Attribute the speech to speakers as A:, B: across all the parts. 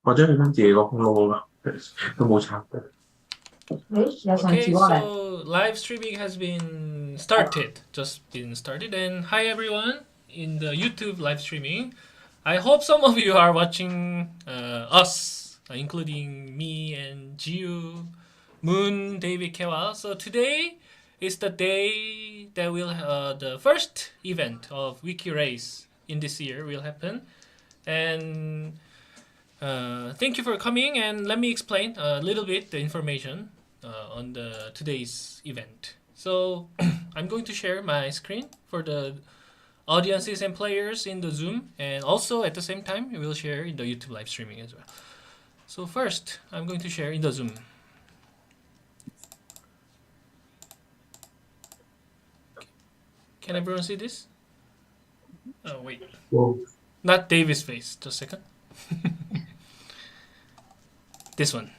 A: Oggi non Diego lo buciate.
B: Okay, so live streaming has been started, just been started, and hi everyone in the YouTube live streaming. I hope some of you are watching us, including me and Jiu, Moon, David Kewal. So today is the day that will the first event of Wikirace in this year will happen, and thank you for coming. And let me explain a little bit the information on the today's event. So I'm going to share my screen for the audiences and players in the Zoom, and also at the same time we will share in the YouTube live streaming as well. So first, I'm going to share in the Zoom. Can everyone see this? Oh wait,
A: Whoa.
B: not David's face. Just a second. This one.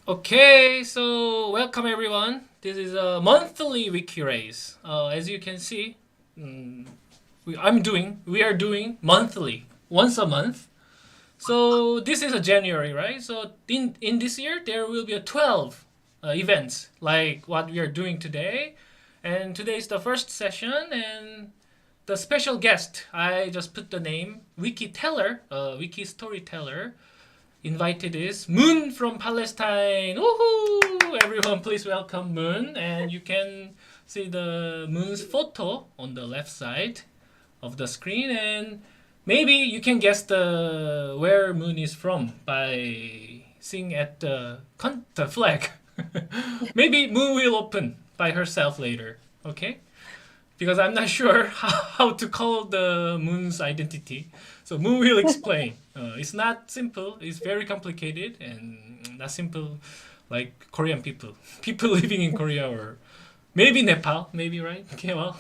B: Okay, so welcome everyone. This is a monthly Wikirace. As you can see, we are doing monthly, once a month. So this is a January, right? So in this year there will be a 12 events like what we are doing today, and today is the first session, and the special guest, I just put the name Wiki Teller, Wiki Storyteller. Invited is Moon from Palestine. Woohoo! Everyone, please welcome Moon. And you can see the Moon's photo on the left side of the screen. And maybe you can guess the where Moon is from by seeing at the flag. Maybe Moon will open by herself later. Okay? Because I'm not sure how to call the Moon's identity. So Moon will explain. It's not simple. It's very complicated and not simple like Korean people. People living in Korea or maybe Nepal. Maybe, right? Okay, well.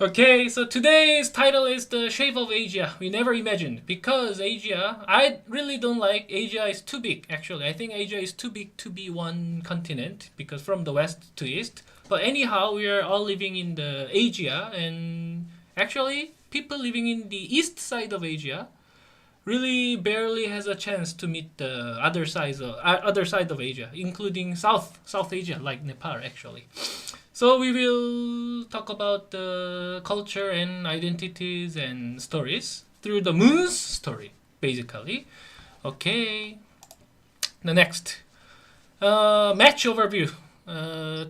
B: Okay, so today's title is The Shape of Asia We Never Imagined. Because Asia, I really don't like Asia is too big, actually. I think Asia is too big to be one continent because from the west to east. But anyhow, we are all living in the Asia, and actually, people living in the east side of Asia really barely has a chance to meet the other side of Asia, including South Asia, like Nepal, actually. So we will talk about the culture and identities and stories through the Moon's story, basically. Okay. The next match overview.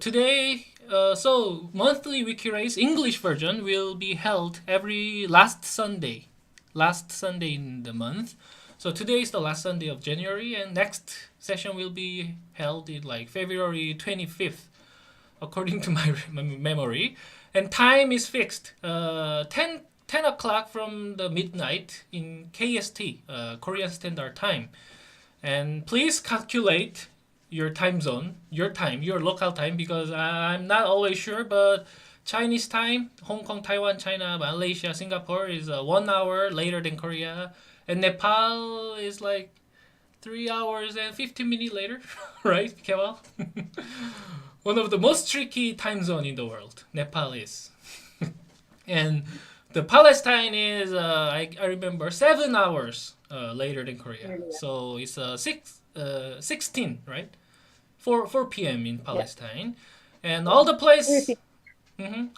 B: Today, so monthly Wikirace English version will be held every last Sunday in the month. So today is the last Sunday of January, and next session will be held in like February 25th, according to my memory. And time is fixed, 10 o'clock from the midnight in KST, Korean Standard Time. And please calculate your time zone, your local time, because I'm not always sure, but Chinese time, Hong Kong, Taiwan, China, Malaysia, Singapore is 1 hour later than Korea, and Nepal is like 3 hours and 15 minutes later, right, Kemal? One of the most tricky time zone in the world, Nepal is. And the Palestine is, I remember, 7 hours later than Korea. So it's 16, right? 4 p.m. in Palestine. And all the place,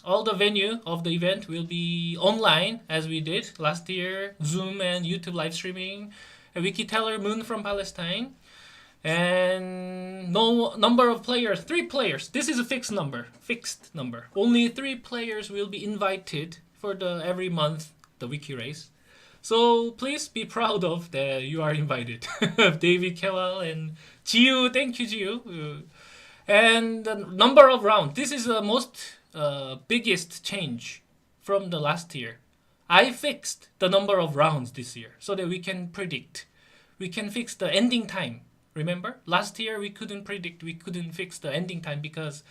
B: all the venue of the event will be online as we did last year, Zoom and YouTube live streaming. A Wiki Teller Moon from Palestine. And no number of players, 3 players. This is a fixed number. Only 3 players will be invited for the every month the Wikirace. So please be proud of that you are invited. David Kewal and Jiu, thank you Jiu. And the number of rounds. This is the most biggest change from the last year. I fixed the number of rounds this year so that we can predict. We can fix the ending time. Remember? Last year we couldn't predict, we couldn't fix the ending time because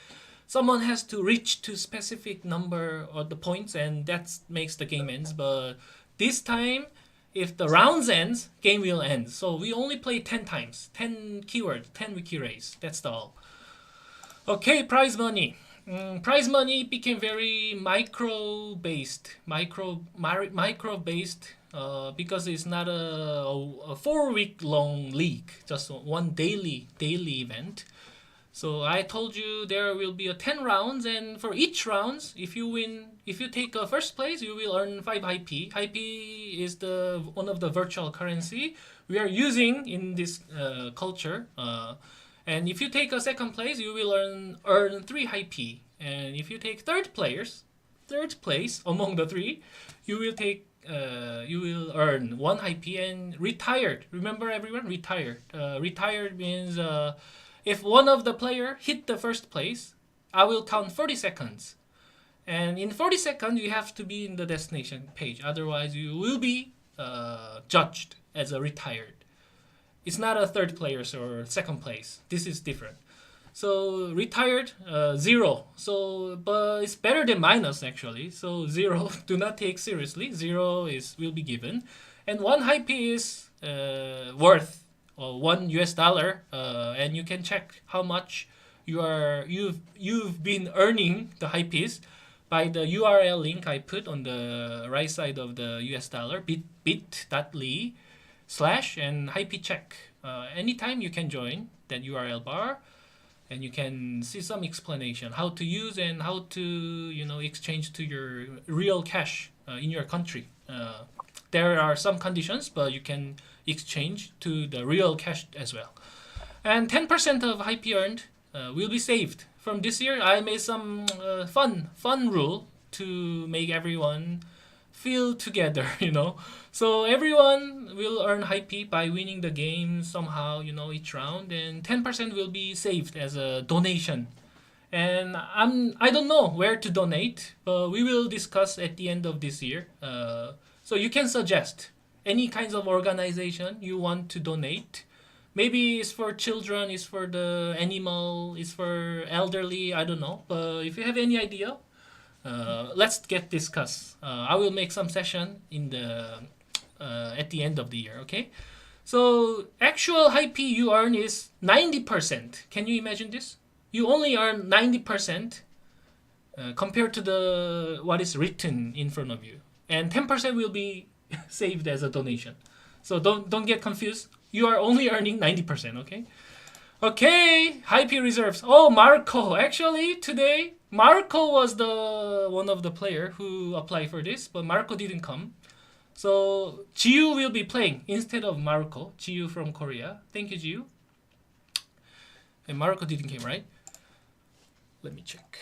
B: someone has to reach to specific number of the points and that makes the game ends. But this time, if the rounds ends, game will end. So we only play 10 times, 10 keywords, 10 Wikirace. That's all. Okay, prize money. prize money became very micro based, because it's not a 4 week long league, just one daily event. So I told you there will be 10 rounds, and for each rounds, if you take first place, you will earn 5 IP. IP is one of the virtual currency we are using in this culture. And if you take a second place, you will earn 3 IP. And if you take third place among the 3, you will earn 1 IP and retired. Remember everyone, retired. Retired means if one of the player hit the first place, I will count 40 seconds. And in 40 seconds, you have to be in the destination page. Otherwise, you will be judged as a retired. It's not a third place or second place. This is different. So retired, 0. So, but it's better than minus actually. So 0, do not take seriously. 0 will be given, and 1 IP is worth $1, and you can check how much you've been earning the IPs by the URL link I put on the right side of the US dollar, bit.ly/ and IP check. Anytime you can join that URL bar, and you can see some explanation how to use and how to exchange to your real cash in your country. There are some conditions, but you can exchange to the real cash as well. And 10% of IP earned will be saved. From this year, I made some fun rule to make everyone feel together, So everyone will earn IP by winning the game somehow, each round, and 10% will be saved as a donation. And I don't know where to donate, but we will discuss at the end of this year. So you can suggest any kinds of organization you want to donate. Maybe it's for children, it's for the animal, it's for elderly, I don't know. But if you have any idea, let's get discussed. I will make some session at the end of the year, okay? So actual IP you earn is 90%. Can you imagine this? You only earn 90% compared to what is written in front of you. And 10% will be saved as a donation. So don't get confused. You are only earning 90%, okay? Okay, IP reserves. Oh, Marco. Actually, today, Marco was one of the player who applied for this, but Marco didn't come. So Jiu will be playing instead of Marco. Jiu from Korea. Thank you, Jiu. And Marco didn't come, right? Let me check.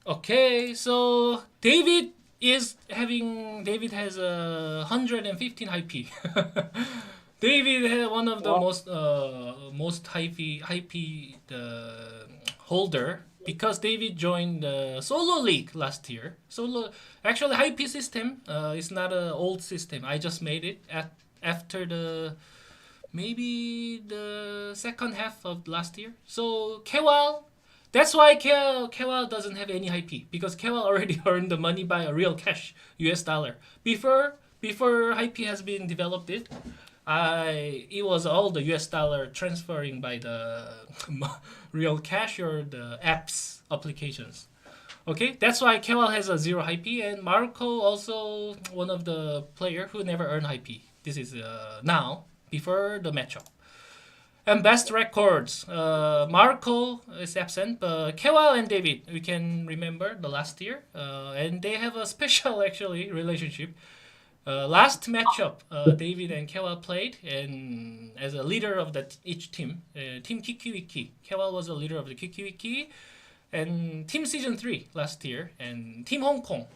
B: Okay, so David has 115 IP. David had one of the most IP holder, because David joined the solo league last year. Actually, IP system is not an old system. I just made it after maybe the second half of last year. So Kewal, that's why Kewal doesn't have any IP, because Kewal already earned the money by a real cash US dollar. Before IP has been developed, it was all the US dollar transferring by the real cash or the apps applications. Okay, that's why Kewal has a 0 IP, and Marco also one of the player who never earned IP. This is now before the matchup. And best records, Marco is absent, but Kewal and David, we can remember the last year, and they have a special actually relationship. Last matchup, David and Kewal played, and as a leader of each team, Team Kikiwiki. Kewal was a leader of the Kikiwiki, and Team Season 3 last year, and Team Hong Kong.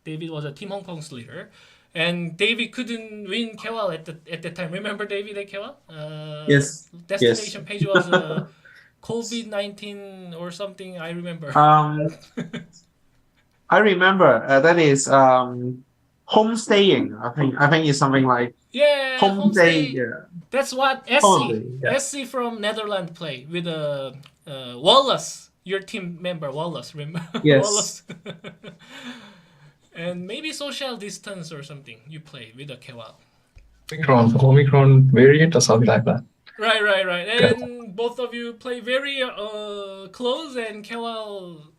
B: David was a Team Hong Kong's leader, and David couldn't win Kewal at that time. Remember David and Kewal?
A: Yes.
B: Destination page was COVID-19 or something. I remember.
A: I remember that is homestaying. I think it's something like homestay. Yeah.
B: That's what SC from Netherlands play with Wallace, your team member Wallace. Remember?
A: Yes.
B: Wallace. And maybe social distance or something you play with a Kewal.
C: Omicron variant or something like that.
B: Right. And both of you play very close, and Kewal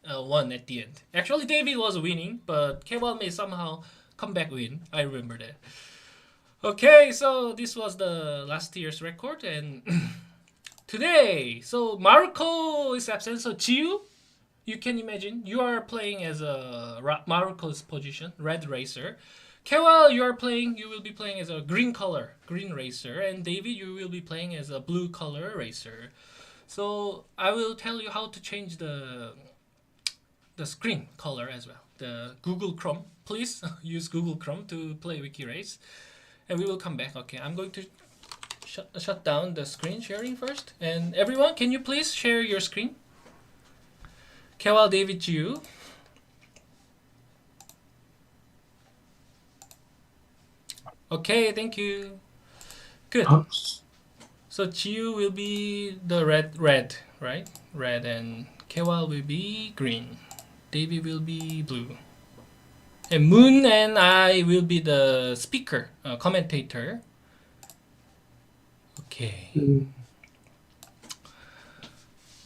B: won at the end. Actually, David was winning, but Kewal may somehow come back win. I remember that. Okay, so this was the last year's record, and today, so Marco is absent. So Jiu, you can imagine you are playing as a Marco's position, red racer. Kewal, you will be playing as a green racer, and David, you will be playing as a blue color racer. So I will tell you how to change the screen color as well. The Google Chrome, please use Google Chrome to play Wikirace, and we will come back. Okay, I'm going to shut down the screen sharing first, and everyone, can you please share your screen? Kewal, David, Jiu. Okay, thank you. Good. So Jiu will be the red, right? Red, and Kewal will be green. David will be blue. And Moon and I will be the speaker, commentator. Okay.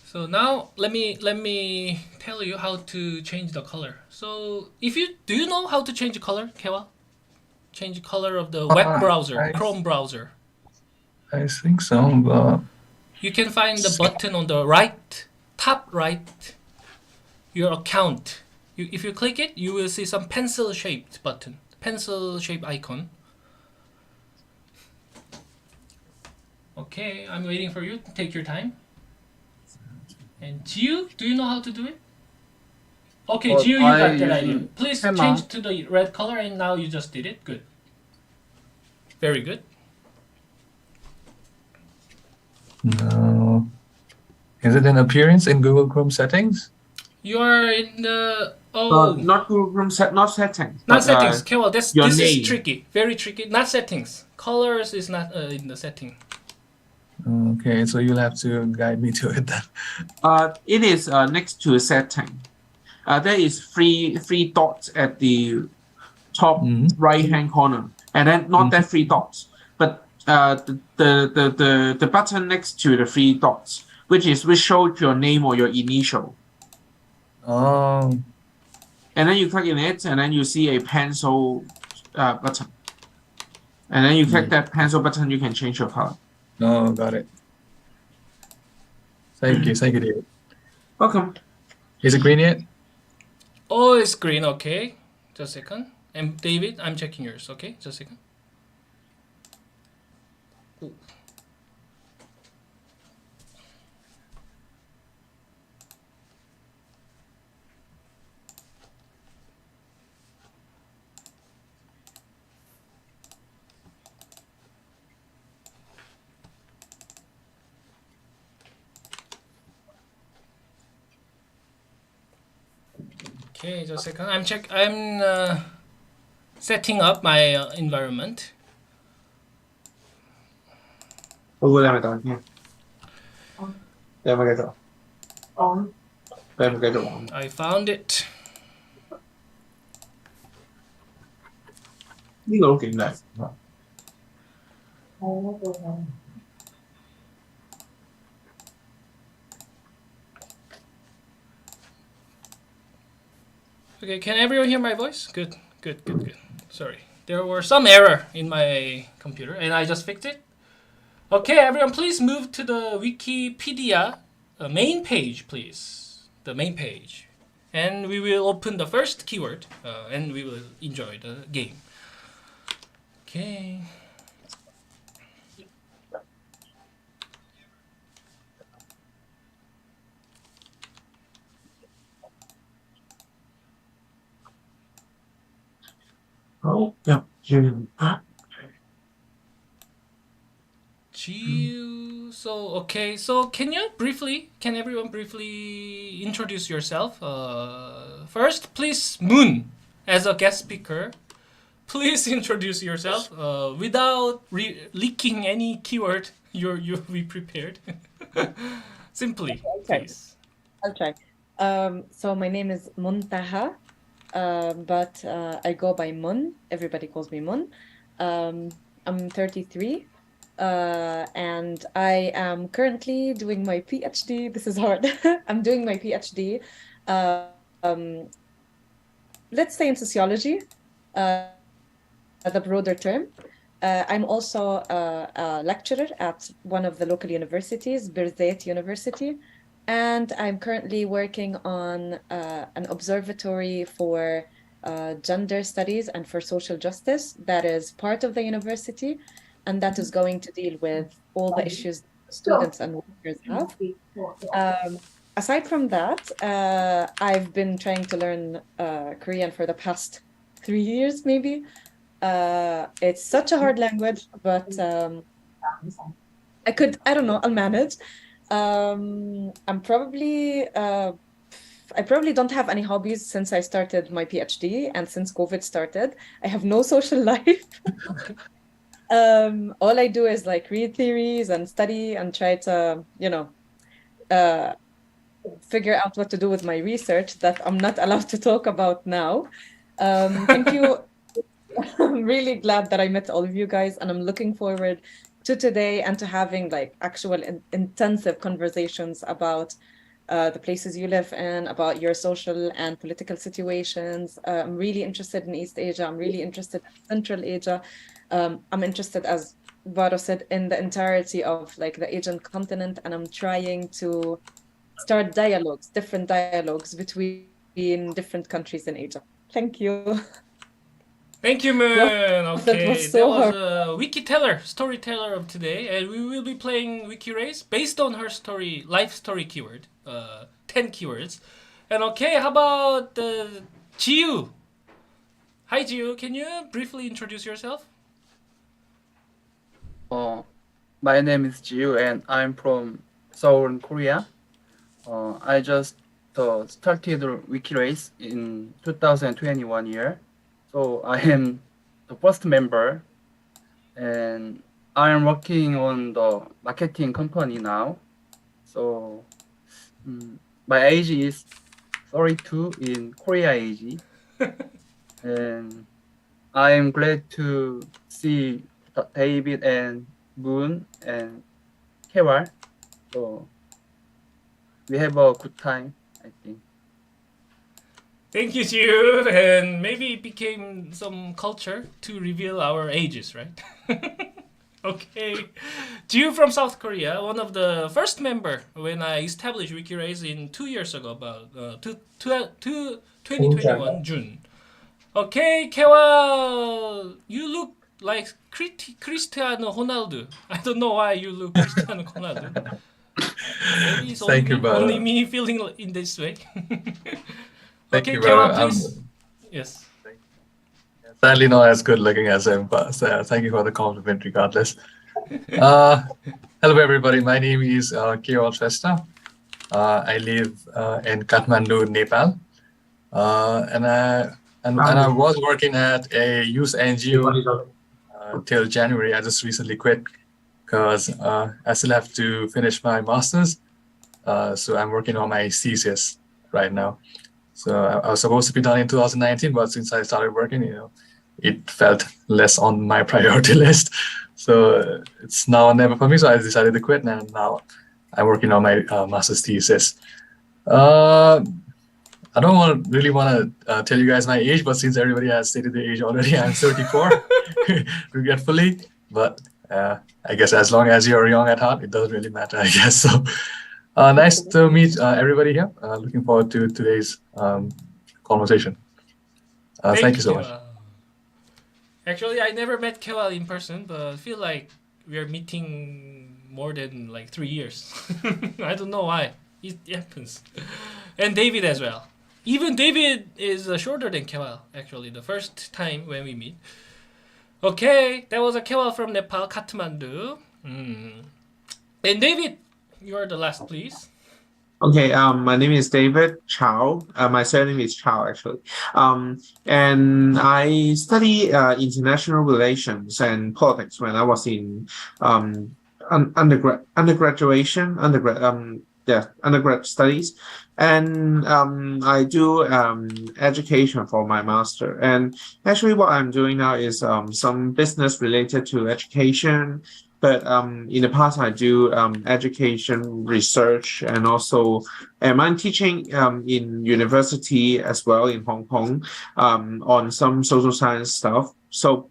B: So now let me tell you how to change the color. So do you know how to change the color, Kewal? Change the color of the web browser, Chrome browser.
C: I think so, but
B: you can find the button on the top right, your account. If you click it, you will see some pencil-shaped button, pencil-shaped icon. Okay, I'm waiting for you. Take your time. And Jiu, do you know how to do it? Okay, Jiu, you got that idea. Please change to the red color, and now you just did it. Good. Very good.
C: No. Is it an appearance in Google Chrome settings?
B: You are in the
A: not Google Chrome not settings.
B: Not settings. Okay, well this is tricky. Very tricky. Not settings. Colors is not in the setting.
C: Okay, so you'll have to guide me to it then.
A: It is next to setting. There is three dots at the top right hand corner, and then not that three dots, but the button next to the three dots, which shows your name or your initial.
C: Oh.
A: And then you click in it, and then you see a pencil button. And then you click that pencil button, you can change your color.
C: Oh, got it. Thank you, David.
A: Welcome.
C: Is it green yet?
B: Oh, it's green. Okay, just a second. And David, I'm checking yours. Okay, just a second. Ooh. Okay, just a second. I'm setting up my environment. I found it. Okay, can everyone hear my voice? Good. Sorry, there were some error in my computer, and I just fixed it. Okay, everyone, please move to the Wikipedia main page, please. The main page, and we will open the first keyword, and we will enjoy the game. Okay.
A: Oh, yeah. Jiu.
B: So can everyone briefly introduce yourself? First, please, Moon, as a guest speaker, please introduce yourself without leaking any keyword we prepared. Simply, please.
D: I'll try. So my name is Muntaha, but I go by Mun. Everybody calls me Mun. I'm 33. and I am currently doing my PhD. This is hard. I'm doing my PhD, um, let's say in sociology, the broader term. I'm also a lecturer at one of the local universities, WikiraceㅅJanㅣMunㅣ, and I'm currently working on an observatory for gender studies and for social justice that is part of the university, and that is going to deal with all the issues students and workers have. Aside from that, I've been trying to learn Korean for the past 3 years, maybe. It's such a hard language, but I don't know, I'll manage. I'm probably, I probably don't have any hobbies since I started my PhD and since COVID started. I have no social life. All I do is like read theories and study and try to, figure out what to do with my research that I'm not allowed to talk about now. Thank you. I'm really glad that I met all of you guys, and I'm looking forward to today and to having like actual intensive conversations about the places you live in, about your social and political situations. I'm really interested in East Asia. I'm really interested in Central Asia. I'm interested, as Varo said, in the entirety of like the Asian continent, and I'm trying to start dialogues, different dialogues between different countries in Asia. Thank you.
B: Thank you, Moon. Okay,
D: was so
B: that was a wiki storyteller of today, and we will be playing Wikirace based on her story, life story keyword, 10 keywords. And okay, how about Jiu? Hi, Jiu. Can you briefly introduce yourself?
E: My name is Jiu, and I'm from Seoul, Korea. I just started Wikirace in 2021 year. So I am the first member, and I am working on the marketing company now. So my age is 32 in Korea age, and I am glad to see David and Moon and Kewal. So we have a good time, I think.
B: Thank you, Jiu. And maybe it became some culture to reveal our ages, right? Okay. Jiu from South Korea, one of the first member when I established Wikirace in 2 years ago, about 2021 June. Okay, Kewal, you look like Cristiano Ronaldo. I don't know why you look Cristiano Ronaldo. Maybe it's
C: Thank you, Varo.
B: only me feeling in this way.
C: Thank
B: Okay,
C: you,
B: Kewal,
C: Varo.
B: please. Yes.
C: Sadly not as good looking as him, but thank you for the compliment regardless. Hello, everybody. My name is WikiraceㅅJanㅣMunㅅ. I live in Kathmandu, Nepal. And I was working at a youth NGO till January. I just recently quit because I still have to finish my master's. So I'm working on my thesis right now. So I was supposed to be done in 2019, but since I started working, it felt less on my priority list. So it's now or never for me. So I decided to quit, and now I'm working on my master's thesis. I don't really want to tell you guys my age, but since everybody has stated their age already, I'm 34, regretfully. But I guess as long as you're young at heart, it doesn't really matter, I guess. So nice to meet everybody here. Looking forward to today's conversation. Thank you so much.
B: Actually, I never met Kewal in person, but I feel like we are meeting more than like 3 years. I don't know why. It happens. And David as well. Even David is shorter than Kewal, actually, the first time when we meet. Okay, that was a Kewal from Nepal, Kathmandu. And David, you are the last, please.
A: Okay, my name is David Chow. My surname is Chow, actually. And I study international relations and politics when I was in undergrad studies. And I do education for my master. And actually what I'm doing now is some business related to education but in the past I do education research, and also I'm teaching in university as well in Hong Kong on some social science stuff. So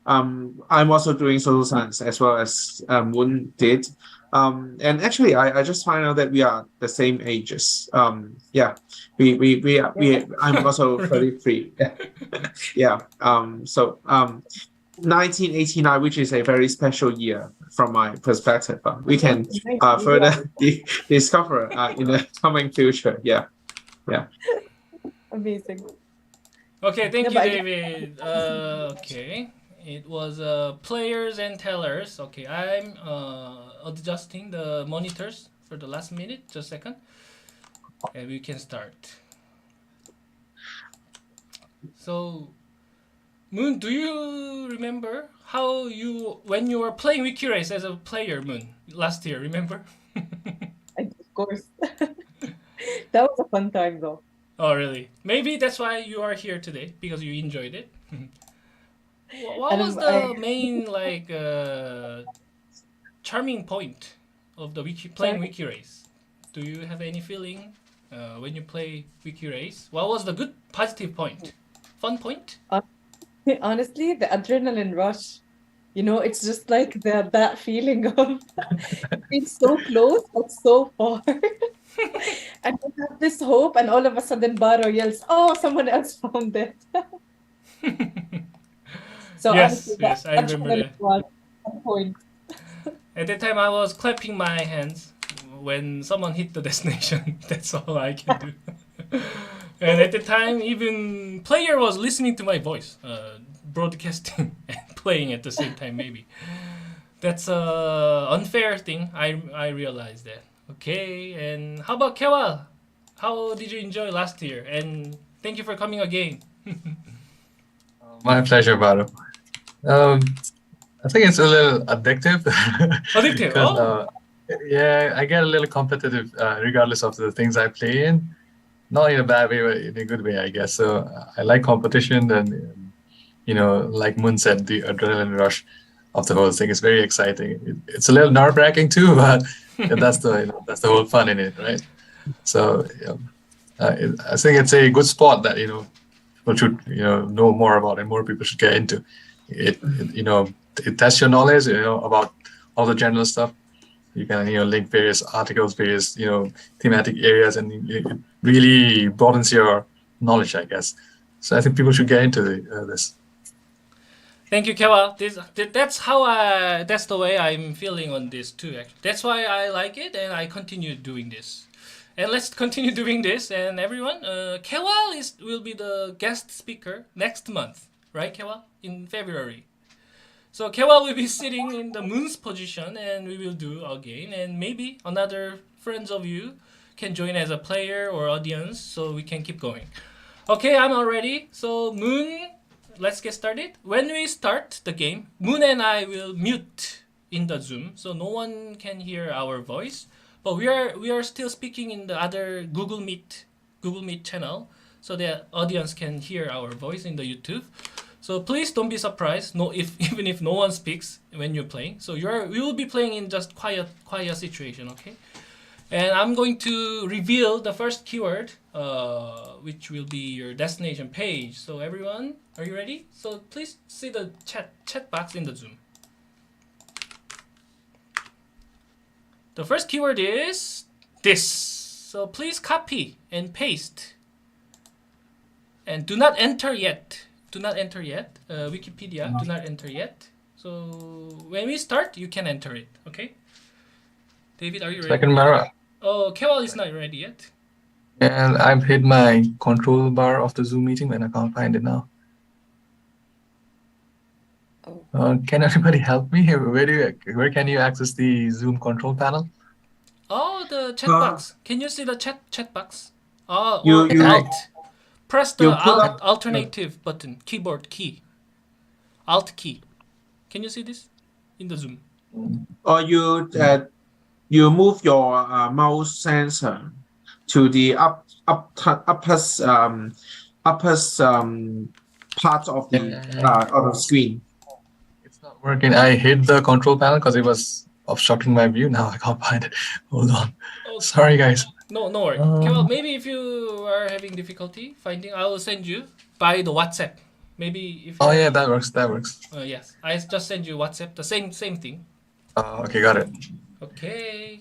A: I'm also doing social science as well as Moon did. And actually, I just find out that we are the same ages. Yeah, I'm also 33. Yeah. So 1989, which is a very special year from my perspective. We can further discover in the coming future. Yeah. Yeah.
D: Amazing.
B: Okay, thank
D: Yeah,
B: you,
D: but
B: David. Okay, it was players and tellers. Okay, I'm adjusting the monitors for the last minute. Just a second, and we can start. So, Moon, do you remember how when you were playing Wikirace as a player, Moon, last year? Remember?
D: Of course. That was a fun time though.
B: Oh, really? Maybe that's why you are here today, because you enjoyed it. What
D: And
B: was the main charming point of the playing Wikirace? Do you have any feeling when you play Wikirace? What was the good positive point? Fun point?
D: honestly, the adrenaline rush, it's just like that feeling of being so close but so far. And you have this hope, and all of a sudden Baro yells, "Oh, someone else found it." So
B: Yes,
D: honestly,
B: yes, I remember
D: adrenaline
B: that.
D: was one point.
B: At that time, I was clapping my hands when someone hit the destination. That's all I can do. And at the time, even player was listening to my voice, broadcasting and playing at the same time. Maybe that's a unfair thing. I realized that. Okay, and how about Kewal? How did you enjoy last year? And thank you for coming again.
C: My pleasure, Baru. I think it's a little addictive.
B: Addictive.
C: Because
B: Oh.
C: yeah, I get a little competitive regardless of the things I play in. Not in a bad way, but in a good way, I guess. So I like competition, and like Moon said, the adrenaline rush of the whole thing is very exciting. It's a little nerve-wracking too, but that's the whole fun in it, right? So I think it's a good sport that people should know more about, and more people should get into. It tests your knowledge about all the general stuff. You can link various articles, various thematic areas, and it really broadens your knowledge, I guess. So I think people should get into this.
B: Thank you, Kewal. That's the way I'm feeling on this too. Actually, that's why I like it, and I continue doing this. And let's continue doing this. And everyone, Kewal will be the guest speaker next month, right, Kewal? In February. So Kewal will be sitting in the Moon's position, and we will do a game, and maybe another friends of you can join as a player or audience, so we can keep going. Okay, I'm all ready. So Moon, let's get started. When we start the game, Moon and I will mute in the Zoom, so no one can hear our voice. But we are still speaking in the other Google Meet channel, so the audience can hear our voice in the YouTube. So please don't be surprised. Even if no one speaks when you're playing. So we will be playing in just quiet situation, okay? And I'm going to reveal the first keyword, which will be your destination page. So everyone, are you ready? So please see the chat box in the Zoom. The first keyword is this. So please copy and paste. And do not enter yet. Do not enter yet. Wikipedia, do not enter yet. So when we start, you can enter it. Okay. David, are you ready?
C: Second Mara.
B: Oh, Kewal is not ready yet.
C: And I've hit my control bar of the Zoom meeting and I can't find it now. Can anybody help me? Where can you access the Zoom control panel?
B: Oh, the chat box. Can you see the chat box? Oh,
A: You-
B: Alt. Press the
A: put up-
B: alternative button, keyboard key. Alt key. Can you see this in the Zoom?
A: Or you move your mouse sensor to the upper part of the of the screen.
C: It's not working. I hit the control panel because it was obstructing my view. Now I can't find it. Hold on.
B: Oh,
C: Sorry, guys.
B: no worry. Okay, well, maybe if you are having difficulty finding, I will send you by the WhatsApp. Maybe if.
C: Oh yeah, that works. That works.
B: Yes, I just send you WhatsApp. The same thing.
C: Okay, got it.
B: Okay.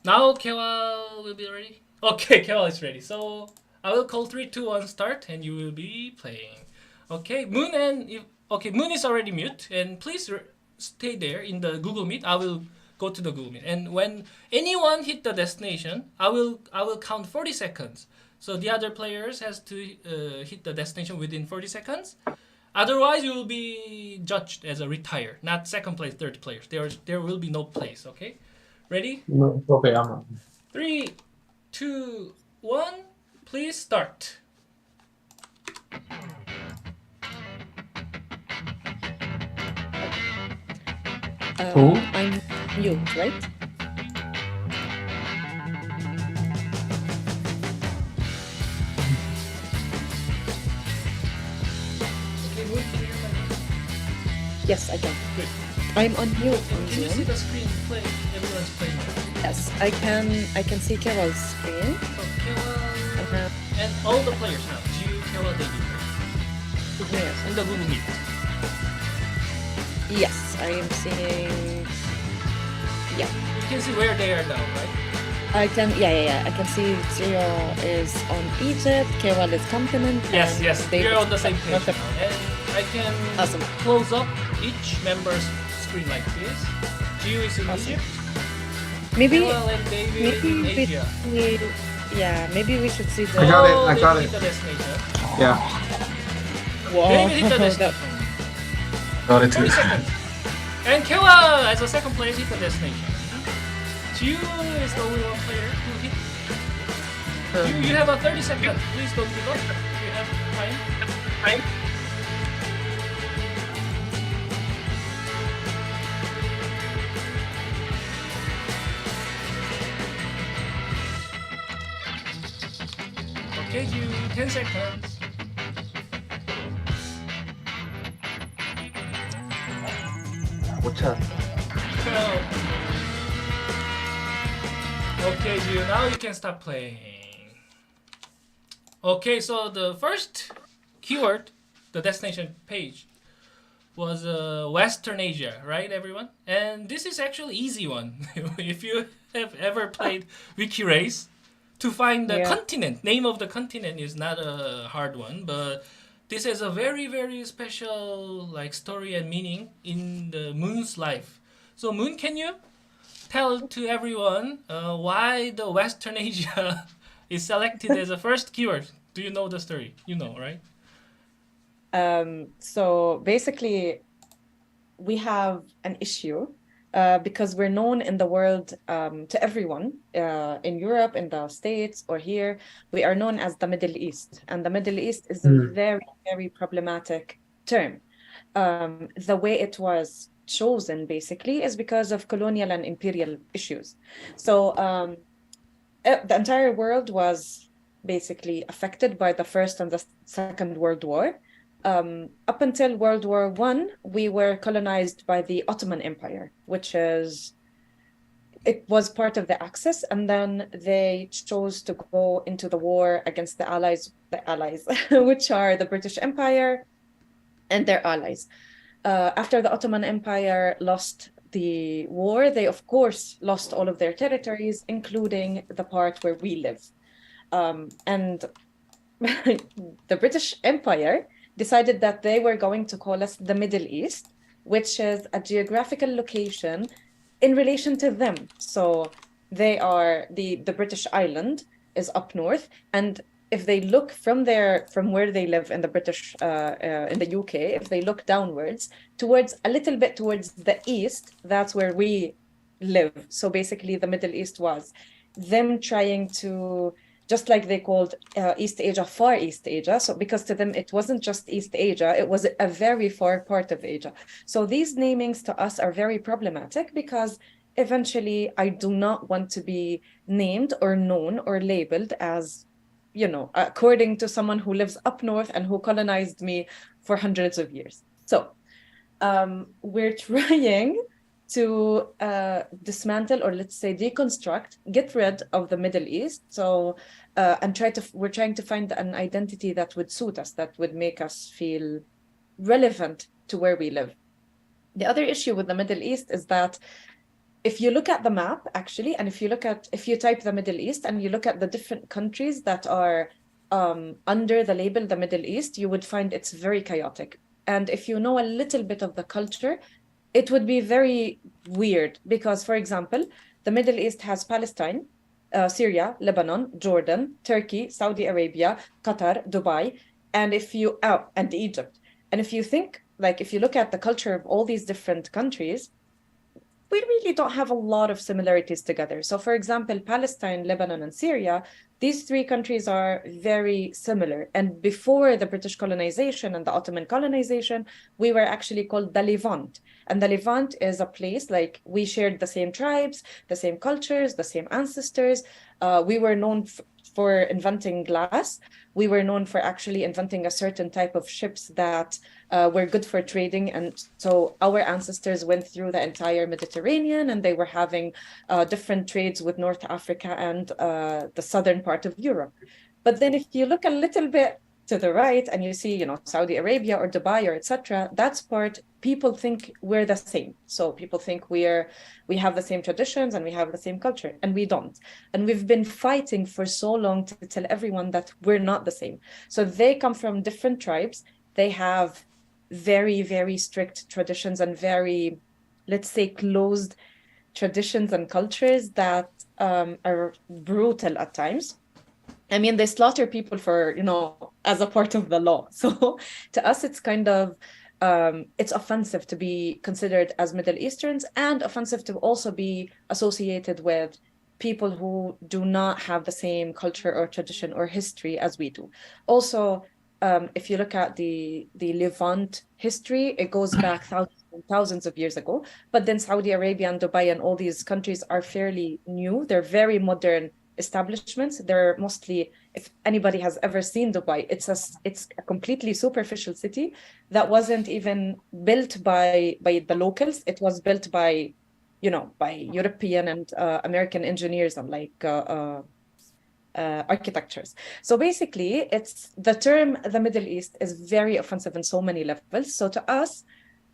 B: Now Kewal will be ready. Okay, Kewal is ready. So I will call 3, 2, 1, start, and you will be playing. Okay, Moon Moon is already mute, and please stay there in the Google Meet. I will go to the Google Meet, and when anyone hit the destination, I will count 40 seconds. So the other players has to hit the destination within 40 seconds. Otherwise, you will be judged as a retire, not second place, third players. There will be no place. Okay, ready?
A: No, okay, I'm not.
B: 3, 2, 1. Please start.
A: Who?
D: I'm mute, right?
B: Okay, Moon, can you hear my?
D: Yes, I can.
B: Good.
D: I'm on mute.
B: Can you see the screen play? Everyone's playing.
D: Yes, I can see Carol's screen.
B: So Kewal and all the players now. Jiu, Kewal, David.
D: Yes.
B: In the Google Meet.
D: Yes, I am seeing. Yeah,
B: You can see where they are now, right?
D: I can. Yeah. I can see Zero is on Egypt. Carol is continent.
B: Yes,
D: and
B: yes.
D: David
B: We're on the same page
D: Okay.
B: now. And I can
D: Awesome.
B: close up each member's screen like this. Jiu is in
D: Awesome.
B: Egypt.
D: Maybe.
B: Kewal and David in
D: Maybe
B: Asia.
D: maybe we should see the.
A: I got it,
B: Oh,
A: I got
B: David
A: it.
B: hit the destination.
A: Yeah.
D: Wow.
B: David hit the
D: that-
B: destination.
C: Got it
B: 30
C: too.
B: seconds. And Kewal, as a second place, hit the destination. Jiu is the only one player who hit. You have a 30 seconds. Please don't give up. You have time. Okay, Jiu, 10 seconds.
E: 못 찾.
B: Okay, Jiu, now you can start playing. Okay, so the first keyword, the destination page, was Western Asia, right, everyone? And this is actually easy one. If you have ever played Wikirace, to find the
D: Yeah.
B: continent, name of the continent is not a hard one, but this has a very, very special like story and meaning in the Moon's life. So Moon, can you tell to everyone why the Western Asia is selected as a first keyword? Do you know the story? You know, right?
D: So basically, we have an issue because we're known in the world to everyone in Europe, in the States, or here. We are known as the Middle East, and the Middle East is a very, very problematic term. The way it was chosen, basically, is because of colonial and imperial issues. So the entire world was basically affected by the First and the Second World War. Up until World War I, we were colonized by the Ottoman Empire, it was part of the Axis, and then they chose to go into the war against the Allies, which are the British Empire and their allies. After the Ottoman Empire lost the war, they of course lost all of their territories, including the part where we live. And the British Empire decided that they were going to call us the Middle East, which is a geographical location in relation to them. So they are the British island is up north, and if they look from where they live in the British in the UK, if they look downwards towards a little bit towards the east, that's where we live. So basically, the Middle East was them trying to, just like they called East Asia, Far East Asia. So because to them, it wasn't just East Asia, it was a very far part of Asia. So these namings to us are very problematic because eventually I do not want to be named or known or labeled as you know, according to someone who lives up north and who colonized me for hundreds of years. So we're trying to dismantle, or let's say deconstruct, get rid of the Middle East. So and we're trying to find an identity that would suit us, that would make us feel relevant to where we live. The other issue with the Middle East is that if you look at the map, actually, and if you type the Middle East and you look at the different countries that are under the label the Middle East, you would find it's very chaotic. And if you know a little bit of the culture, it would be very weird because, for example, the Middle East has Palestine, Syria, Lebanon, Jordan, Turkey, Saudi Arabia, Qatar, Dubai, and and Egypt. And if you look at the culture of all these different countries, we really don't have a lot of similarities together. So, for example, Palestine, Lebanon, and Syria, these three countries are very similar. And before the British colonization and the Ottoman colonization, we were actually called the Levant. And the Levant is a place like we shared the same tribes, the same cultures, the same ancestors. We were known for inventing glass. We were known for actually inventing a certain type of ships that were good for trading. And so our ancestors went through the entire Mediterranean and they were having different trades with North Africa and the southern part of Europe. But then if you look a little bit to the right and you see, you know, Saudi Arabia or Dubai or etc., that's part people think we're the same. So people think we have the same traditions and we have the same culture, and we don't. And we've been fighting for so long to tell everyone that we're not the same. So they come from different tribes. They have very, very strict traditions and very, let's say, closed traditions and cultures that are brutal at times. I mean, they slaughter people for, you know, as a part of the law. So to us, it's kind of, it's offensive to be considered as Middle Easterns, and offensive to also be associated with people who do not have the same culture or tradition or history as we do. Also, if you look at the Levant history, it goes back thousands of years ago. But then Saudi Arabia and Dubai and all these countries are fairly new. They're very modern establishments. They're mostly, if anybody has ever seen Dubai, it's a completely superficial city that wasn't even built by the locals. It was built by, you know, by European and American engineers and like architectures. So basically, it's the term the Middle East is very offensive in so many levels. So to us,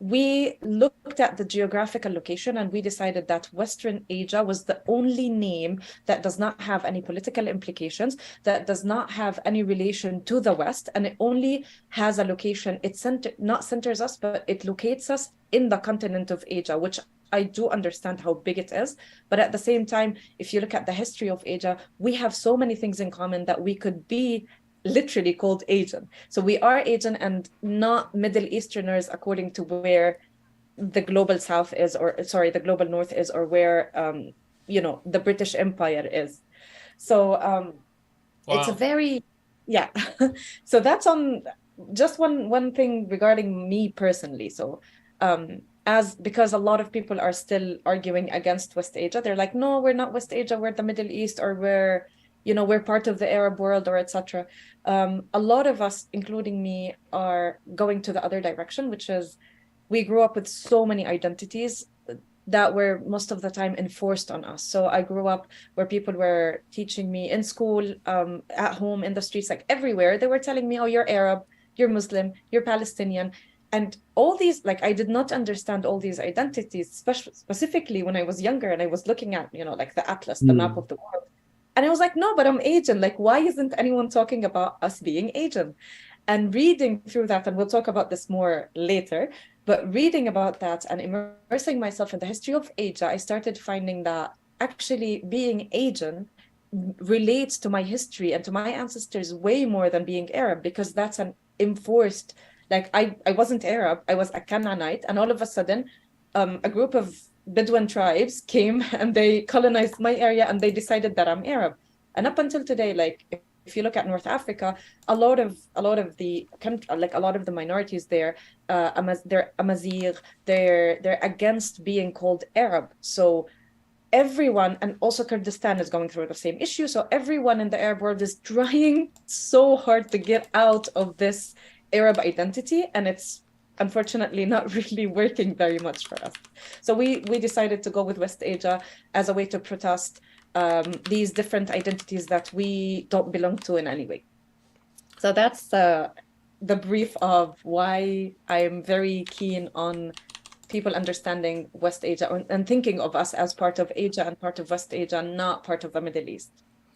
D: we looked at the geographical location and we decided that Western Asia was the only name that does not have any political implications, that does not have any relation to the West, and it only has a location. It not centers us, but it locates us in the continent of Asia, which I do understand how big it is. But at the same time, if you look at the history of Asia, we have so many things in common that we could be literally called Asian. So we are Asian and not Middle Easterners according to where the global South is, or sorry, the global North is, or where you know, the British Empire is. So
B: Wow.
D: it's a very, yeah. So that's on just one thing regarding me personally. So because a lot of people are still arguing against West Asia, they're like, no, we're not West Asia, we're the Middle East, or we're, you know, we're part of the Arab world, or etc. A lot of us, including me, are going to the other direction, which is we grew up with so many identities that were most of the time enforced on us. So I grew up where people were teaching me in school, at home, in the streets, like everywhere. They were telling me, oh, you're Arab, you're Muslim, you're Palestinian. And all these, like, I did not understand all these identities, specifically when I was younger and I was looking at, you know, like the atlas, the map of the world. And I was like, no, but I'm Asian. Like, why isn't anyone talking about us being Asian? And reading through that, and we'll talk about this more later, but reading about that and immersing myself in the history of Asia, I started finding that actually being Asian relates to my history and to my ancestors way more than being Arab, because that's an enforced, like, I wasn't Arab, I was a Canaanite, and all of a sudden, a group of Bedouin tribes came and they colonized my area and they decided that I'm Arab. And up until today, like, if you look at North Africa, a lot of the minorities there, they're Amazigh, they're against being called Arab. So everyone, and also Kurdistan is going through the same issue. So everyone in the Arab world is trying so hard to get out of this Arab identity, and it's unfortunately not really working very much for us. So we decided to go with West Asia as a way to protest these different identities that we don't belong to in any way. So that's the brief of why I'm very keen on people understanding West Asia and thinking of us as part of Asia and part of West Asia, not part of the Middle East.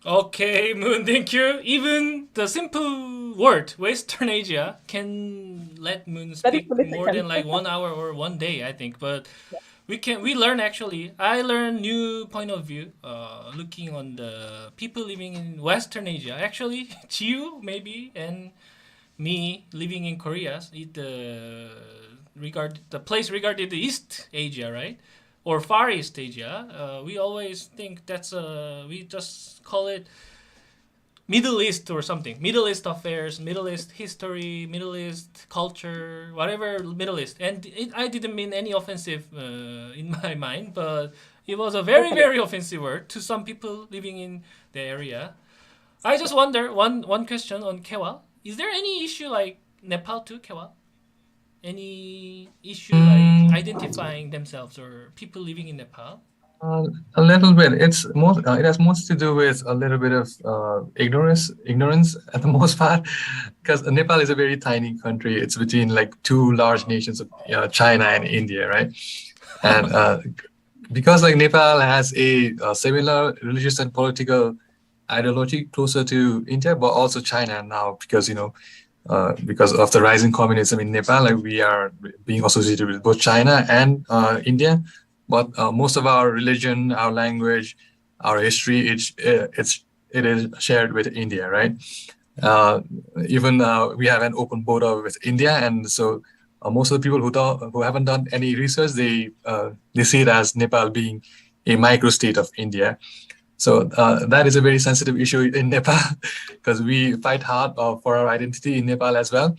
B: Okay, Moon, thank you. Even the simple word Western Asia can let Moon speak more than like 1 hour or 1 day, I think. But we learn actually. I learn new point of view. Looking on the people living in Western Asia. Actually, Jiu maybe and me living in Korea. The place regarded the East Asia, right? Or Far East Asia, we always think we just call it Middle East or something. Middle East affairs, Middle East history, Middle East culture, whatever Middle East. And I didn't mean any offensive in my mind, but it was a very, very offensive word to some people living in the area. I just wonder, one question on Kewal. Is there any issue like Nepal too, Kewal? Any issue like identifying themselves or people living in Nepal?
C: A little bit. It has most to do with a little bit of ignorance at the most part, because Nepal is a very tiny country. It's between like two large nations of China and India, right? And because like Nepal has a similar religious and political ideology closer to India, but also China now, because because of the rising communism in Nepal, like we are being associated with both China and India. But most of our religion, our language, our history, it is shared with India, right? Even we have an open border with India, and so most of the people who haven't done any research, they see it as Nepal being a microstate of India. So that is a very sensitive issue in Nepal because we fight hard for our identity in Nepal as well.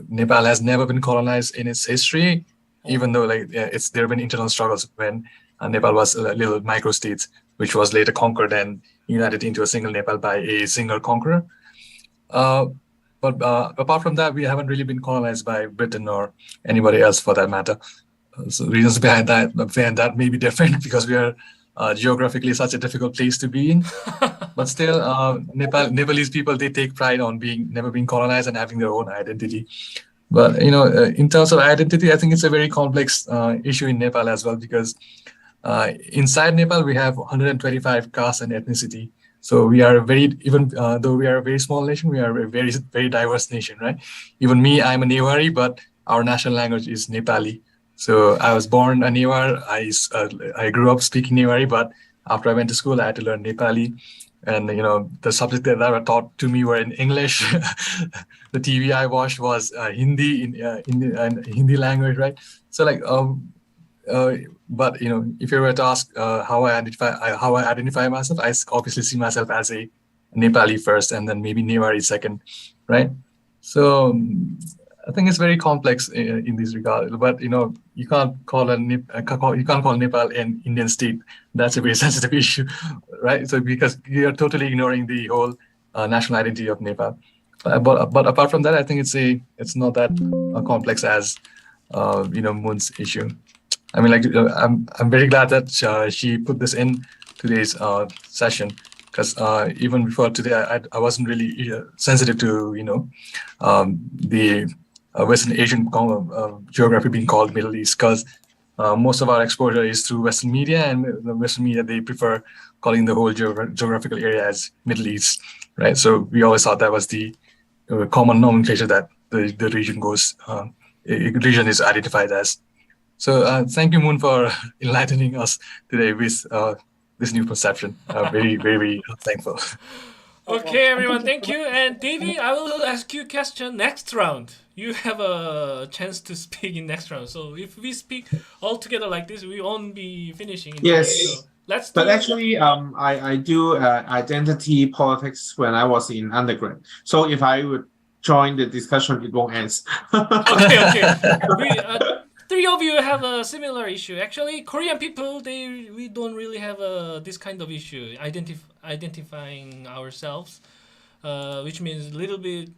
C: Nepal has never been colonized in its history, even though like there have been internal struggles when Nepal was a little microstate, which was later conquered and united into a single Nepal by a single conqueror. But apart from that, we haven't really been colonized by Britain or anybody else for that matter. So reasons behind that may be different because we are geographically such a difficult place to be in. But still, Nepalese people, they take pride on never being colonized and having their own identity. But in terms of identity, I think it's a very complex issue in Nepal as well, because inside Nepal we have 125 castes and ethnicity. So we are though we are a very small nation, we are a very, very diverse nation, right? Even me, I'm a Newari, but our national language is Nepali. So I was born a Newar. I grew up speaking Newari, but after I went to school, I had to learn Nepali. And the subjects that were taught to me were in English. The TV I watched was Hindi in Hindi language, right? So like, but if you were to ask how I identify myself, I obviously see myself as a Nepali first, and then maybe Newari second, right? So I think it's very complex in this regard. But you can't call Nepal an Indian state. That's a very sensitive issue, right? So because you are totally ignoring the whole national identity of Nepal. But apart from that, I think it's not that complex as Moon's issue. I mean, like I'm very glad that she put this in today's session, because even before today, I wasn't really sensitive to the Western Asian geography being called Middle East, because most of our exposure is through Western media, and the Western media, they prefer calling the whole geographical area as Middle East, right? So we always thought that was the common nomenclature that the region is identified as. So thank you, Moon, for enlightening us today with this new perception. Very, very thankful.
B: Okay, everyone, thank you. And Davey, I will ask you a question next round. You have a chance to speak in next round. So if we speak all together like this, we won't be finishing.
A: Yes.
B: So let's.
A: But actually, I do identity politics when I was in undergrad. So if I would join the discussion, it won't end.
B: Okay. three of you have a similar issue. Actually, Korean people, we don't really have this kind of issue, identifying ourselves, which means a little bit,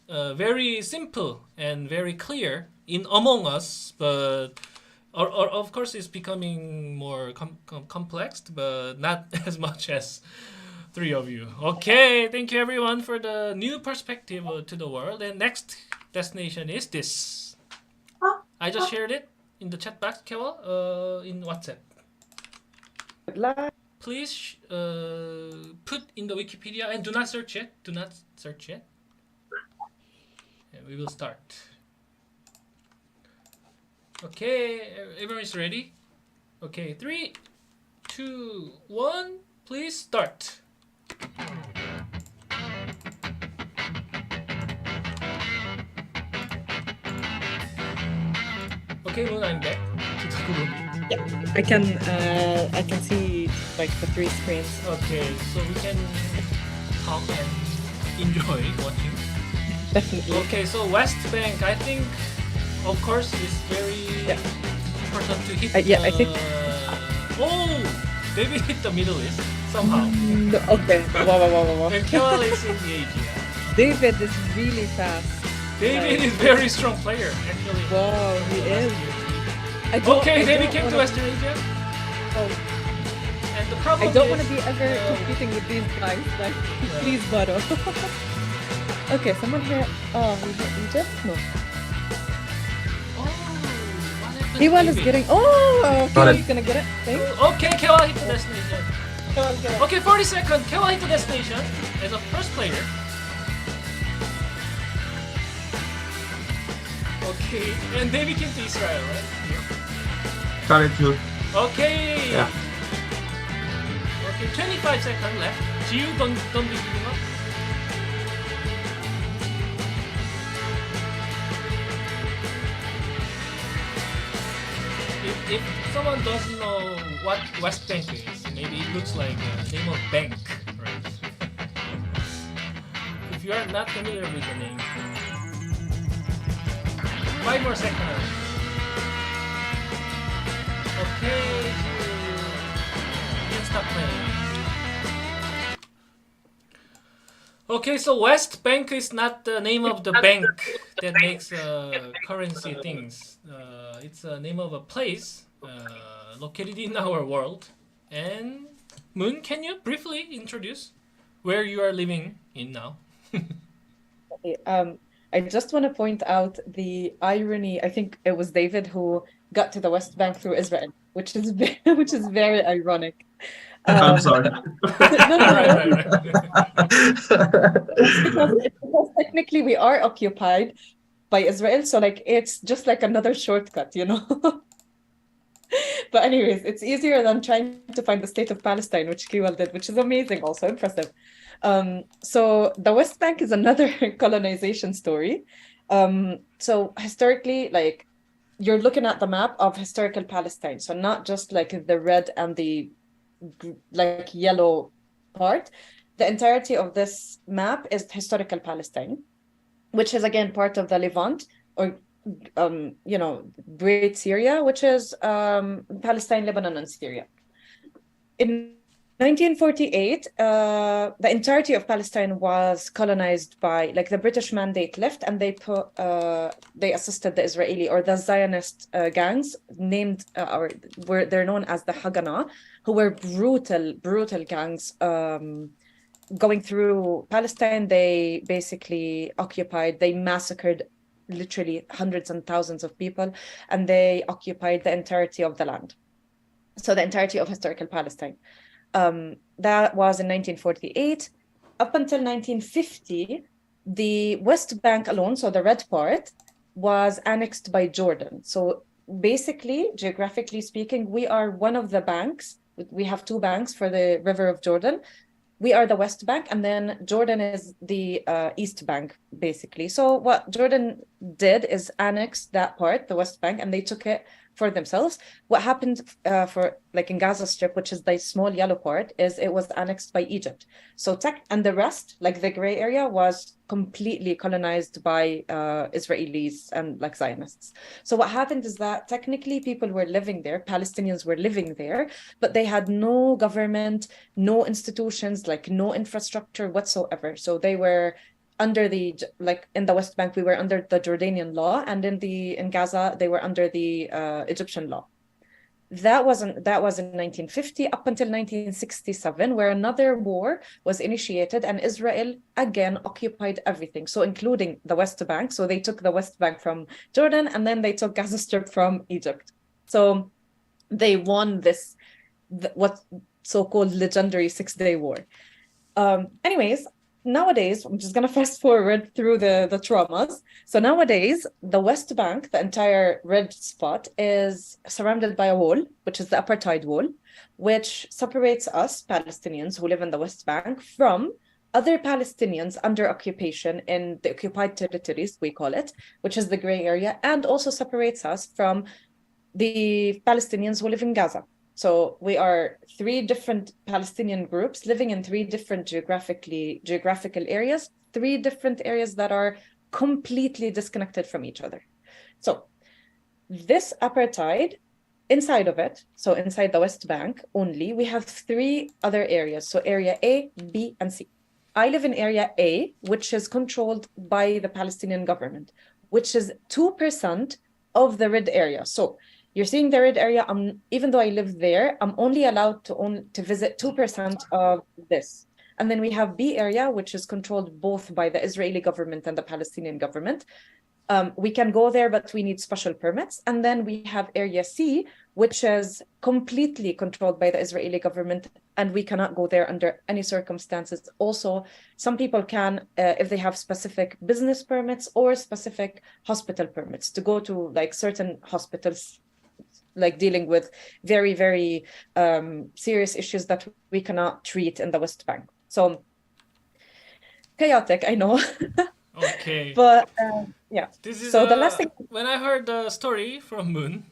B: very simple and very clear in Among Us, but of course it's becoming more complex, but not as much as three of you. Okay, thank you everyone for the new perspective to the world. And next destination is this. I just shared it in the chat box, Kewal, in WhatsApp. Please put in the Wikipedia and do not search it. Do not search it. And we will start. Okay, everyone is ready? Okay, 3, 2, 1, please start. Okay, Moon, I'm back to talk about it.
D: Yeah, I can see like the 3 screens.
B: Okay, so we can talk and enjoy watching.
D: Definitely.
B: Okay, so West Bank, I think, of course, is very important to hit.
D: I think.
B: Oh, David hit the Middle East somehow.
D: Okay. Wow.
B: And Kewal is in Asia.
D: David is really fast.
B: David is very strong player, actually.
D: Wow, he is.
B: Okay, David came to Western Asia.
D: Oh.
B: And the problem
D: I don't
B: is,
D: want to be ever competing with these guys. Like, please, Baro. Okay, someone here. Oh, we hit Egypt? No. Kewal is getting. Oh, okay, he's gonna get it. Thanks.
B: Okay, Kewal hit the destination.
D: Kewal, get it.
B: Okay, 40 seconds. Kewal hit the destination as a first player. Okay, and David came to Israel, right?
A: Got it too.
B: Okay.
A: Yeah.
B: Okay, 25 seconds left. Jiu, don't be giving up. If someone doesn't know what West Bank is, maybe it looks like a name of bank, right? If you are not familiar with the name. 5 more seconds. Okay, you can stop playing. Okay, so West Bank is not the name of the bank that makes currency things. It's a name of a place located in our world. And Moon, can you briefly introduce where you are living in now?
D: I just want to point out the irony. I think it was David who got to the West Bank through Israel, which is very ironic.
A: I'm sorry.
B: Right.
D: because technically we are occupied by Israel, so like it's just like another shortcut, you know. But anyways, it's easier than trying to find the state of Palestine, which Kewal did, which is amazing, also impressive. So the West Bank is another colonization story. So historically, like you're looking at the map of historical Palestine, so not just like the red and the like yellow part. The entirety of this map is historical Palestine, which is again part of the Levant, or Great Syria, which is Palestine, Lebanon, and Syria. In 1948, the entirety of Palestine was colonized by, like, the British mandate left, and they assisted the Israeli or the Zionist gangs named, they're known as the Haganah, who were brutal gangs going through Palestine. They basically they massacred literally hundreds and thousands of people, and they occupied the entirety of the land. So the entirety of historical Palestine. That was in 1948. Up until 1950, the West Bank alone, so the red part, was annexed by Jordan. So basically, geographically speaking, we are one of the banks. We have 2 banks for the River of Jordan. We are the West Bank, and then Jordan is the East Bank, basically. So what Jordan did is annex that part, the West Bank, and they took it for themselves. What happened for like in Gaza Strip, which is the small yellow part, is it was annexed by Egypt. So and the rest, like the gray area, was completely colonized by Israelis and like Zionists. So what happened is that technically people were living there, Palestinians were living there, but they had no government, no institutions, like no infrastructure whatsoever. So they were under the, like in the West Bank, we were under the Jordanian law, and in Gaza, they were under the Egyptian law. That was in 1950 up until 1967, where another war was initiated, and Israel again occupied everything, so including the West Bank. So they took the West Bank from Jordan, and then they took Gaza Strip from Egypt. So they won this what so-called legendary 6-day war. Anyways, nowadays, I'm just going to fast forward through the traumas. So nowadays, the West Bank, the entire red spot, is surrounded by a wall, which is the apartheid wall, which separates us, Palestinians who live in the West Bank, from other Palestinians under occupation in the occupied territories, we call it, which is the gray area, and also separates us from the Palestinians who live in Gaza. So we are 3 different Palestinian groups living in 3 different geographical areas, 3 different areas that are completely disconnected from each other. So this apartheid, inside of it, so inside the West Bank only, we have 3 other areas. So area A, B, and C. I live in area A, which is controlled by the Palestinian government, which is 2% of the red area. So you're seeing the red area. Even though I live there, I'm only allowed to visit 2% of this. And then we have B area, which is controlled both by the Israeli government and the Palestinian government. We can go there, but we need special permits. And then we have area C, which is completely controlled by the Israeli government, and we cannot go there under any circumstances. Also, some people can, if they have specific business permits or specific hospital permits, to go to like certain hospitals, like dealing with very, very serious issues that we cannot treat in the West Bank. So chaotic, I know.
B: Okay.
D: But yeah.
B: This is
D: so the last thing.
B: When I heard the story from Moon,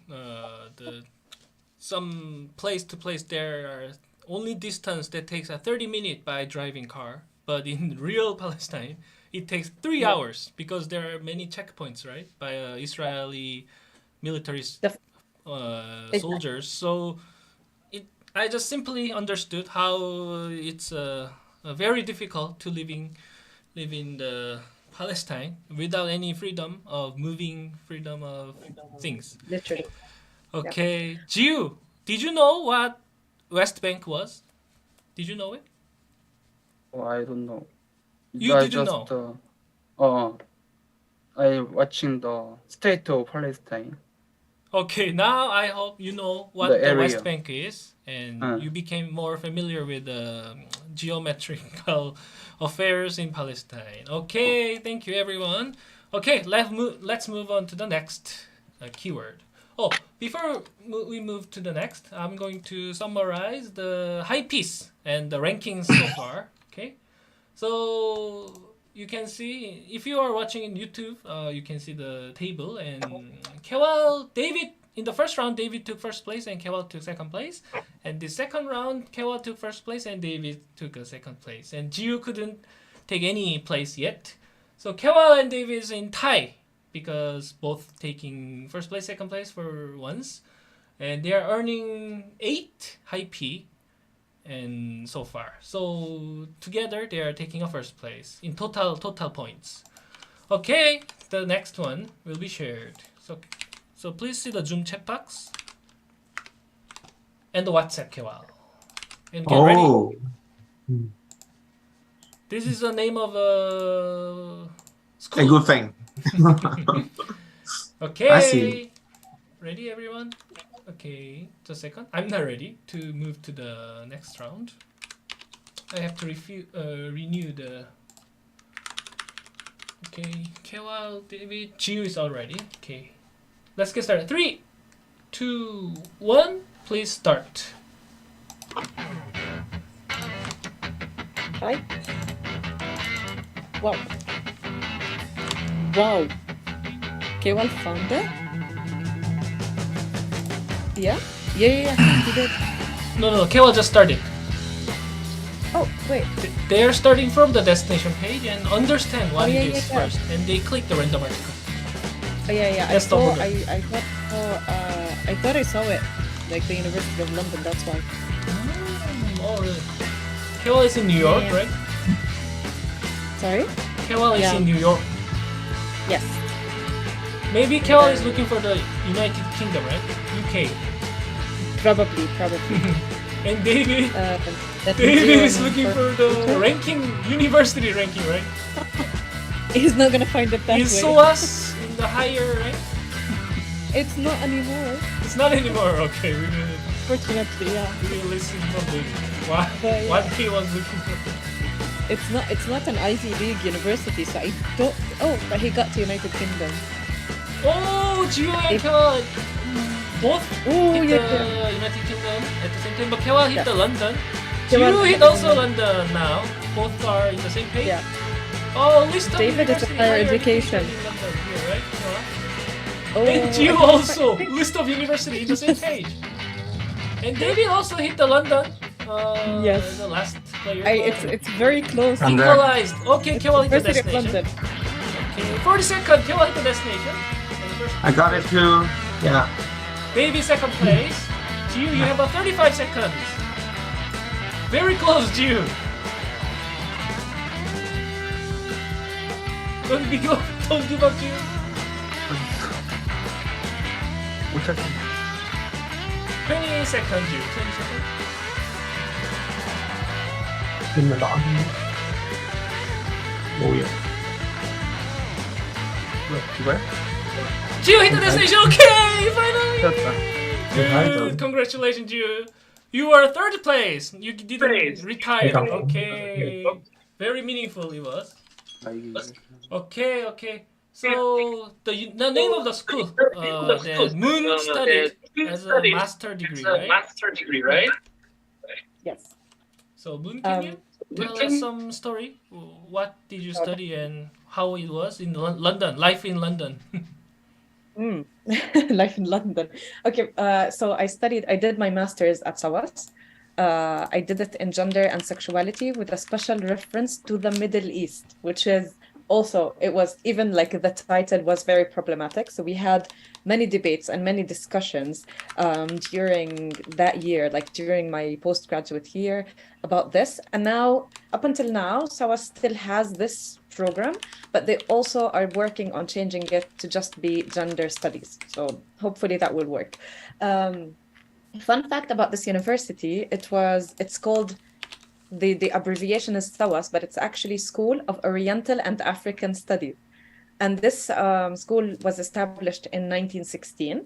B: some place to place there are only distance that takes 30 minutes by driving car, but in real Palestine it takes 3 hours because there are many checkpoints, right, by Israeli military soldiers. So I just simply understood how it's very difficult to live in the Palestine without any freedom of moving, freedom of things.
D: Literally.
B: Okay, yeah. Jiu, did you know what West Bank was? Did you know it?
E: Oh, I don't know.
B: You didn't know?
E: I watching the State of Palestine.
B: Okay, now I hope you know what the West Bank is, and you became more familiar with the geometrical affairs in Palestine. Okay, thank you everyone. Okay, let's move on to the next keyword. Oh, before we move to the next, I'm going to summarize the high piece and the rankings so far. Okay, so you can see, if you are watching in YouTube, you can see the table, and David, in the first round, David took first place and Kewal took second place. And the second round, Kewal took first place and David took a second place. And Jiu couldn't take any place yet. So Kewal and David is in tie because both taking first place, second place for once. And they are earning 8 high P and so far. So together they are taking a first place in total points. Okay, the next one will be shared. So please see the Zoom chat box and the WhatsApp Kewal. And get ready. This is the name of a school.
A: A good thing.
B: Okay.
A: I see.
B: Ready, everyone? Okay, just a second. I'm not ready to move to the next round. I have to renew the... Okay, Kewal, David, Jiu is all ready. Okay, let's get started. 3, 2, 1, please start.
D: Hi. Wow. Wow. Kewal found it? Yeah? Yeah, he did.
B: No, Kewa just started.
D: Oh, wait.
B: They're starting from the destination page and understand what it is
D: yeah.
B: first, and they click the random article.
D: Oh, yeah.
B: That's the order.
D: I thought I saw it. Like the University of London, that's why.
B: Oh, really? Kewa is in New York,
D: Yeah.
B: right?
D: Sorry?
B: Kewa is
D: Yeah.
B: in New York.
D: Yes.
B: Maybe Kewa is looking for the United Kingdom, right? UK.
D: Probably.
B: And David
D: That
B: David is
D: Gio
B: looking for the ranking, university ranking, right?
D: He's not gonna find it that
B: Is
D: way.
B: SOAS in the higher rank?
D: It's not anymore.
B: It's not anymore. Okay, we
D: Fortunately, yeah.
B: will listen from David. What
D: But, yeah.
B: what he was looking for.
D: It's not an Ivy League university, so I don't. Oh, but he got to United Kingdom.
B: Oh, Gio and Kewa both
D: Oh,
B: hit
D: yeah.
B: the United Kingdom at the same time, but Kewa hit
D: Yeah.
B: the London.
D: Kewa
B: Gio
D: hit
B: hit also
D: London.
B: London now. Both are in the same page.
D: Yeah.
B: Oh, list of
D: David is a
B: university,
D: higher education.
B: in London here, right? Kewa?
D: Oh,
B: And Gio
D: I
B: also
D: think-
B: list of university in the same page. And David also hit the London.
D: Yes.
B: The last player.
D: It's very close.
C: I'm there.
B: Equalized. Okay, Kewa hit the
D: University of
B: destination.
D: London.
B: Okay, 40-second. Kewa hit the destination. And first,
A: I got it too. Yeah.
B: David second place. Gio, you have 35 seconds. Very close, Gio. Don't give up, Gio. 20 seconds, Gio. 20 seconds.
A: ขึ้นมาร้อนโอ้ย
E: Where?
B: Gio hit the destination. Okay, finally.
A: Good.
B: Good. Congratulations, Gio. You are third place. You didn't retire. Okay. Very meaningful it was. Okay. So the name of the school, the Moon studied as a master degree, right?
D: Yes.
B: So Moon, can you tell us some story? What did you study and how it was in London? Life in London.
D: Life in London. Okay, so I did my master's at SOAS. I did it in gender and sexuality with a special reference to the Middle East, which is also, it was even like the title was very problematic. So we had many debates and many discussions during that year, like during my postgraduate year about this. And now, up until now, SOAS still has this program, but they also are working on changing it to just be gender studies. So hopefully that will work. Fun fact about this university, it's called, the abbreviation is SOAS, but it's actually School of Oriental and African Studies. And this school was established in 1916,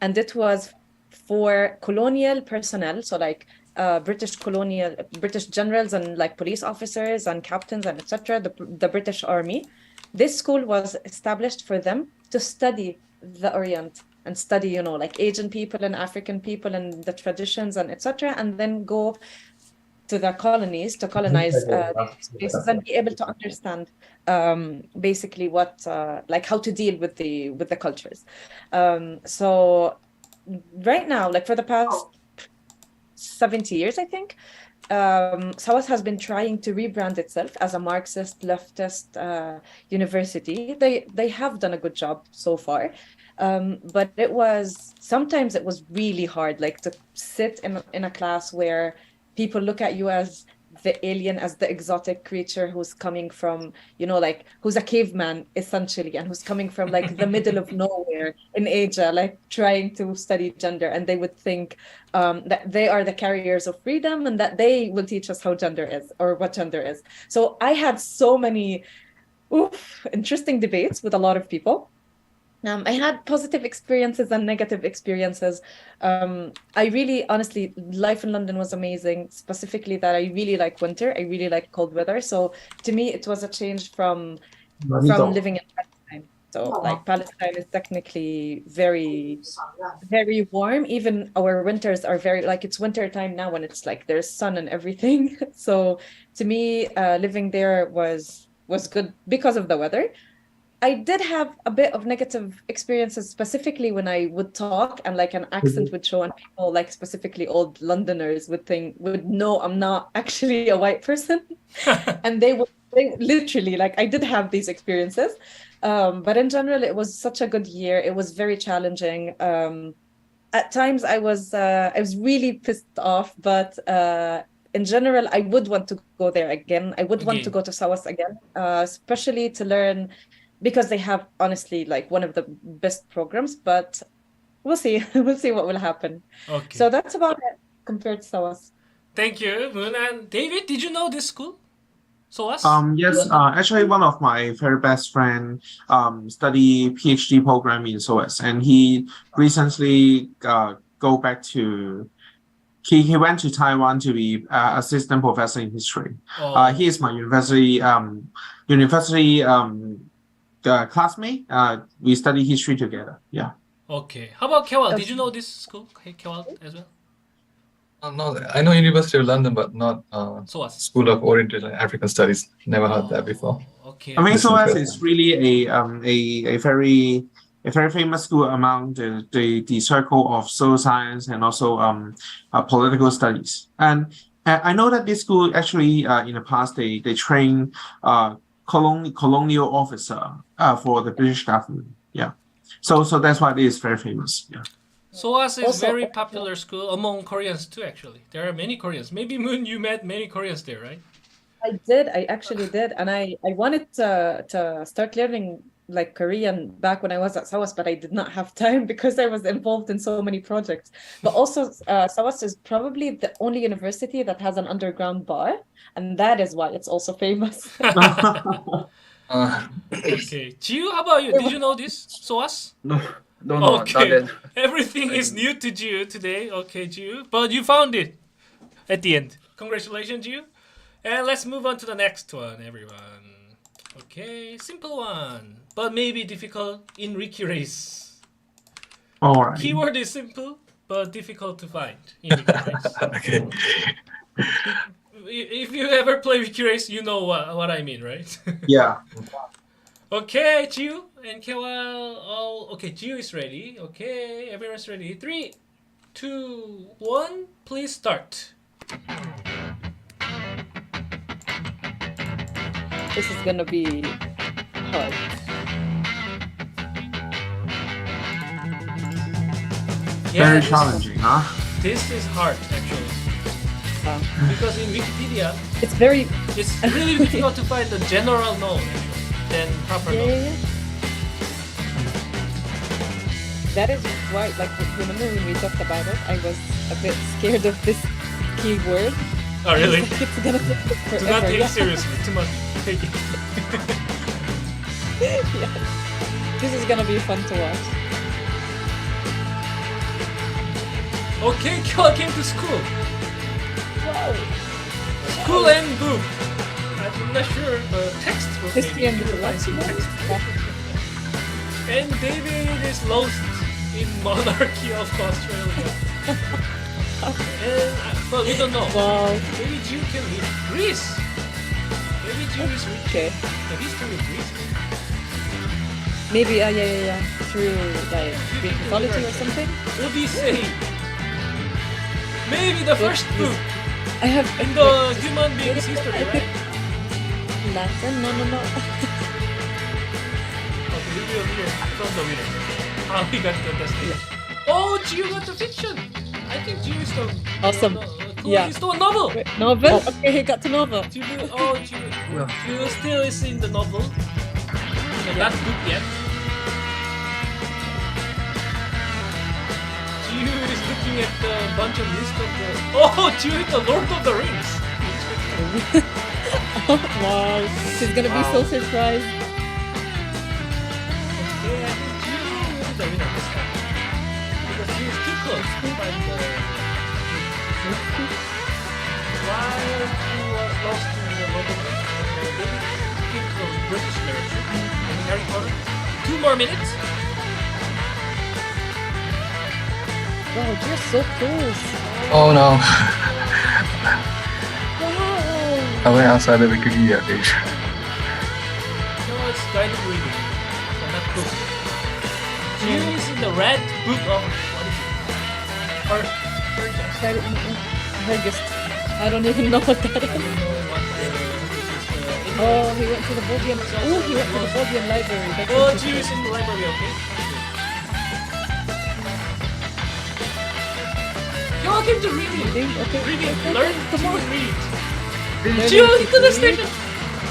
D: and it was for colonial personnel, so like British generals and like police officers and captains and etc., the British Army. This school was established for them to study the Orient and study, like Asian people and African people and the traditions and etc., and then go to the colonies to colonize spaces and be able to understand basically what like how to deal with the cultures. So right now, like for the past 70 years, I think, SOAS has been trying to rebrand itself as a Marxist leftist university. They have done a good job so far, but sometimes it was really hard, like to sit in a class where people look at you as the alien, as the exotic creature who's coming from, like who's a caveman essentially, and who's coming from like the middle of nowhere in Asia, like trying to study gender, and they would think that they are the carriers of freedom and that they will teach us how gender is or what gender is. So I had so many interesting debates with a lot of people. I had positive experiences and negative experiences. I really, honestly, life in London was amazing, specifically that I really like winter. I really like cold weather. So to me, it was a change from living in Palestine. So like Palestine is technically very, very warm. Even our winters are very, like it's winter time now when it's like there's sun and everything. So to me, living there was good because of the weather. I did have a bit of negative experiences, specifically when I would talk and like an accent would show, and people, like specifically old Londoners, would know I'm not actually a white person, and they literally, like, I did have these experiences, but in general, it was such a good year. It was very challenging. At times, I was really pissed off, but in general, I would want to go there again. I would want to go to SOAS again, especially to learn, because they have, honestly, like one of the best programs, but we'll see. We'll see what will happen.
B: Okay.
D: So that's about it compared to SOAS.
B: Thank you, Moon. And David, did you know this school? SOAS?
A: Yes, actually one of my very best friend study PhD program in SOAS, and he recently go back to he went to Taiwan to be assistant professor in history. He is my university classmate. We study history together. Yeah.
B: Okay. How about Kewal? Did you know this school? Kewal as well?
C: No, I know University of London, but not
B: SOAS.
C: School of Oriental and African Studies. Never heard that before.
B: Okay.
A: I mean, SOAS is really a very famous school among the circle of social science and also political studies. And I know that this school actually in the past they train colonial officer for the British government. Yeah. So that's why it is very famous. Yeah.
B: SOAS is also very popular school among Koreans too, actually. There are many Koreans. Maybe, Moon, you met many Koreans there, right?
D: I did. I actually did. And I wanted to start learning like Korean back when I was at SOAS, but I did not have time because I was involved in so many projects. But also SOAS is probably the only university that has an underground bar, and that is why it's also famous.
B: Okay. Jiu, how about you? Did you know this, SOAS?
E: No,
B: okay. Everything is new to Jiu today. Okay, Jiu. But you found it at the end. Congratulations, Jiu. And let's move on to the next one, everyone. Okay, simple one, but maybe difficult in Wikirace.
A: All right.
B: Keyword is simple, but difficult to find in Wikirace.
C: Okay.
B: If you ever play Wikirace, you know what I mean, right?
A: Yeah.
B: Okay, Jiu and Kewal, all okay. Jiu is ready. Okay, everyone's ready. 3, 2, 1. Please start.
D: This is gonna be hard.
B: Yeah,
A: Very challenging, huh?
B: This is hard, actually. Because in Wikipedia,
D: it's
B: really difficult to find the general known than proper known.
D: Yeah. That is why, like, remember when we talked about it, I was a bit scared of this keyword.
B: Oh, really?
D: Like, it's gonna take forever.
B: Do not take it seriously. Too much. Take it.
D: Yeah. This is gonna be fun to watch.
B: Okay, Kewal came to school.
D: Wow.
B: School and book. I'm not sure, but textbook.
D: History and
B: maybe. I see
D: book.
B: textbook. And David is lost in monarchy of Australia. But we don't know.
D: Wow.
B: Maybe Jiu can read Greece. Maybe Jiu is reading
D: Okay.
B: the history of Greece.
D: Maybe, yeah. Through, like, Greek mythology or something?
B: Odyssey. Maybe the first book
D: I have...
B: in the human being's history, right?
D: Latin? No.
B: Okay, we will hear from the winner. How he got the stage. Oh, Jiu got the fiction. I think Jiu is the...
D: Awesome.
B: Yeah. It's the novel.
D: Novel? Okay, he got to novel.
B: Jiu still is in the novel. The last book yet. Jiu is looking at the bunch of list of the... Oh, Jiu is the Lord of the Rings.
D: Wow. She's gonna be so surprised.
B: Okay, I think Jiu will be the winner this time. Because Jiu is too close to find the... While Jiu was lost in the Lord of the Rings, David came from British literature and Harry Potter. 2 more minutes.
D: Wow, you're so close.
C: Oh no.
D: Wow.
C: I went outside the Wikipedia page.
B: No, it's guided reading. book. Jiu is in the red book of what is it?
D: Hergest. I don't even know what that
B: I don't
D: is.
B: know what this is.
D: Oh, he went to the Bodian. Oh, he went to the Bodian library. That's
B: Oh,
D: interesting.
B: Jiu is in the library. Okay. Y'all came to reading.
D: Okay.
B: Reading.
D: Okay,
B: Learn
D: come
B: to
D: on.
B: read.
D: Learning
B: Jiu
D: to
B: into the
D: read.
B: station.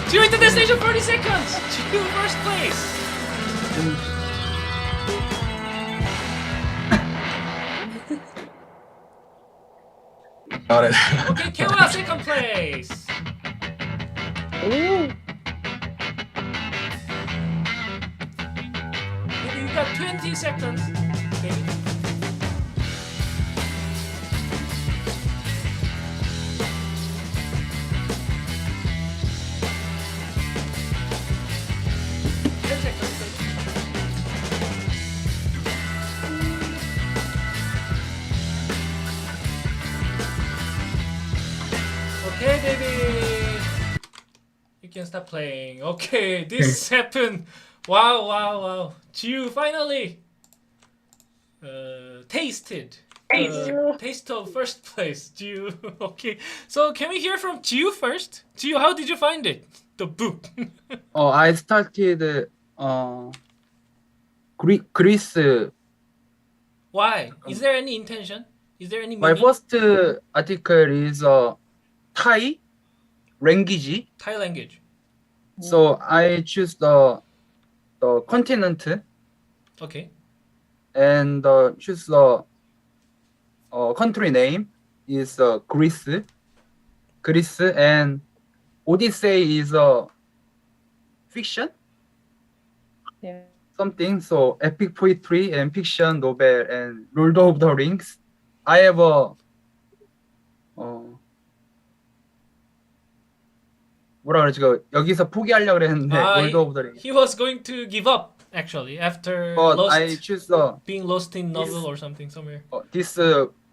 B: Jiu into the station. 40 seconds. Jiu first place.
C: Got it.
B: Okay, Kewa second place.
D: Ooh.
B: You got 20 seconds. Okay. Okay, David. You can stop playing. Okay, this happened. Wow. Jiu finally tasted the taste of first place. Jiu. Okay, so can we hear from Jiu first? Jiu, how did you find it? The book.
E: I started Greece.
B: Why? Is there any intention? Is there any
E: My
B: meaning?
E: first article is Thai language.
B: Thai language.
E: So I choose the continent
B: Okay.
E: and choose the country name is Greece. Greece, and Odyssey is fiction.
D: Yeah.
E: Something. So epic poetry and fiction novel and Lord of the Rings. I have a 뭐라 그러지? 여기서 포기하려고 그랬는데 Lord of the Rings.
B: He was going to give up actually after
E: But I choose
B: being lost in novel or something somewhere.
E: this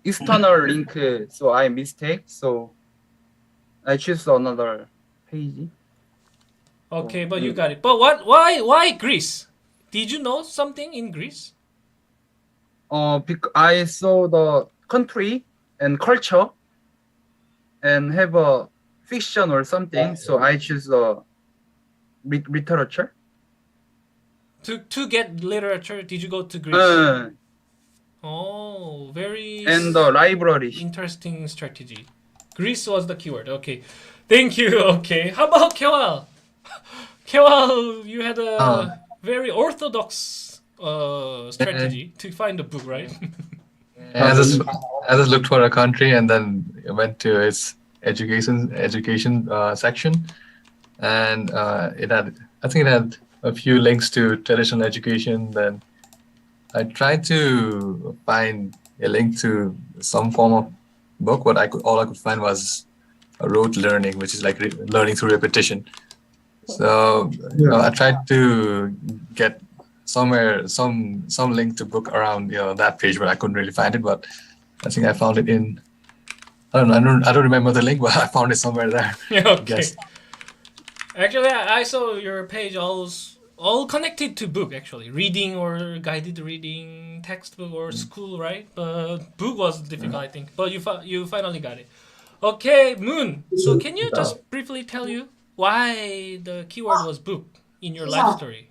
E: external link, so I mistake. So I choose another page.
B: Okay, but you got it. But why Greece? Did you know something in Greece?
E: Because I saw the country and culture and have a fiction or something, so I choose the literature.
B: To get literature, did you go to Greece? Oh, very
E: And the library.
B: interesting strategy. Greece was the keyword. Okay, thank you. Okay, how about Kewal? Kewal, you had a very orthodox strategy to find a book, right?
C: I just looked for a country and then went to its education section, and I think it had a few links to traditional education. Then I tried to find a link to some form of book, but all I could find was a rote learning, which is like learning through repetition. So I tried to get somewhere some link to book around that page, but I couldn't really find it. But I think I found it in I don't remember the link, but I found it somewhere there.
B: Okay. Actually, I saw your page all connected to book actually, reading or guided reading, textbook or school, right? But book was difficult, I think. But you finally got it. Okay, Moon. So can you just briefly tell you why the keyword was book in your life story?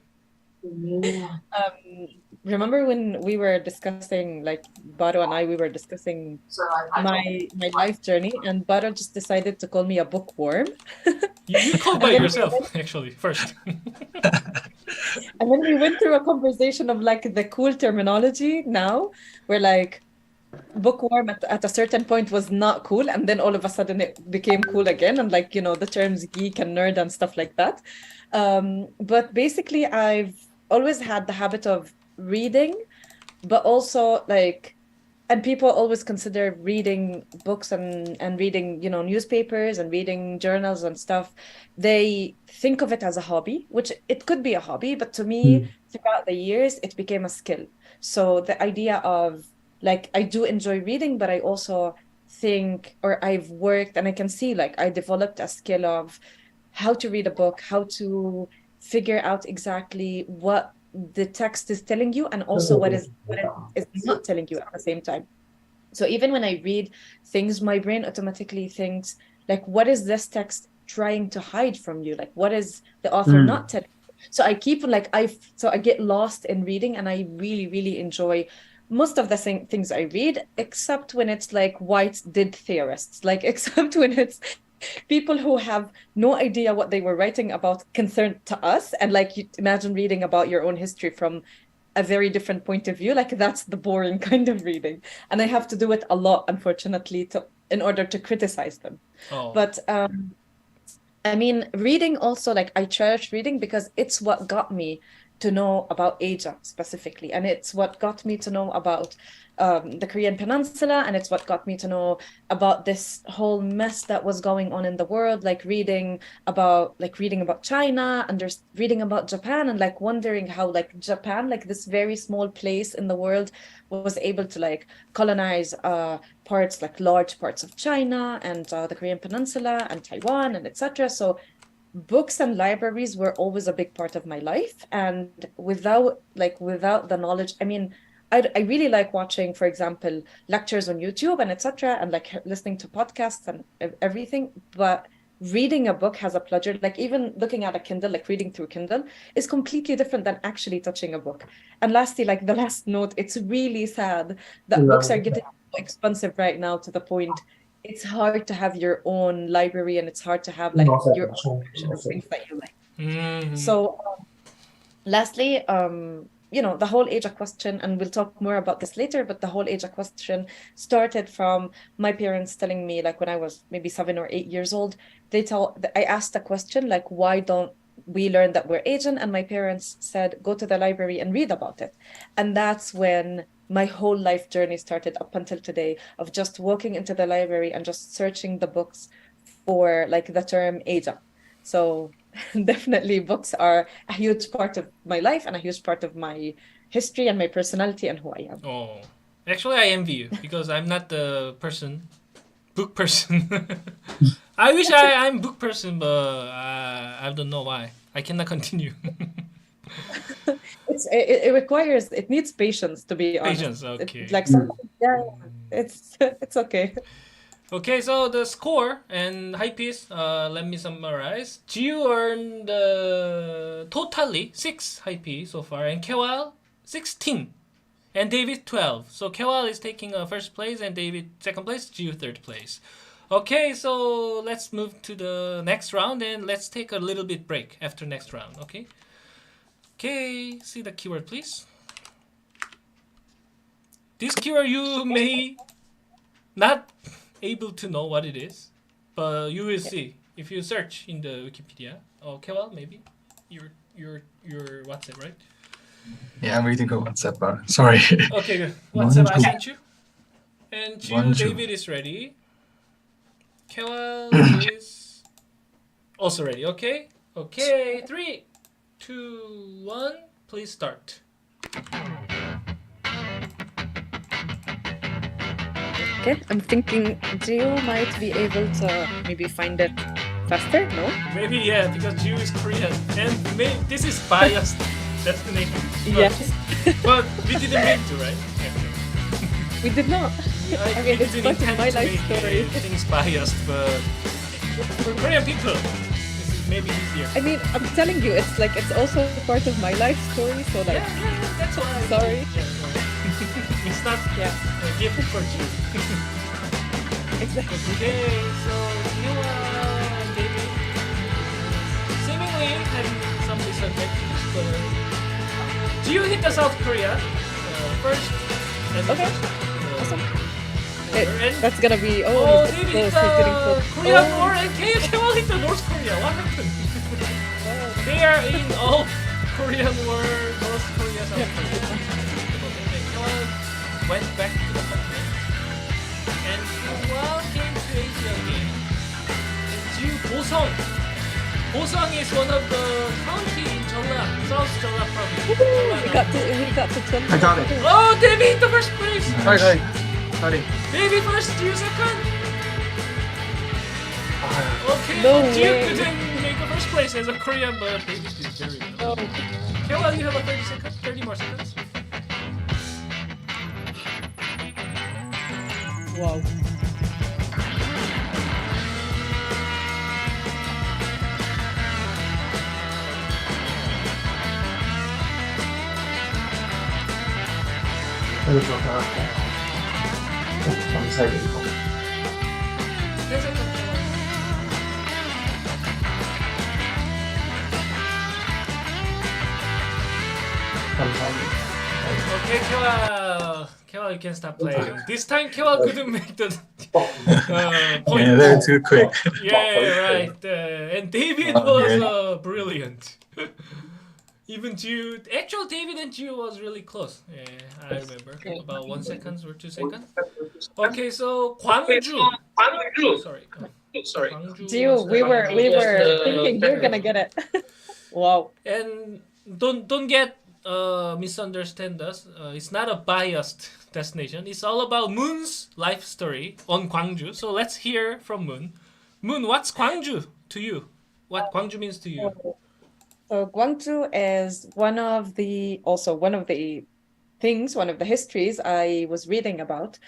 D: Remember when we were discussing, like Baro and I, we were discussing my life journey, and Baro just decided to call me a bookworm.
B: You called by yourself actually first.
D: And then we went through a conversation of like the cool terminology now, where like bookworm at a certain point was not cool, and then all of a sudden it became cool again, and like the terms geek and nerd and stuff like that. But basically I've always had the habit of reading, but also like, and people always consider reading books and reading newspapers and reading journals and stuff, they think of it as a hobby, which it could be a hobby, but to me throughout the years it became a skill. So the idea of like, I do enjoy reading, but I also think, or I've worked and I can see like I developed a skill of how to read a book, how to figure out exactly what the text is telling you, and also what it is not telling you at the same time. So even when I read things, my brain automatically thinks, like, what is this text trying to hide from you? Like, what is the author not telling you? So I keep like I get lost in reading, and I really, really enjoy most of the things I read, except when it's like white did theorists, like except when it's people who have no idea what they were writing about concerned to us, and like you imagine reading about your own history from a very different point of view, like that's the boring kind of reading, and I have to do it a lot, unfortunately, in order to criticize them. But I mean, reading also, like I cherish reading because it's what got me to know about Asia specifically, and it's what got me to know about the Korean Peninsula, and it's what got me to know about this whole mess that was going on in the world, like reading about China, and reading about Japan, and like wondering how like Japan, like this very small place in the world, was able to like colonize large parts of China and the Korean Peninsula and Taiwan and etc. So books and libraries were always a big part of my life, and without the knowledge, I mean, I really like watching, for example, lectures on YouTube and etc., and like listening to podcasts and everything, but reading a book has a pleasure. Like even looking at a Kindle, like reading through Kindle, is completely different than actually touching a book. And lastly, like the last note, it's really sad that books are getting so expensive right now, to the point it's hard to have your own library, and it's hard to have like your own collection of things that you like. So lastly, you know, the whole Asia question, and we'll talk more about this later, but the whole Asia question started from my parents telling me, like when I was maybe 7 or 8 years old, I asked a question like, why don't we learn that we're Asian? And my parents said, go to the library and read about it. And that's when my whole life journey started, up until today, of just walking into the library and just searching the books for like the term Asia. So definitely books are a huge part of my life and a huge part of my history and my personality and who I am.
B: Oh, actually I envy you, because I'm not the book person. I wish I'm book person, but I don't know why. I cannot continue.
D: It needs patience, to be honest.
B: Patience, okay.
D: It's okay.
B: Okay, so the score and high piece, let me summarize. Jiu earned totally 6 high piece so far, and Kewal 16, and David 12. So Kewal is taking first place, and David second place, Jiu third place. Okay, so let's move to the next round, and let's take a little bit break after next round, okay? Okay, see the keyword, please. This keyword you may not able to know what it is, but you will see if you search in the Wikipedia. Okay, well, maybe your WhatsApp, right?
C: Yeah, I'm reading your WhatsApp. Sorry.
B: Okay, good. WhatsApp I sent you. And David is ready. Kewal is also ready. Okay. Okay. 3, 2, 1. Please start.
D: Okay, I'm thinking Geo might be able to maybe find it faster, no?
B: Maybe, yeah, because Jiu is Korean. And this is biased destination.
D: Yes.
B: But we didn't mean to, right?
D: We did not. I mean, it's part of my life story.
B: Things biased, but for Korean people, this is maybe easier.
D: I mean, I'm telling you, it's also part of my life story, so like...
B: Yeah, that's why.
D: Sorry.
B: It's not a gift for you.
D: Exactly.
B: Okay, so you and David seemingly having some disadvantages, but you hit the South Korea first.
D: Okay. Awesome.
B: And
D: that's gonna be
B: David hit the Korean War, and Kewal hit the North Korea. What happened? They are in all Korean War, North Korea, South Korea. Went back to the continent, and Kewal came to Asia again. And Jiu Bosong. Bosong is one of the county in Jeolla, South Jeolla province.
D: He got to 20.
A: I got it.
B: Oh, David hit the first place.
A: Sorry.
B: David first, Jiu second. Okay,
D: No
B: Jiu
D: way.
B: couldn't make the first place as a Korean, but David did very well.
D: Oh.
B: Kayla, you have a 30 seconds, 30 more seconds.
D: Wow.
B: Okay, Kayla, you can stop playing. This time, Kayla couldn't make the point.
C: Yeah, they're too quick.
B: Yeah, right. And David was brilliant. Even Ju, actual David and Ju was really close. Yeah, I remember. About 1 second or 2 seconds. Okay, so Gwangju. Sorry. Gwangju
D: Jiu,
B: was
D: we were thinking you're gonna get it. Wow.
B: And don't get misunderstand us. It's not a biased destination. It's all about Moon's life story on Gwangju. So let's hear from Moon. Moon, what's Gwangju to you? What Gwangju means to you?
D: So Gwangju is one of the histories I was reading about,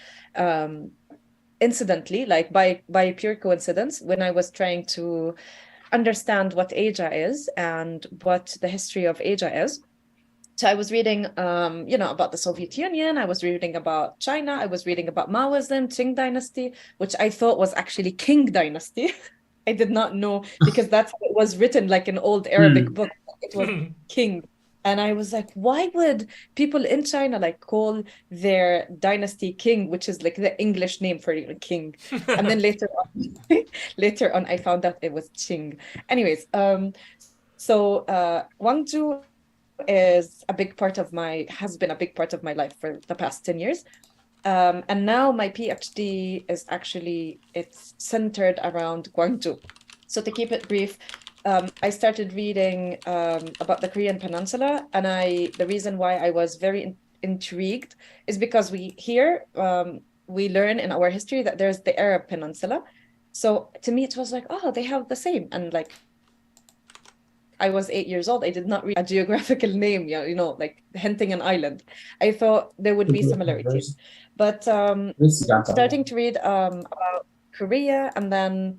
D: incidentally, like by pure coincidence, when I was trying to understand what Asia is and what the history of Asia is. So I was reading, about the Soviet Union. I was reading about China. I was reading about Maoism, Qing Dynasty, which I thought was actually King Dynasty. I did not know, because that's how it was written, like an old Arabic book. It was King. And I was like, why would people in China like call their dynasty King, which is like the English name for king? And then later on, I found out it was Qing. Anyways, so Gwangju has been a big part of my life for the past 10 years. And now my PhD is it's centered around Gwangju. So to keep it brief, I started reading about the Korean Peninsula, and the reason why I was very intrigued is because we learn in our history that there's the Arab Peninsula. So to me, it was like, oh, they have the same. And like, I was 8 years old. I did not read a geographical name, like hinting an island. I thought there would be similarities. But starting to read about Korea, and then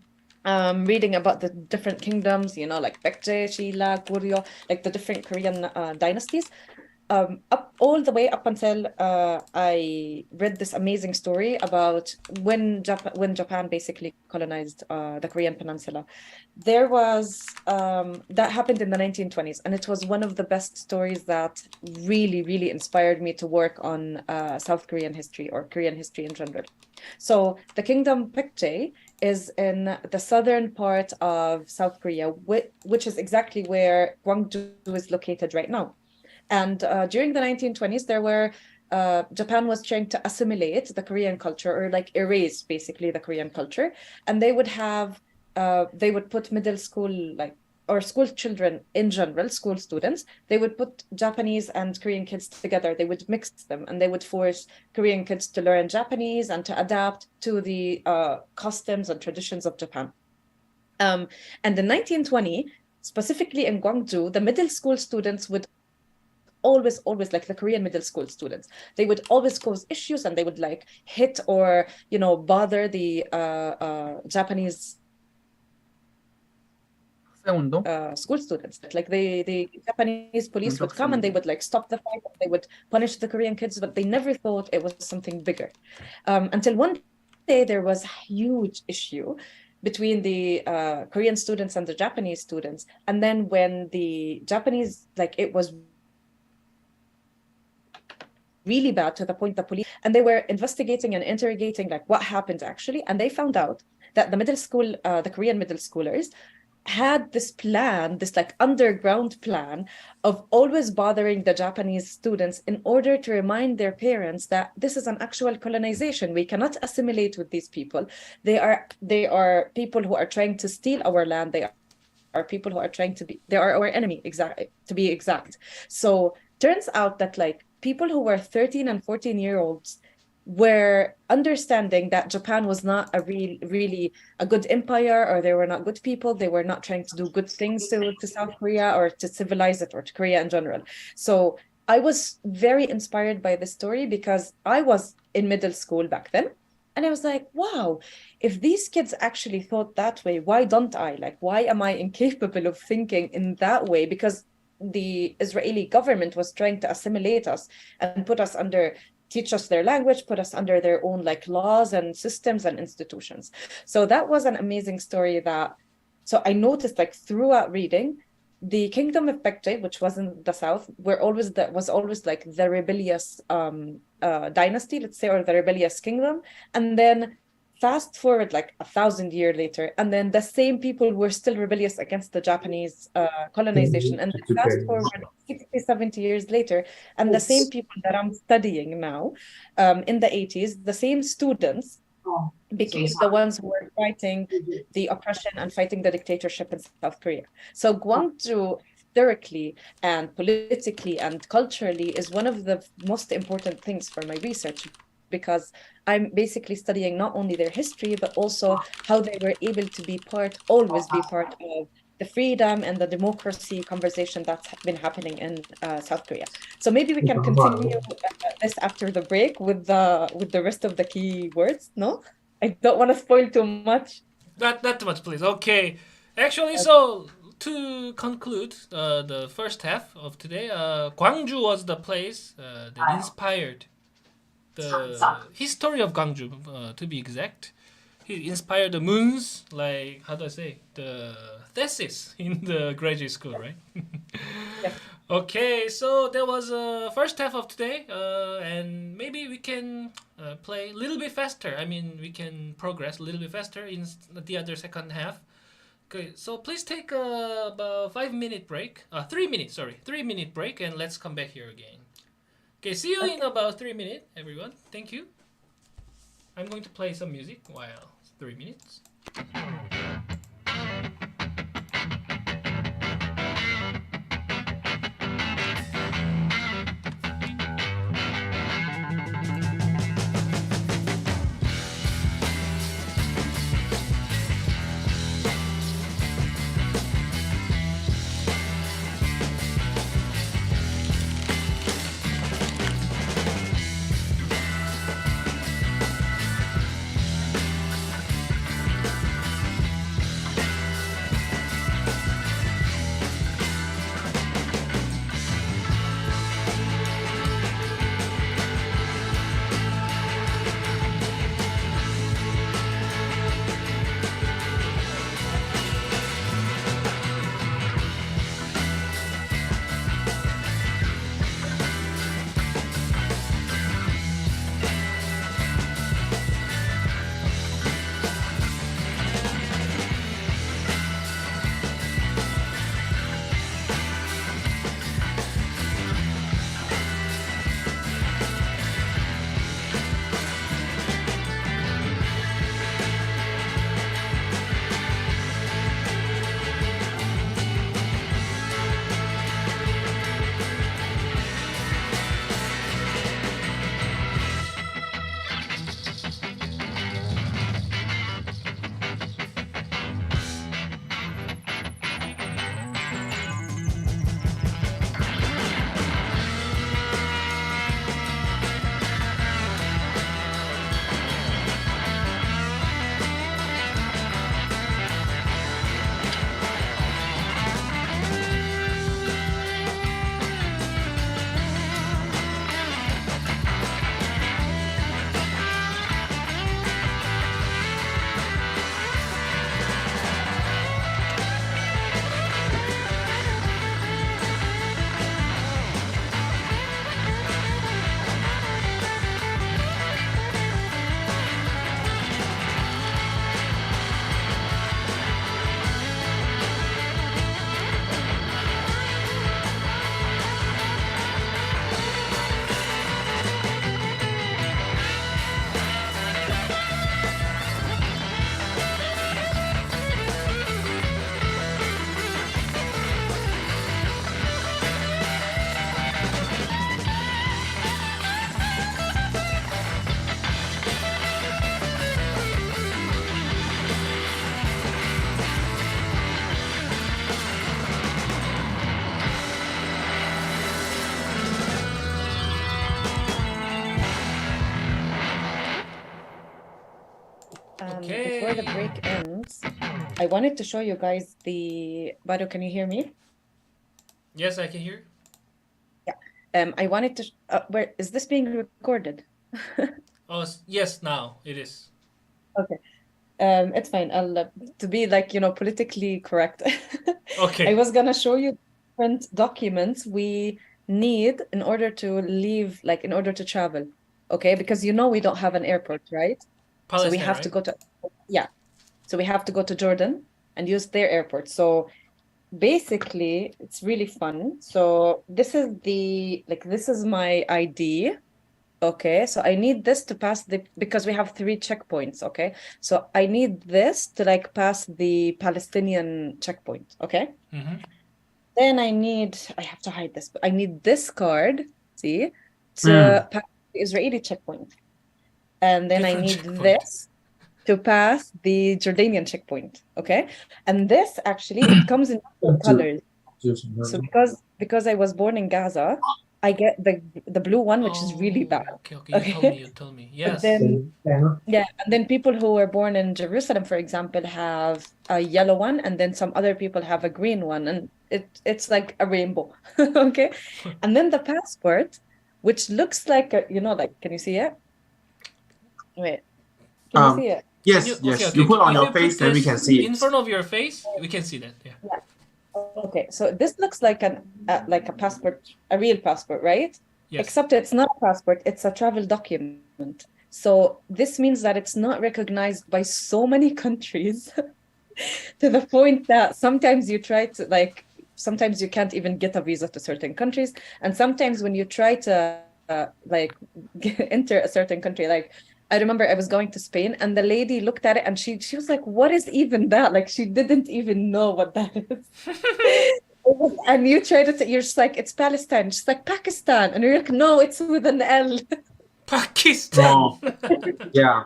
D: reading about the different kingdoms, like Baekje, Shilla, Goryeo, like the different Korean dynasties, all the way up until I read this amazing story about when Japan basically colonized the Korean Peninsula. There was that happened in the 1920s, and it was one of the best stories that really, really inspired me to work on South Korean history, or Korean history in general. So the kingdom Baekje is in the southern part of South Korea, which is exactly where Gwangju is located right now. And during the 1920s, Japan was trying to assimilate the Korean culture, or like erase basically the Korean culture. And they would put middle school, or school children in general, school students, they would put Japanese and Korean kids together. They would mix them, and they would force Korean kids to learn Japanese and to adapt to the customs and traditions of Japan. And in 1920, specifically in Gwangju, the middle school students would always, like the Korean middle school students, they would always cause issues, and they would like hit or bother the Japanese school students. Like the Japanese police would come, and they would like stop the fight, and they would punish the Korean kids, but they never thought it was something bigger, until one day there was a huge issue between the Korean students and the Japanese students. And then when the Japanese, it was really bad, to the point the police, and they were investigating and interrogating what happened actually, and they found out that the Korean middle schoolers had this plan, this underground plan of always bothering the Japanese students in order to remind their parents that this is an actual colonization. We cannot assimilate with these people. They are people who are trying to steal our land. They are people who are they are our enemy, to be exact. So turns out that people who were 13 and 14-year-olds were understanding that Japan was not a really a good empire, or they were not good people. They were not trying to do good things to South Korea or to civilize it or to Korea in general. So I was very inspired by this story because I was in middle school back then. And I was like, wow, if these kids actually thought that way, why don't I? Like, why am I incapable of thinking in that way? Because the Israeli government was trying to assimilate us and put us under, teach us their language, put us under their own like laws and systems and institutions. So that was an amazing story that, so I noticed like throughout reading, the kingdom of Baekje, which was in the south, was always like the rebellious dynasty, let's say, or the rebellious kingdom. And then fast forward like 1,000 years later, and then the same people were still rebellious against the Japanese colonization. And then fast forward 60, 70 years later, and the same people that I'm studying now, in the 80s, the same students became the ones who were fighting the oppression and fighting the dictatorship in South Korea. So Gwangju, historically and politically and culturally, is one of the most important things for my research, because I'm basically studying not only their history, but also how they were able to always be part of the freedom and the democracy conversation that's been happening in South Korea. So maybe we can continue this after the break with the rest of the key words. No, I don't want to spoil too much.
B: Not too much, please. Okay. Actually, so to conclude the first half of today, Gwangju was the place that inspired the history of Gwangju, to be exact. He inspired the Moon's, like, how do I say, the thesis in the graduate school, right?
D: Yeah.
B: Okay, so that was first half of today, and maybe we can play a little bit faster. I mean, we can progress a little bit faster in the other second half. Okay, so please take about 5-minute break. 3 minutes, sorry, 3-minute break, and let's come back here again. Okay, see you in about 3 minutes, everyone. Thank you. I'm going to play some music while 3 minutes.
D: I wanted to show you guys the. Bado, can you hear me?
B: Yes, I can hear.
D: I wanted to. Where is this being recorded?
B: Oh, yes, now it is.
D: Okay. It's fine. I'll to be like, politically correct.
B: Okay.
D: I was gonna show you different documents we need in order to leave, like in order to travel. Okay, because we don't have an airport, right? So we
B: Palestine,
D: have to
B: right?
D: go to So we have to go to Jordan and use their airport. So basically, it's really fun. So this is my ID. Okay, so I need this to pass because we have 3 checkpoints, okay? So I need this to like pass the Palestinian checkpoint, okay?
B: Mm-hmm.
D: Then I have to hide this, but I need this card, see, to pass the Israeli checkpoint. And then I
B: Different
D: need
B: checkpoint.
D: this to pass the Jordanian checkpoint, okay? And this actually, it comes in different colors. So because I was born in Gaza, I get the blue one, which is really bad.
B: Okay. You told me. Yes.
D: But then, and then people who were born in Jerusalem, for example, have a yellow one, and then some other people have a green one, and it's like a rainbow. Okay. And then the passport, which looks like can you see it? Wait, can you see it?
A: Yes, yes. You put on your face, then we can see it.
B: In front of your face, we can see that. Yeah.
D: Okay, so this looks like a passport, a real passport, right?
B: Yes.
D: Except it's not a passport, it's a travel document. So this means that it's not recognized by so many countries to the point that sometimes you try to sometimes you can't even get a visa to certain countries. And sometimes when you try to enter a certain country, like I remember I was going to Spain and the lady looked at it and she was like, what is even that? Like she didn't even know what that is. And you tried to you're just like, it's Palestine. She's like, Pakistan. And you're like, no, it's with an L.
B: Pakistan.
A: Yeah.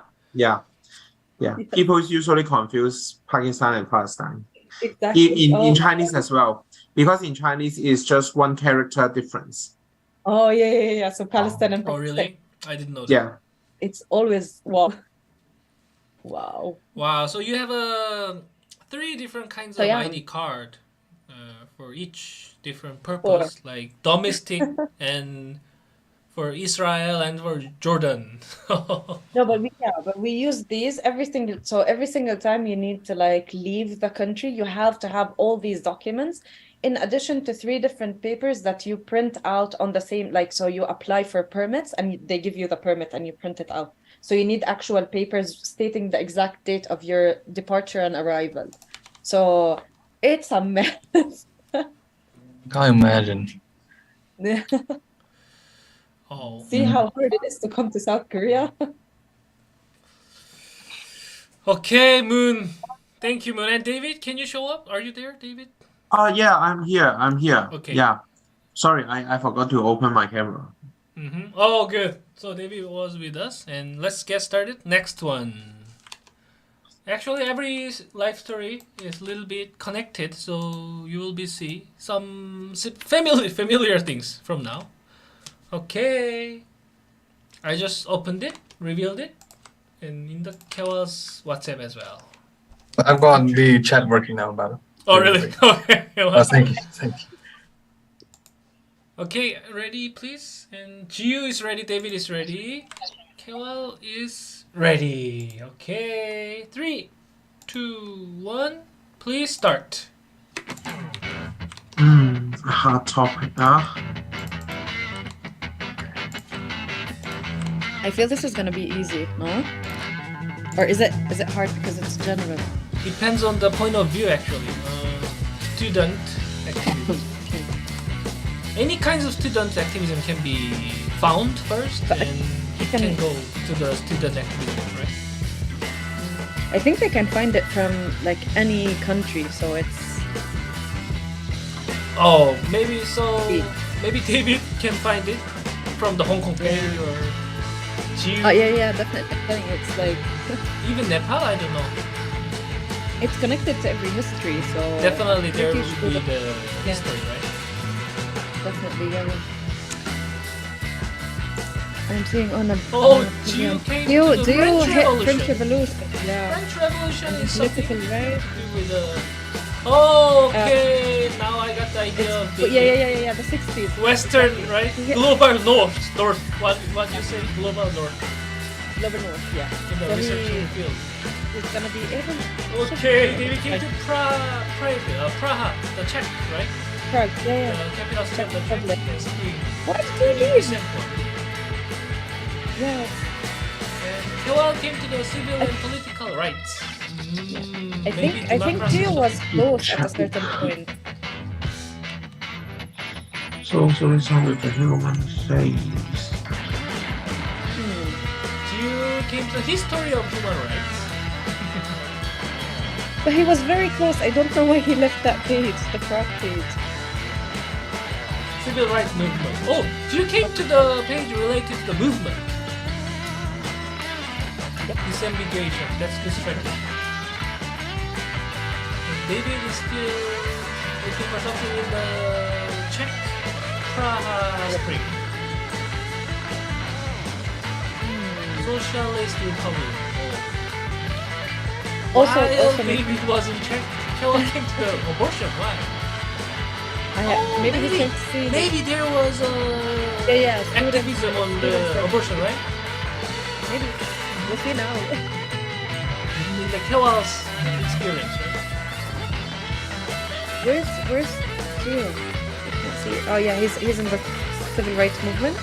A: People usually confuse Pakistan and Palestine.
D: Exactly.
A: In Chinese as well. Because in Chinese it's just one character difference.
D: Oh, yeah. So Palestine and Pakistan.
B: Oh, really? I didn't know that.
A: Yeah.
D: It's always wow.
B: Wow. So you have 3 different kinds of ID card for each different purpose, like domestic and for Israel and for Jordan.
D: No, but we use these every single time you need to leave the country, you have to have all these documents in addition to 3 different papers that you print out on the same, so you apply for permits and they give you the permit and you print it out. So you need actual papers stating the exact date of your departure and arrival. So it's a mess.
C: Can't imagine.
B: Oh.
D: See how hard it is to come to South Korea?
B: Okay, Moon. Thank you, Moon. And David, can you show up? Are you there, David?
A: Yeah, I'm here.
B: Okay.
A: Yeah. Sorry, I forgot to open my camera.
B: Mm-hmm. Oh, good. So David was with us, and let's get started. Next one. Actually, every life story is a little bit connected, so you will see some familiar things from now. Okay. I just opened it, revealed it, and in the Kewal's WhatsApp as well.
C: I've got the chat working now, Bado.
B: Oh, really? Okay.
C: Thank you.
B: Okay, ready, please? And Jiu is ready, David is ready, Kewal is ready. Okay, 3, 2, 1, please start.
A: Hard topic,
D: I feel this is gonna be easy, no? Or is it hard because it's general?
B: Depends on the point of view, actually. Student activities.
D: Okay.
B: Any kinds of student activism can be found first,
D: But
B: and it can go to the student activism, right?
D: I think they can find it from any country, so it's.
B: Oh, maybe so. Maybe David can find it from the Hong Kong page or.
D: Oh yeah, definitely. I'm telling you, it's
B: even Nepal. I don't know.
D: It's connected to every history, so
B: definitely there will be the history, right?
D: Definitely, yeah. I'm seeing on a.
B: Oh, Jiu came to the
D: do you
B: French
D: hit
B: Revolution.
D: French Revolution? Yeah.
B: French Revolution is something
D: Political, right?
B: to do with the. Oh, okay. Now I got the idea of the
D: Yeah. The 60s.
B: Western,
D: Exactly.
B: right?
D: Yeah.
B: Global North. What you say? Global North
D: Global North, yeah.
B: in the
D: So
B: research field.
D: he's gonna be able.
B: Okay, they came to Praha, the Czech, right?
D: Prague, yeah.
B: The capital city of the Czech
D: Republic.
B: Republic.
D: What did
B: Very
D: he do?
B: recent one.
D: Yeah.
B: And Kewal came to the civil and political rights.
D: I think Gio was close at a certain point.
A: Socialism with the human face.
B: Gio came to the history of human rights.
D: But he was very close. I don't know why he left that page, the Prague page.
B: Civil rights movement. Oh, Gio came to the page related to the movement. Disambiguation. That's the strategy. David is still looking for something in the Czech Praha Spring. Socialist Republic.
D: Also,
B: While
D: maybe,
B: David was in Czech, Kewal came to the abortion. Why?
D: maybe he can't see.
B: Maybe there was
D: Yeah.
B: activism on the abortion, right?
D: Maybe. We'll see now.
B: In the Kewal's experience, right?
D: Where's Gio? I can't see. Oh yeah, he's in the civil rights movement.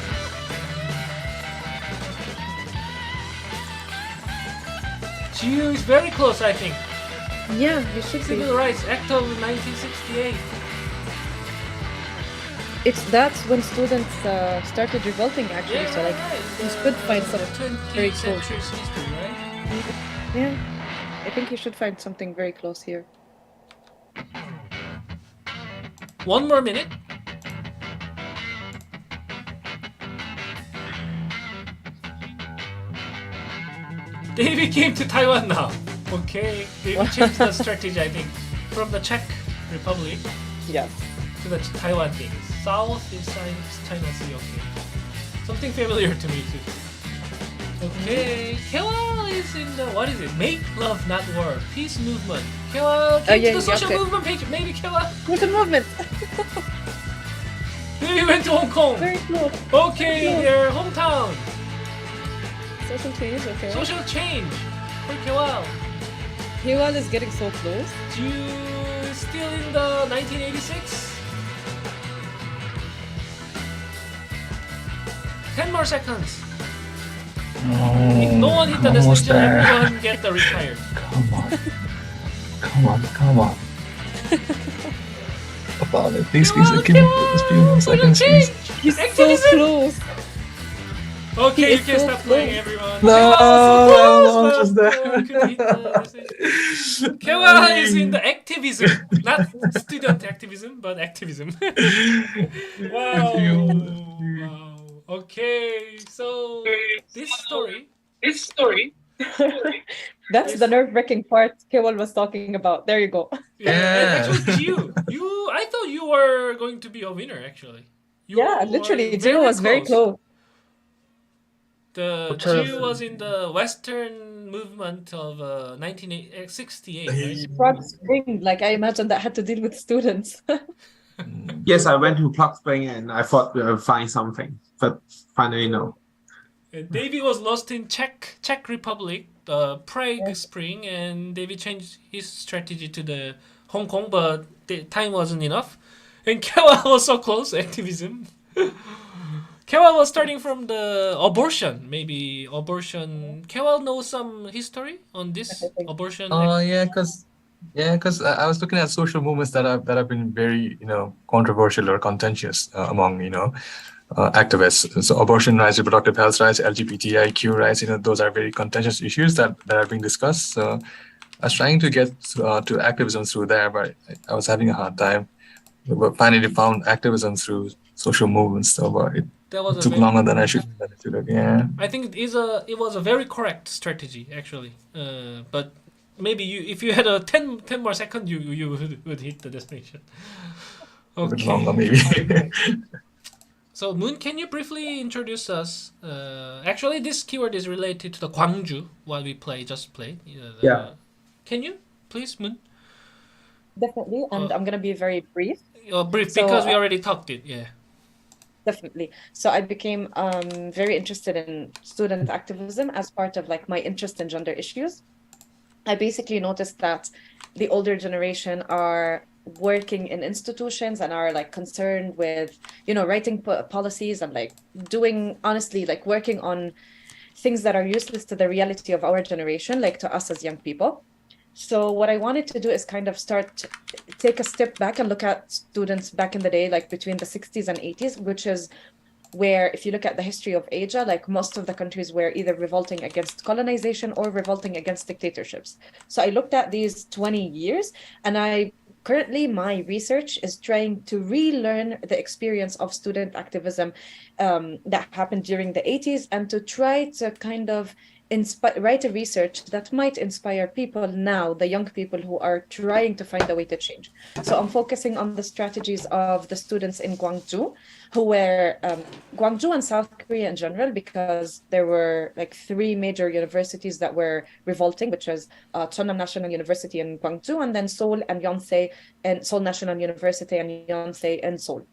B: Gio is very close, I think.
D: Yeah, he should be.
B: Civil Rights Act of 1968.
D: That's when students started revolting actually. So like you should find some very
B: 20th
D: close.
B: century's history, right?
D: Yeah, I think you should find something very close here.
B: One more minute. David came to Taiwan now. Okay, David changed the strategy, I think, from the Czech Republic
D: Yes.
B: to the Taiwan thing. South is China Sea. Okay, something familiar to me too. Okay, Kewal is in the what is it? Make love, not war. Peace movement. Kewal came to the social
D: okay.
B: movement page. Maybe Kewal.
D: Where's the movement?
B: Maybe went to Hong Kong.
D: Very close.
B: Okay,
D: close.
B: their hometown.
D: Social change, okay.
B: Social change for Kewal.
D: Kewal is getting so close.
B: You still in the 1986? 10 more seconds. If no one hit the
C: almost
B: destination,
C: there.
B: everyone get the retired.
C: Come on. About it. Please,
B: Come on,
C: give me just a few more seconds, please.
D: He's
B: Activism.
D: so close.
B: Okay,
D: He
B: you
D: is
B: can
D: so
B: stop playing,
D: close.
B: everyone.
C: No,
B: Kewal was
C: I'm just
B: so
C: there.
B: close, but couldn't hit the destination. Kewal is in the activism, not student activism, but activism. Wow. Okay, so this story.
D: That's the nerve-wracking part Kewal was talking about. There you go.
B: Yeah.
C: Yeah.
B: Actually, I thought you were going to be a winner. Actually. You
D: Yeah,
B: were
D: literally,
B: very
D: Gio was very close.
B: The
C: What kind of-
B: Gio was in the Western movement of 1968. Right?
D: Prague Spring, like I imagine that had to deal with students.
A: Yes, I went to Plug Spring and I thought we would find something, but finally no.
B: And David was lost in Czech Republic, Prague Spring, and David changed his strategy to the Hong Kong, but the time wasn't enough. And Kewal was so close, activism. Kewal was starting from the abortion, maybe abortion. Kewal knows some history on this abortion.
C: Yeah, because I was looking at social movements that have been very controversial or contentious among activists. So abortion rights, reproductive health rights, LGBTIQ rights, those are very contentious issues that are being discussed. So I was trying to get to activism through there, but I was having a hard time. But finally found activism through social movements. So it took longer than I should have. Yeah.
B: I think it was a very correct strategy actually. But maybe if you had a 10 more seconds, you would hit the destination.
C: A bit longer maybe.
B: So Moon, can you briefly introduce us? Actually, this keyword is related to the Gwangju, what we just played.
A: Yeah.
B: Can you please, Moon?
D: Definitely, and I'm gonna be very brief.
B: Brief,
D: So,
B: because we already talked it. Yeah.
D: Definitely. So I became very interested in student activism as part of like my interest in gender issues. I basically noticed that the older generation are working in institutions and are like concerned with, you know, writing policies and like doing, honestly, like working on things that are useless to the reality of our generation, like to us as young people. So what I wanted to do is kind of take a step back and look at students back in the day, like between the 60s and 80s, which is where, if you look at the history of Asia, like most of the countries were either revolting against colonization or revolting against dictatorships. So I looked at these 20 years, and currently my research is trying to relearn the experience of student activism that happened during the 80s, and to try to kind of write a research that might inspire people now, the young people who are trying to find a way to change. So I'm focusing on the strategies of the students in Gwangju, who were Gwangju and South Korea in general, because there were like 3 major universities that were revolting, which was Cheonnam National University in Gwangju, and then Seoul and Yonsei, and Seoul National University and Yonsei in Seoul.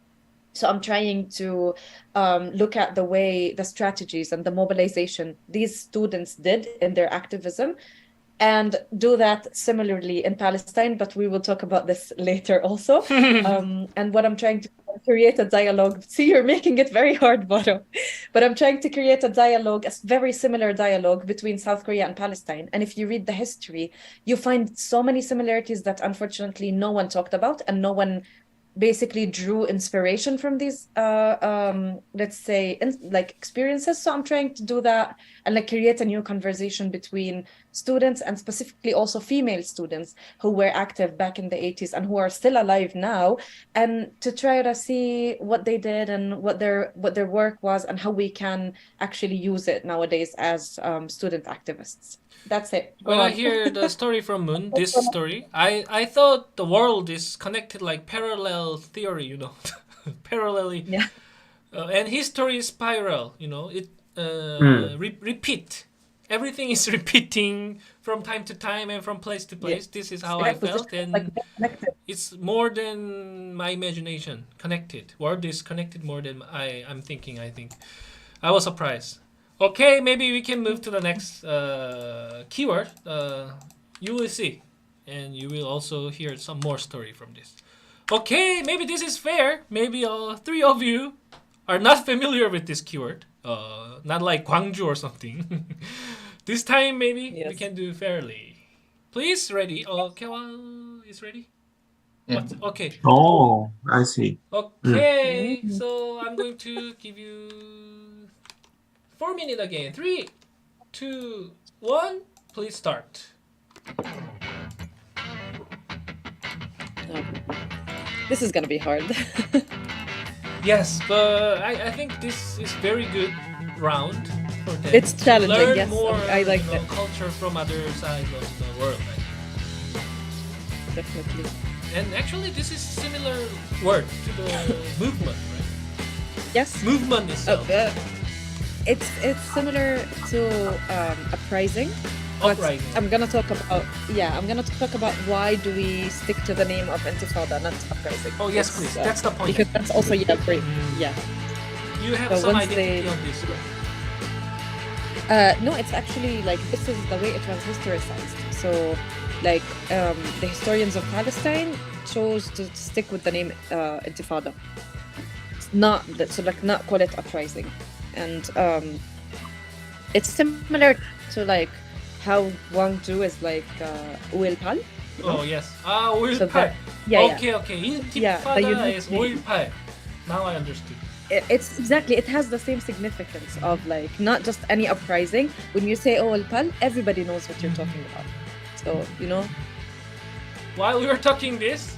D: So I'm trying to look at the strategies and the mobilization these students did in their activism, and do that similarly in Palestine, but we will talk about this later also. And what I'm trying to create a dialogue. See, you're making it very hard, Baro. But I'm trying to create a dialogue, a very similar dialogue between South Korea and Palestine. And if you read the history, you find so many similarities that unfortunately no one talked about, and no one basically drew inspiration from these let's say like experiences. So I'm trying to do that and like create a new conversation between students, and specifically also female students who were active back in the 80s and who are still alive now, and to try to see what they did and what their work was, and how we can actually use it nowadays as student activists. That's it.
B: When I hear the story from Moon, this story, I thought the world is connected like parallel theory, you know, parallelly.
D: Yeah.
B: And his story is spiral, you know, it repeat. Everything is repeating from time to time and from place to place. Yeah. This is how I felt, and it's more than my imagination. Connected. Word is connected more than I'm thinking. I think I was surprised. Okay, maybe we can move to the next keyword. You will see, and you will also hear some more story from this. Okay, maybe this is fair. Maybe 3 of you are not familiar with this keyword. Not like Gwangju or something. This time, maybe we can do fairly. Please, ready? Kewal is ready?
C: Yeah.
B: Okay.
A: Oh, I see.
B: Okay, so I'm going to give you 4 minutes again. 3, 2, 1. Please start.
D: This is gonna be hard.
B: Yes, but I think this is very good round for them.
D: It's challenging.
B: Learn
D: yes,
B: more,
D: I like that.
B: Culture from other sides of the world.
D: Definitely.
B: And actually, this is similar word to the movement, right?
D: Yes.
B: Movement itself.
D: It's similar to uprising.
B: Uprising.
D: I'm gonna talk about why do we stick to the name of Intifada, not uprising.
B: Oh yes, please. That's the point.
D: Because that's also great. Yeah.
B: You have some identity on this,
D: right? No, it's actually like this is the way it was historicized. So, like the historians of Palestine chose to stick with the name Intifada, not call it uprising, and it's similar to like how Gwangju is like Uilpal.
B: Oh yes. Uilpal. Okay. Intifada is Uilpal. Now I understood.
D: It's exactly, it has the same significance of like not just any uprising. When you say Uilpal, everybody knows what you're talking about. So, you know.
B: While we were talking this,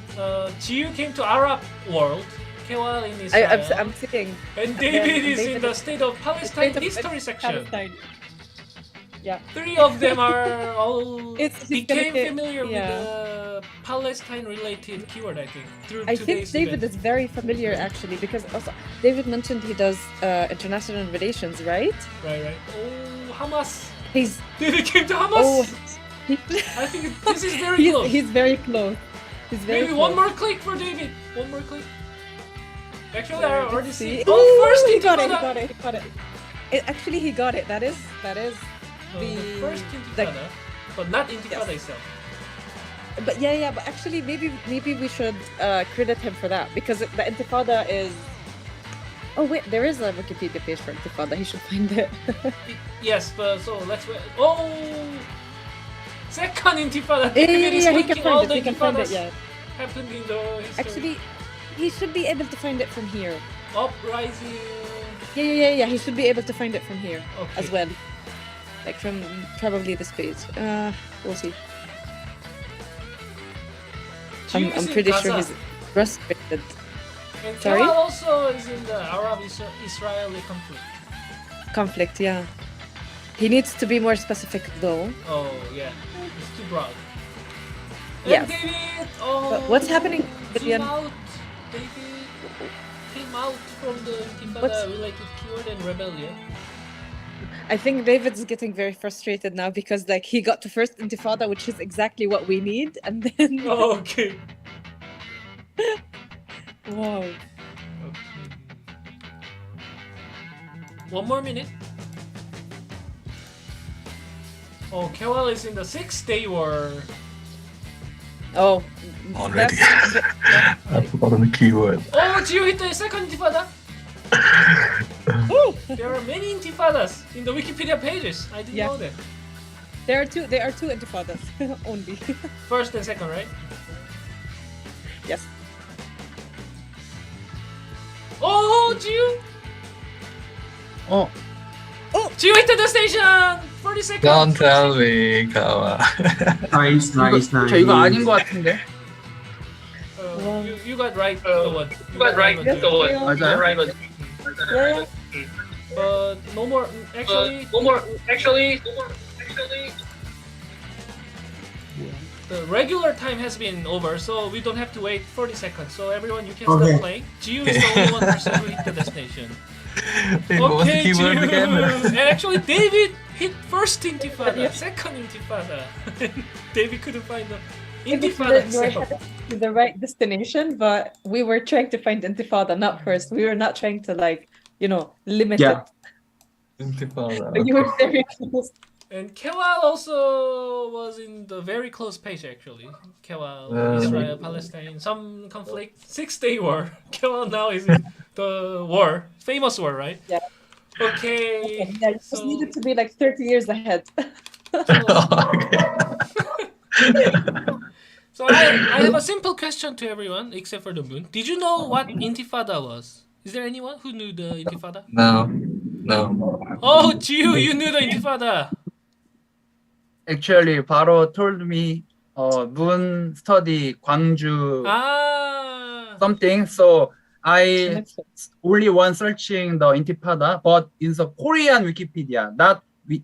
B: Jiu came to Arab world. Kewal in Israel.
D: I'm sitting.
B: And David is in the state of Palestine history section.
D: Palestine. Yeah.
B: 3 of them are all became familiar with the Palestine-related keyword, I think. Through
D: I think
B: today's
D: David
B: event.
D: is very familiar actually, because also David mentioned he does international relations, right?
B: Right. Oh, Hamas.
D: He's
B: David came to Hamas.
D: oh,
B: I think this is very close.
D: he's very close. He's very
B: Maybe
D: close.
B: one more click for David. One more click. Actually, I already see.
D: Oh,
B: Oh, first
D: he got
B: intifada.
D: it. He got it. Actually, he got it. That is
B: No, the first intifada,
D: the-
B: but not intifada
D: Yes.
B: itself.
D: But yeah. But actually, maybe we should credit him for that, because the Intifada is. Oh wait, there is a Wikipedia page for Intifada. He should find it.
B: Yes, but so let's wait. Oh, second intifada. David is
D: Yeah, he
B: linking
D: can
B: all
D: find
B: the
D: it. He can find it.
B: intifadas
D: Yeah.
B: happened in the history.
D: Actually, he should be able to find it from here.
B: Uprising.
D: Yeah. He should be able to find it from here
B: Okay.
D: as well, like from probably this page. We'll see.
B: Jews
D: I'm
B: in
D: pretty sure
B: Gaza.
D: he's frustrated.
B: And
D: Sorry?
B: Kemal also is in the Arab-Israeli conflict.
D: Yeah. He needs to be more specific though.
B: Oh yeah, it's too broad.
D: Yes.
B: And David, oh,
D: But what's happening,
B: Zoom
D: Vivian?
B: out. David came out from the intifada-related keyword and rebellion.
D: I think David's getting very frustrated now, because like he got to first Intifada, which is exactly what we need, and then
B: Oh, okay.
D: wow.
B: Okay. One more minute. Oh, Kewal is in the 6-day war.
D: Oh,
C: Already.
D: that's-
C: I've forgotten the keyword.
B: Oh, Gio hit the second intifada.
D: Ooh,
B: There are many intifadas in the Wikipedia pages. I didn't
D: Yeah.
B: know that.
D: there are two Intifadas only.
B: First and second, right?
D: Yes.
B: Oh, Gio!
E: Oh,
B: Gio hit the destination! 40 seconds!
C: Don't tell me, Kawa.
A: Nice.
E: 저 이거 아닌 것 같은데.
B: You got right the one. You got right
D: Yes,
B: the one.
E: 맞아요?
D: Yeah.
B: But no more. Actually, the regular time has been over, so we don't have to wait 40 seconds. So everyone, you can
A: Okay.
B: start playing. Gio is the only one person who hit the destination.
C: Wait, what was the
B: Okay,
C: keyword
B: Gio.
C: again?
B: And actually, David hit first intifada, second intifada. David couldn't find the intifada
D: You were
B: itself.
D: headed to the right destination, but we were trying to find Intifada, not first. We were not trying to limit
A: Yeah.
D: it.
C: Intifada.
D: But you were very close.
B: And Kewal also was in the very close page actually. Kewal, Israel, Palestine, some conflict, 6-day war. Kewal now is in the war, famous war, right?
D: Yeah.
B: Okay.
D: Yeah, you just needed to be like 30 years ahead.
B: So I have a simple question to everyone except for the moon. Did you know what Intifada was? Is there anyone who knew the Intifada?
C: No.
B: Oh, Gio, you knew the Intifada.
E: Actually, Baro told me Moon study Gwangju
B: Ah.
E: something, so I only one searching the Intifada, but in the Korean Wikipedia, not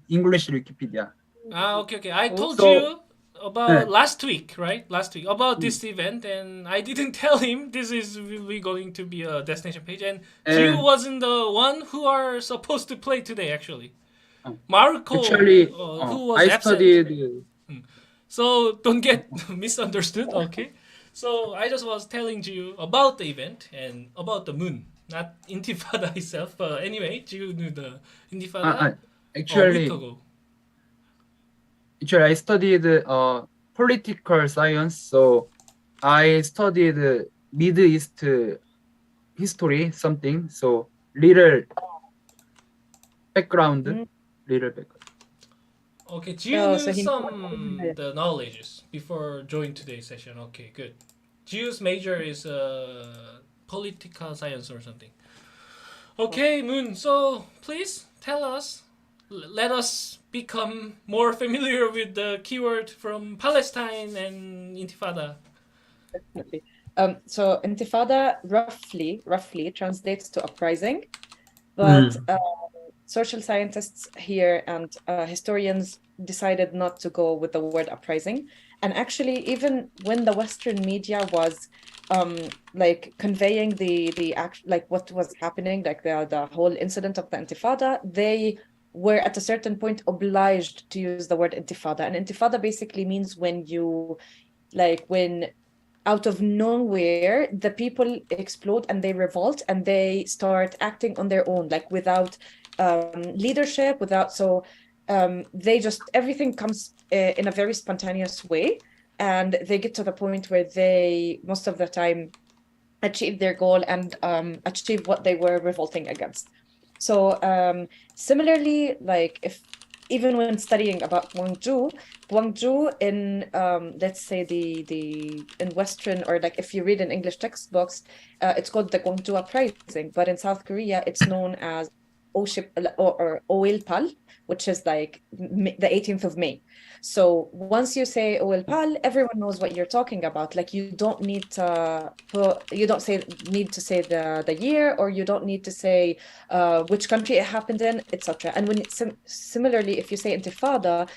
E: English Wikipedia.
B: Ah, okay. I told
E: So-
B: you about last week, right? Last week about this event, and I didn't tell him this is really going to be a destination page. And Jiu wasn't the one who are supposed to play today, actually. Marco,
E: Actually,
B: who was
E: I
B: absent.
E: studied.
B: So don't get misunderstood, okay? So I just was telling Jiu about the event and about the moon, not Intifada itself. But anyway, Jiu knew the Intifada a
E: Actually,
B: week ago.
E: I studied political science, so I studied Middle East history, something. So little background.
B: Okay, Jiu
D: Oh,
B: knew
D: so he-
B: some the knowledges before joining today's session. Okay, good. Jiu's major is political science or something. Okay, Moon. So please tell us, let us become more familiar with the keyword from Palestine and Intifada.
D: Definitely. So Intifada roughly translates to uprising, but social scientists here and historians decided not to go with the word uprising, And actually, even when the Western media was like conveying the act, like what was happening, like the whole incident of the Intifada, they were at a certain point obliged to use the word Intifada. And Intifada basically means when you, like, when out of nowhere the people explode and they revolt and they start acting on their own, like without leadership, without, so they just, everything comes in a very spontaneous way, and they get to the point where they most of the time achieve their goal and achieve what they were revolting against. So similarly, like if even when studying about Gwangju in let's say the in Western, or like if you read in English textbooks, it's called the Gwangju Uprising, but in South Korea it's known as Oship or Oilpal, which is like the 18th of May. So once you say Oilpal, everyone knows what you're talking about. Like you don't need to need to say the year, or you don't need to say which country it happened in, etc. And when similarly, if you say Intifada,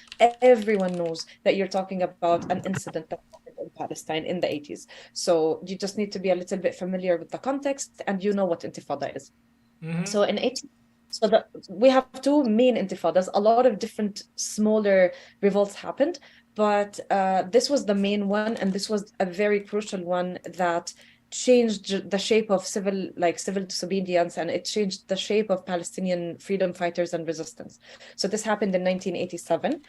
D: everyone knows that you're talking about an incident that happened in Palestine in the 80s. So you just need to be a little bit familiar with the context, and you know what Intifada is. So in 80, we have two main intifadas. A lot of different smaller revolts happened, but this was the main one, and this was a very crucial one that changed the shape of civil disobedience, and it changed the shape of Palestinian freedom fighters and resistance. So this happened in 1987,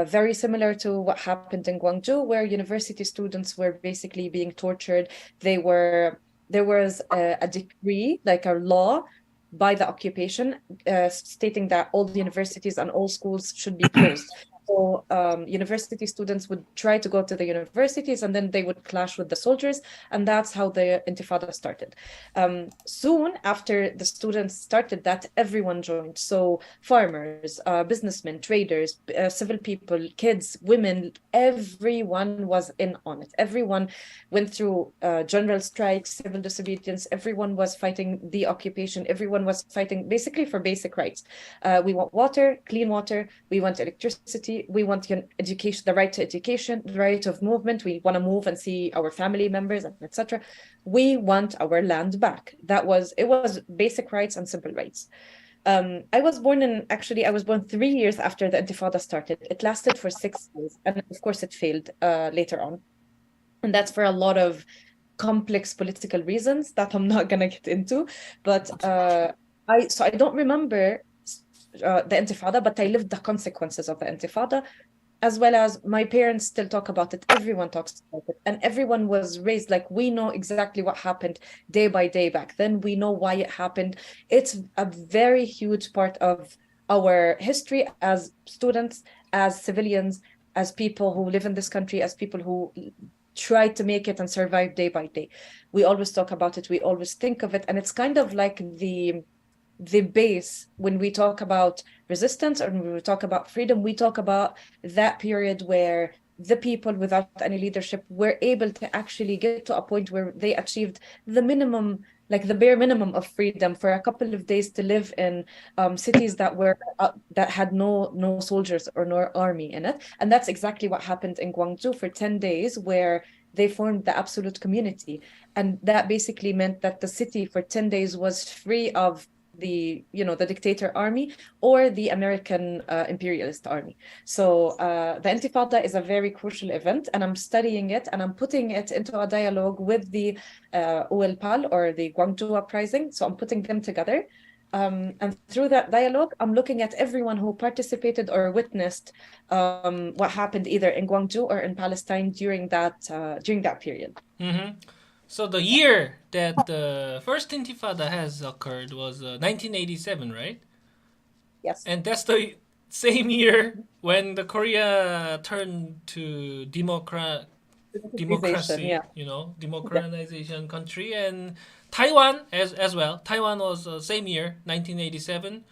D: very similar to what happened in Gwangju, where university students were basically being tortured. There was a decree, like a law by the occupation, stating that all the universities and all schools should be closed. So university students would try to go to the universities, and then they would clash with the soldiers, and that's how the Intifada started. Soon after the students started that, everyone joined. So farmers, businessmen, traders, civil people, kids, women, everyone was in on it. Everyone went through general strikes, civil disobedience. Everyone was fighting the occupation. Everyone was fighting basically for basic rights. We want water, clean water. We want electricity. We want education, the right to education, the right of movement. We want to move and see our family members, etc. We want our land back. It was basic rights and simple rights. I was born 3 years after the Intifada started. It lasted for 6 years, and of course it failed later on. And that's for a lot of complex political reasons that I'm not gonna get into. But I don't remember the Intifada, but I lived the consequences of the Intifada, as well as my parents still talk about it. Everyone talks about it, and everyone was raised like we know exactly what happened day by day back then. We know why it happened. It's a very huge part of our history as students, as civilians, as people who live in this country, as people who try to make it and survive day by day. We always talk about it. We always think of it, and it's kind of like the base when we talk about resistance, or when we talk about freedom. We talk about that period where the people without any leadership were able to actually get to a point where they achieved the minimum, like the bare minimum of freedom, for a couple of days to live in cities that were that had no soldiers or no army in it. And that's exactly what happened in Gwangju for 10 days, where they formed the absolute community. And that basically meant that the city for 10 days was free of the dictator army or the American imperialist army. So the Intifada is a very crucial event, and I'm studying it, and I'm putting it into a dialogue with the Oilpal, or the Gwangju Uprising. So I'm putting them together. And through that dialogue, I'm looking at everyone who participated or witnessed what happened either in Gwangju or in Palestine during that period.
B: Mm-hmm. So the year that the first Intifada has occurred was 1987, right?
D: Yes.
B: And that's the same year when the Korea turned to democracy,
D: Yeah.
B: democratization country, and Taiwan as well. Taiwan was same year, 1987.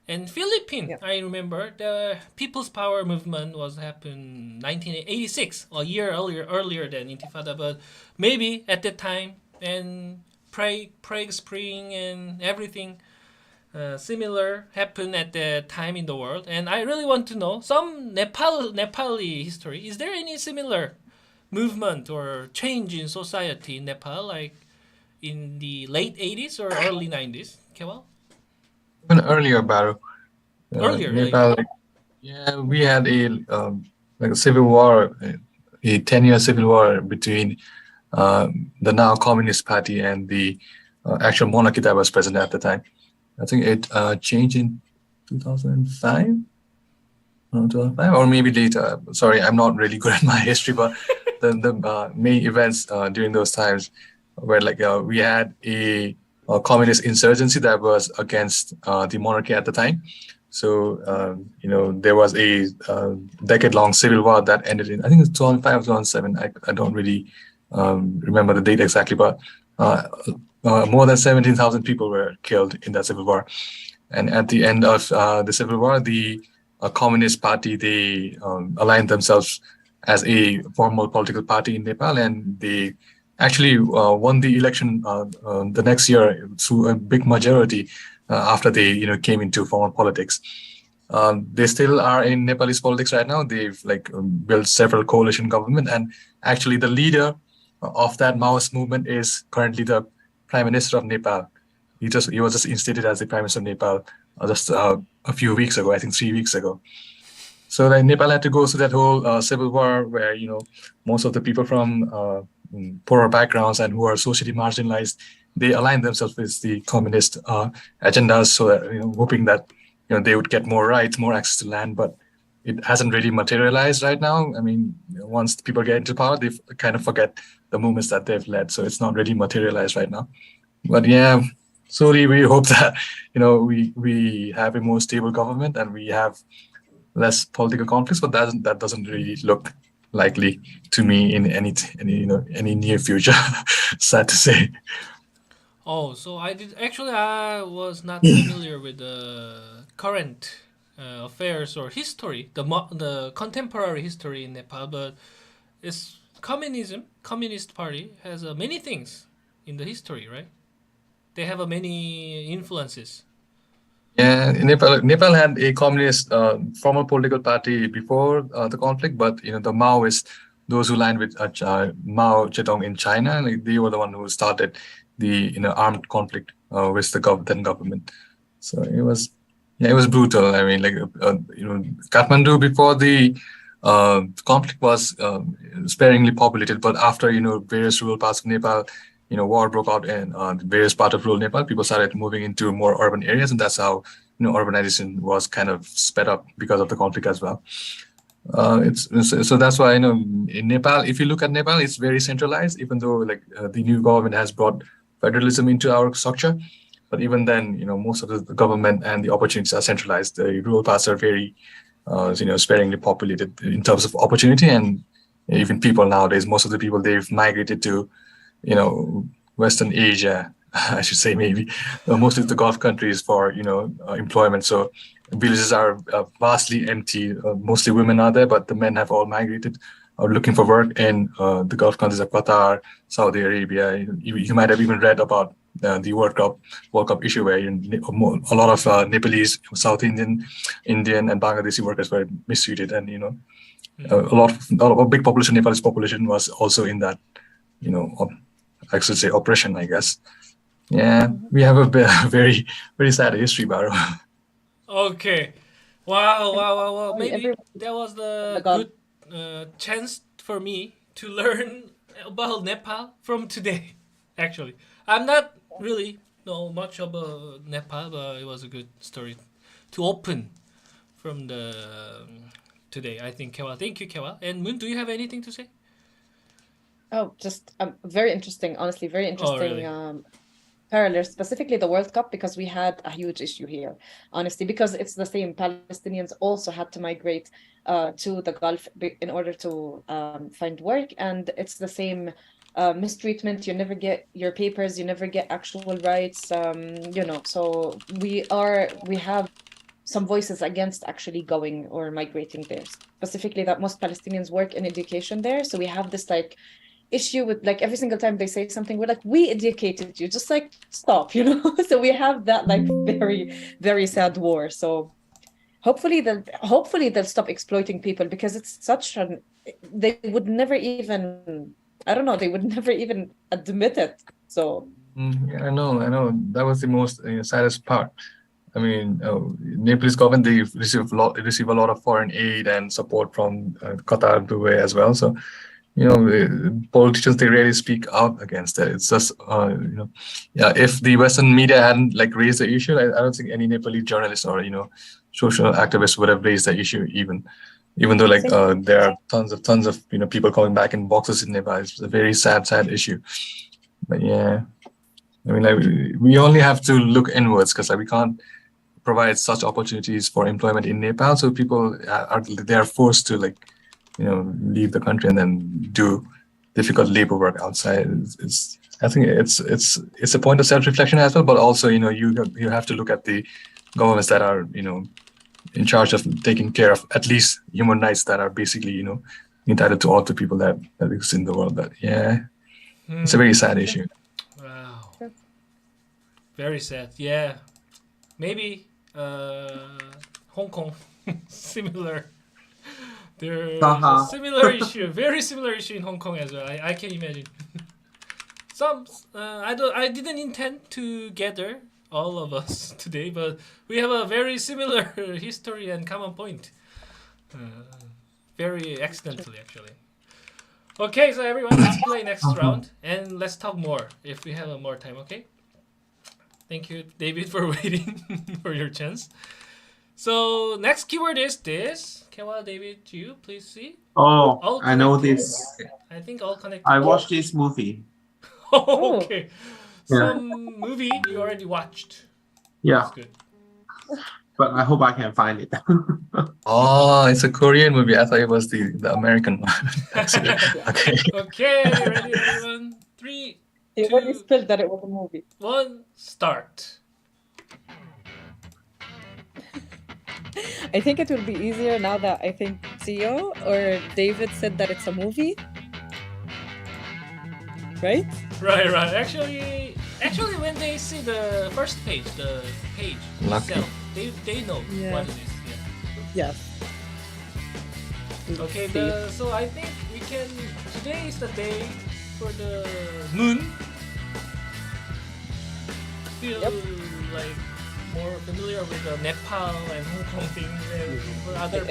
B: And Philippines,
D: Yeah.
B: I remember the People's Power movement was happened 1986, a year earlier than Intifada, but maybe at that time, and Prague Spring and everything, similar happened at the time in the world, and I really want to know some Nepali history. Is there any similar movement or change in society in Nepal, like in the late 80s or early 90s? Kewal?
C: Even earlier, Baru.
B: Earlier, really?
C: Nepal, yeah, we had like a civil war, a 10-year civil war between the now Communist Party and the actual monarchy that was present at the time. I think it changed in 2005, 2005 or maybe later. Sorry, I'm not really good at my history, but the main events during those times were like we had a communist insurgency that was against the monarchy at the time. So, there was a decade-long civil war that ended in, I think it's 2005 or 2007. I don't really remember the date exactly, but more than 17,000 people were killed in that civil war. And at the end of the civil war, the Communist Party, they aligned themselves as a formal political party in Nepal, and they actually won the election the next year through a big majority after they came into formal politics. They still are in Nepalese politics right now. They've built several coalition government, and actually the leader of that Maoist movement is currently the Prime Minister of Nepal. He was just instated as the Prime Minister of Nepal just a few weeks ago, I think 3 weeks ago. So Nepal had to go through that whole civil war where most of the people from poorer backgrounds and who are socially marginalized, they aligned themselves with the communist agendas, so that hoping that they would get more rights, more access to land, but it hasn't really materialized right now. I mean, once people get into power, they kind of forget the movements that they've led, so it's not really materialized right now. But yeah, slowly we hope that we have a more stable government and we have less political conflicts, but that doesn't really look likely to me in any near future. Sad to say.
B: Oh, so I was not familiar with the current affairs or history, the contemporary history in Nepal, but it's Communist Party has many things in the history, right? They have many influences.
C: Yeah, Nepal had a communist formal political party before the conflict, but the Maoists, those who aligned with Mao Zedong in China, they were the one who started the armed conflict with the then government. So it was brutal. I mean, Kathmandu before the conflict was sparingly populated, but after various rural parts of Nepal, war broke out in various parts of rural Nepal. People started moving into more urban areas, and that's how urbanization was kind of sped up because of the conflict as well. So that's why in Nepal, if you look at Nepal, it's very centralized. Even though the new government has brought federalism into our structure, but even then, most of the government and the opportunities are centralized. The rural parts are very sparingly populated in terms of opportunity, and even people nowadays. Most of the people, they've migrated to Western Asia, I should say, maybe mostly the Gulf countries for employment. So villages are vastly empty. Mostly women are there, but the men have all migrated or looking for work in the Gulf countries of Qatar, Saudi Arabia. You might have even read about the World Cup issue where a lot of Nepalese, South Indian, and Bangladeshi workers were mistreated, and a big population, Nepalese population, was also in that I should say oppression, I guess. Yeah, we have a very, very sad history, Baro.
B: Okay. Wow. Maybe that was the good chance for me to learn about Nepal from today, actually. I'm not really know much about Nepal, but it was a good story to open from the today, I think, Kewal. Thank you, Kewal. And Moon, do you have anything to say?
D: Oh, just very interesting, honestly, very interesting.
B: really?
D: Parallels, specifically the World Cup, because we had a huge issue here, honestly, because it's the same. Palestinians also had to migrate to the Gulf in order to find work, and it's the same mistreatment. You never get your papers, you never get actual rights, so we have some voices against actually going or migrating there, specifically that most Palestinians work in education there. So we have this issue with like every single time they say something, we're like, we educated you, just like stop, you know. So we have that like very, very sad war. So hopefully they'll stop exploiting people, because it's such an, they would never even, I don't know, they would never even admit it. So
C: Yeah, I know. That was the most saddest part. I mean, Nepalese government, they receive a lot of foreign aid and support from Qatar, Dubai as well. So, politicians, they really speak out against it. It's just, yeah, if the Western media hadn't like raised the issue, I don't think any Nepali journalist or, social activists would have raised the issue even though like there are tons of, people coming back in boxes in Nepal. It's a very sad issue. But yeah, I mean, like we only have to look inwards, because like we can't provide such opportunities for employment in Nepal. So people are forced to like, leave the country and then do difficult labor work outside. I think it's a point of self-reflection as well, but also, you have to look at the governments that are, in charge of taking care of at least human rights that are basically, entitled to all the people that exist in the world. But yeah, it's a very sad issue.
B: Wow. Very sad. Yeah. Maybe Hong Kong, similar. There's a similar issue, very similar issue in Hong Kong as well. I can imagine. I didn't intend to gather all of us today, but we have a very similar history and common point. Very accidentally, actually. Okay, so everyone, let's play next round, and let's talk more if we have more time, okay? Thank you, David, for waiting for your chance. So next keyword is this. Kewa, David, you please see.
A: Oh,
B: All
A: I know
B: connected.
A: this.
B: I think all connected.
A: I watched this movie.
B: Oh, okay.
A: Yeah.
B: Some movie you already watched.
A: Yeah,
B: That's good.
A: but I hope I can find it.
C: Oh, it's a Korean movie. I thought it was the American one. Okay.
B: Okay, ready, everyone? 3,
D: it already
B: 2,
D: spilled that it was a movie.
B: 1, start.
D: I think it will be easier now that I think Theo or David said that it's a movie. Right?
B: Right. Actually, when they see the first page, the page
C: Lucky.
B: itself, they know what it is.
D: Yes.
B: Okay, so I think we can. Today is the day for the moon. Feel like more familiar with the Nepal and Hong Kong things, and for other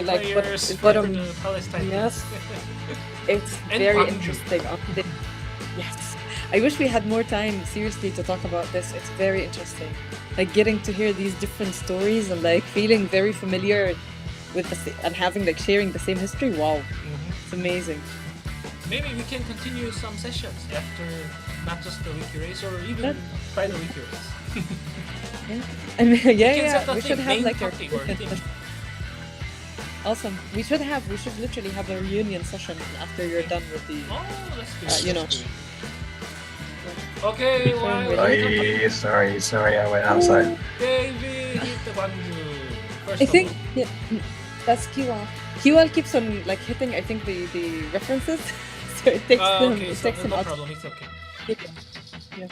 D: like
B: players
D: what
B: for the Palestine.
D: Yes. It's
B: And
D: very
B: Gwangju.
D: interesting. Yes. I wish we had more time, seriously, to talk about this. It's very interesting. Like getting to hear these different stories and like feeling very familiar with and having like sharing the same history. Wow. It's amazing.
B: Maybe we can continue some sessions after, not just the Wikirace, or even try the Wikirace.
D: I mean,
B: We
D: we should have like a
B: topic or theme.
D: awesome. We should literally have a reunion session after you're done with the.
B: Oh, that's good.
D: you know.
B: That's good. Okay,
C: Sorry, I went outside.
B: David hit the Gwangju. First
D: I
B: of
D: think
B: all.
D: that's QL. QL keeps on like hitting. I think the references, so it takes them.
B: Okay,
D: It
B: so
D: takes them
B: no
D: out.
B: problem. It's okay.
D: Yeah.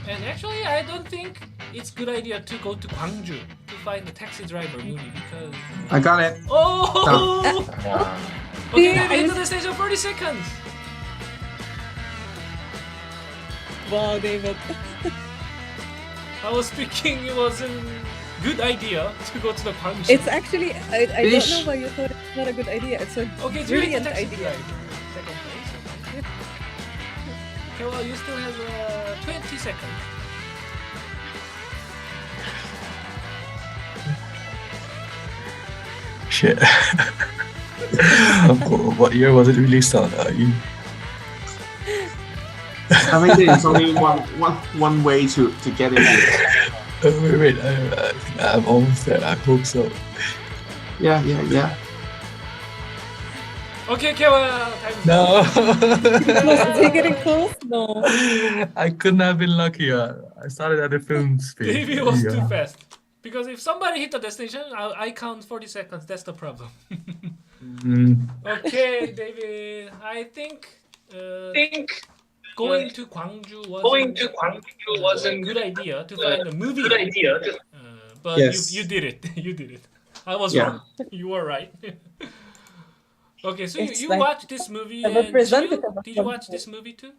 B: And actually, I don't think it's good idea to go to Gwangju to find the taxi driver movie, because.
A: I got it.
B: Oh.
C: Uh,
B: Okay,
D: Yeah,
B: David, into the station. 40 seconds.
D: Wow, David.
B: I was thinking it wasn't good idea to go to the Gwangju.
D: It's actually I don't
A: Fish.
D: know why you thought it's not a good idea. It's a
B: okay. Do you hit the
D: brilliant
B: taxi
D: idea.
B: driver? Second place. Okay, well, you still have 20 seconds.
C: Shit. What year was it released on?
A: I think there's only one way to get it.
C: Wait, I'm almost there. I hope so.
A: Yeah.
B: Okay, well, time is
C: No.
D: Is he getting close? No.
C: I couldn't have been luckier. I started at the film speed.
B: Davey was too fast. Because if somebody hit the destination, I count 40 seconds. That's the problem. Okay, David. I think going to Gwangju wasn't a good idea to find a movie. But
A: Yes.
B: you did it. You did it. I was
A: Yeah.
B: wrong. You were right. Okay, so
D: It's
B: you
D: like
B: watched this movie,
D: a
B: and
D: representative
B: Jiu,
D: of
B: did you watch
D: Gwangju.
B: this movie too?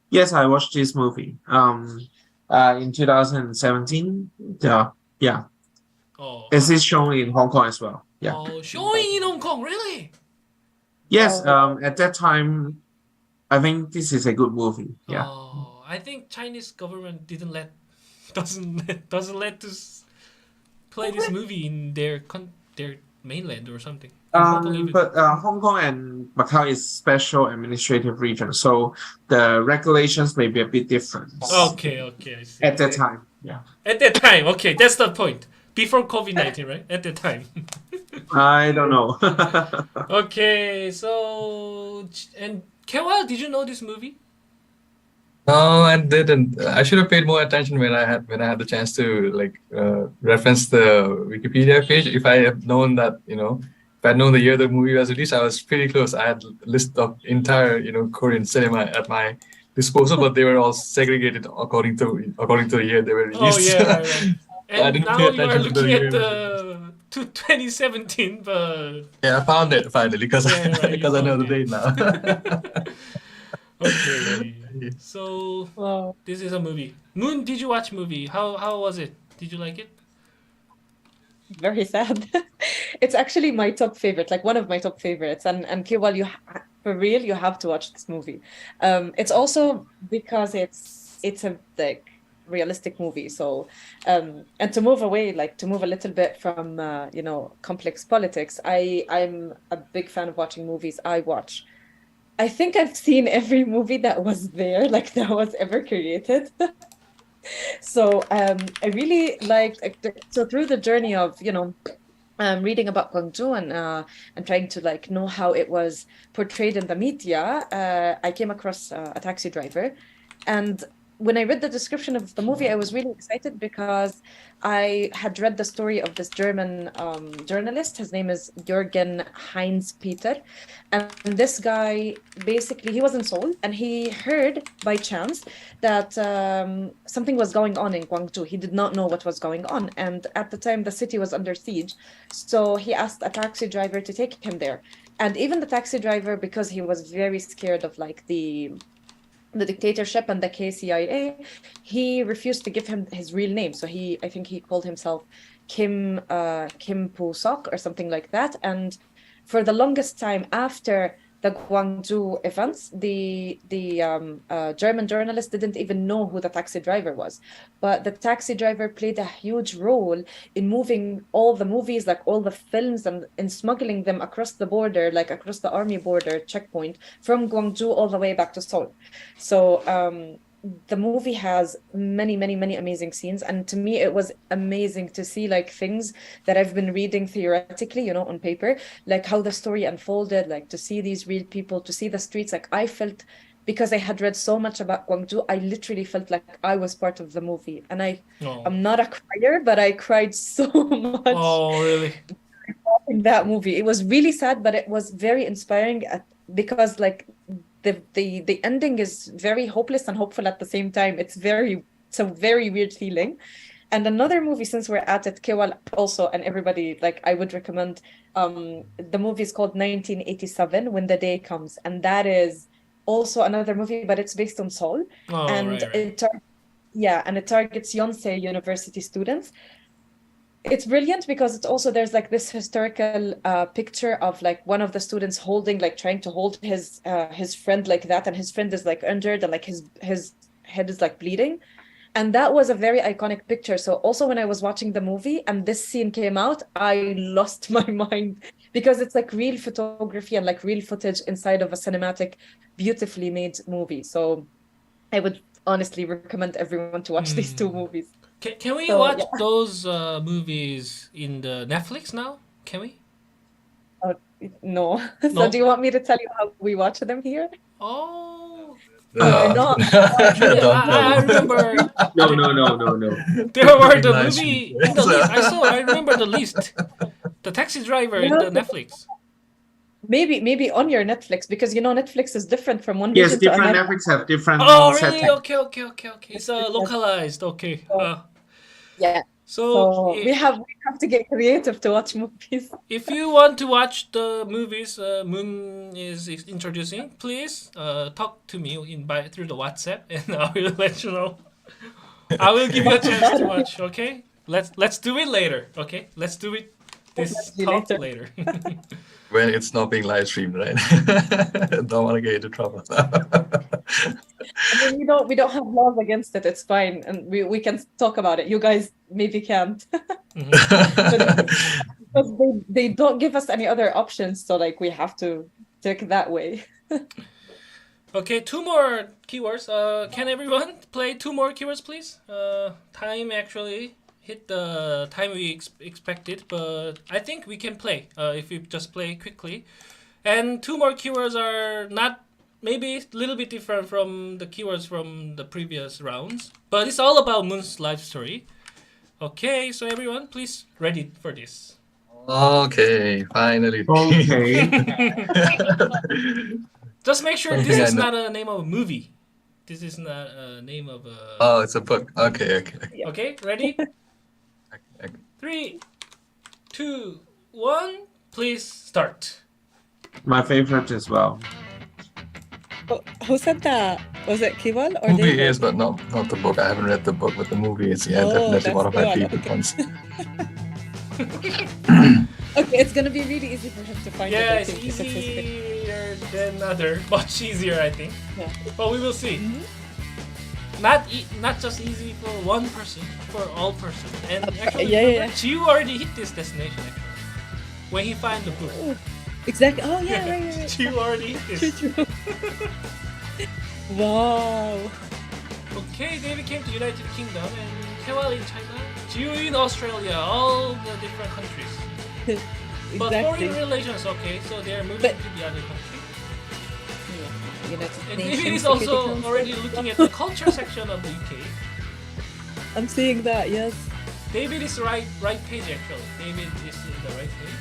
A: Yes, I watched this movie. In 2017. Yeah.
B: Oh,
A: This is shown in Hong Kong as well. Yeah.
B: oh, showing in Hong Kong, really?
A: Yes.
D: Oh.
A: At that time, I think this is a good movie. Yeah.
B: Oh, I think Chinese government doesn't let us play this movie in their mainland or something. In Hong Kong even.
A: But Hong Kong and Macau is special administrative region, so the regulations may be a bit different.
B: Okay, I see.
A: At that time, yeah.
B: At that time, okay, that's the point. Before COVID-19, right? At that time.
A: I don't know.
B: Okay, so and Kewal, did you know this movie?
C: No, I didn't. I should have paid more attention when I had the chance to reference the Wikipedia page. If I had known that, if I had known the year the movie was released, I was pretty close. I had a list of entire, Korean cinema at my disposal, but they were all segregated according to the year they were
B: Oh
C: released.
B: yeah, right.
C: I
B: And
C: didn't
B: now
C: pay
B: you are
C: attention to the
B: looking
C: year
B: at
C: it was
B: the to 2017, but
C: Yeah, I found it finally because
B: Yeah, right, you
C: because I know
B: found
C: the
B: it.
C: date now.
B: okay. So
D: Wow.
B: this is a movie. Moon, did you watch movie? How was it? Did you like it?
D: Very sad. It's actually my top favorite, like one of my top favorites. And Kiwal, for real, you have to watch this movie. It's also because it's a like realistic movie. So and to move a little bit from complex politics, I'm a big fan of watching movies. I think I've seen every movie that was there, like that was ever created. So I really liked so through the journey of reading about Gwangju and trying to know how it was portrayed in the media, I came across a taxi driver, and when I read the description of the movie, I was really excited because I had read the story of this German journalist. His name is Jürgen Heinz Peter, and this guy basically he was in Seoul and he heard by chance that something was going on in Gwangju. He did not know what was going on, and at the time the city was under siege, so he asked a taxi driver to take him there. And even the taxi driver, because he was very scared of the dictatorship and the KCIA, he refused to give him his real name. So I think he called himself Kim Pu-sok or something like that. And for the longest time after the Gwangju events, the German journalist didn't even know who the taxi driver was. But the taxi driver played a huge role in moving all the movies, like all the films, and in smuggling them across the border, like across the army border checkpoint from Gwangju all the way back to Seoul. So the movie has many, many, many amazing scenes, and to me it was amazing to see things that I've been reading theoretically, on paper, like how the story unfolded, like to see these real people, to see the streets. Like I felt, because I had read so much about Gwangju, I literally felt like I was part of the movie. And I'm not a crier, but I cried so much.
B: Oh, really?
D: In that movie, it was really sad, but it was very inspiring because the ending is very hopeless and hopeful at the same time. It's a very weird feeling. And another movie, since we're at it, Kewal also, and everybody, I would recommend, the movie is called 1987, When the Day Comes. And that is also another movie, but it's based on Seoul.
B: Oh,
D: and
B: right.
D: it targets Yonsei University students. It's brilliant because it's also, there's this historical picture of one of the students trying to hold his friend like that, and his friend is injured, and his head is bleeding. And that was a very iconic picture. So also when I was watching the movie and this scene came out, I lost my mind, because it's real photography and real footage inside of a cinematic, beautifully made movie. So I would honestly recommend everyone to watch these two movies.
B: Can we watch those movies in the Netflix now? Can we?
D: No.
B: No?
D: So do you want me to tell you how we watch them here?
B: Oh.
D: No.
B: I remember.
A: No.
B: There were the movie in the list. I remember the list. The taxi driver in the Netflix.
D: maybe on your Netflix, because Netflix is different from one
A: Yes,
D: region to
A: different
D: another.
A: Netflix have different
B: Oh, really?
A: setting.
B: Okay. It's localized. Okay.
D: Yeah. So we have to get creative to watch movies.
B: If you want to watch the movies Moon is introducing, please talk to me through the WhatsApp, and I will let you know. I will give you a chance to watch. Okay, let's do it later. Okay, let's do it this talk later.
C: When it's not being live streamed, right? Don't want to get into trouble.
D: I mean, we don't have laws against it. It's fine, and we can talk about it. You guys maybe can't. Because they don't give us any other options, so like we have to take that way.
B: Okay, 2 more keywords. Can everyone play 2 more keywords, please? Time actually hit the time we expected, but I think we can play if we just play quickly. And 2 more keywords are not maybe a little bit different from the keywords from the previous rounds, but it's all about Moon's life story. Okay, so everyone, please ready for this.
C: Okay, finally.
A: Okay.
B: Just make sure this is not a name of a movie. This is not a name of a...
C: Oh, it's a book. Okay.
B: Okay, ready?
C: Okay.
B: 3, 2, 1, please start.
A: My favorite as well.
D: Who said that? Was it Kival or
C: Movie
D: David?
C: is, but not the book. I haven't read the book, but the movie is definitely one of my favorite ones.
D: Okay, it's gonna be really easy for him to find it.
B: Yeah,
D: I
B: it's
D: think, if it's his pick.
B: easier than other. Much easier, I think.
D: Yeah.
B: But we will see. Not just easy for one person, for all person. And actually,
D: yeah.
B: Jiu already hit this destination actually. When he find the book.
D: Exactly. Oh yeah, right.
B: Jiu already hit this.
D: True. Wow.
B: Okay, David came to United Kingdom and Kewal in China, Jiu in Australia, all the different countries. But
D: Exactly.
B: foreign relations, okay, so they're moving to the other country.
D: United
B: And
D: Nations
B: David is
D: Security
B: also
D: Council.
B: already looking at the culture section of the UK.
D: I'm seeing that. Yes.
B: David is right page actually. David is in the right page.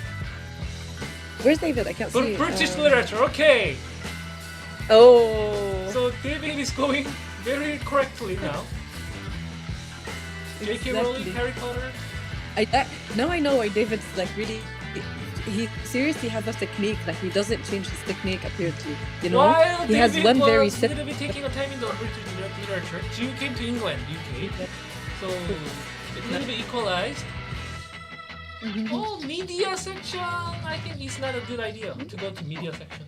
D: Where's David? I can't see.
B: British literature, okay.
D: Oh.
B: So David is going very correctly now. J.K. Rowling,
D: Exactly.
B: Harry Potter.
D: Now I know why David's like really. He seriously has a technique. Like he doesn't change his technique apparently.
B: While
D: he has
B: David
D: one very
B: was a little bit taking a time in the British literature, Jiu came to England, UK. So a little bit equalized. Oh, media section! I think it's not a good idea to go to media section.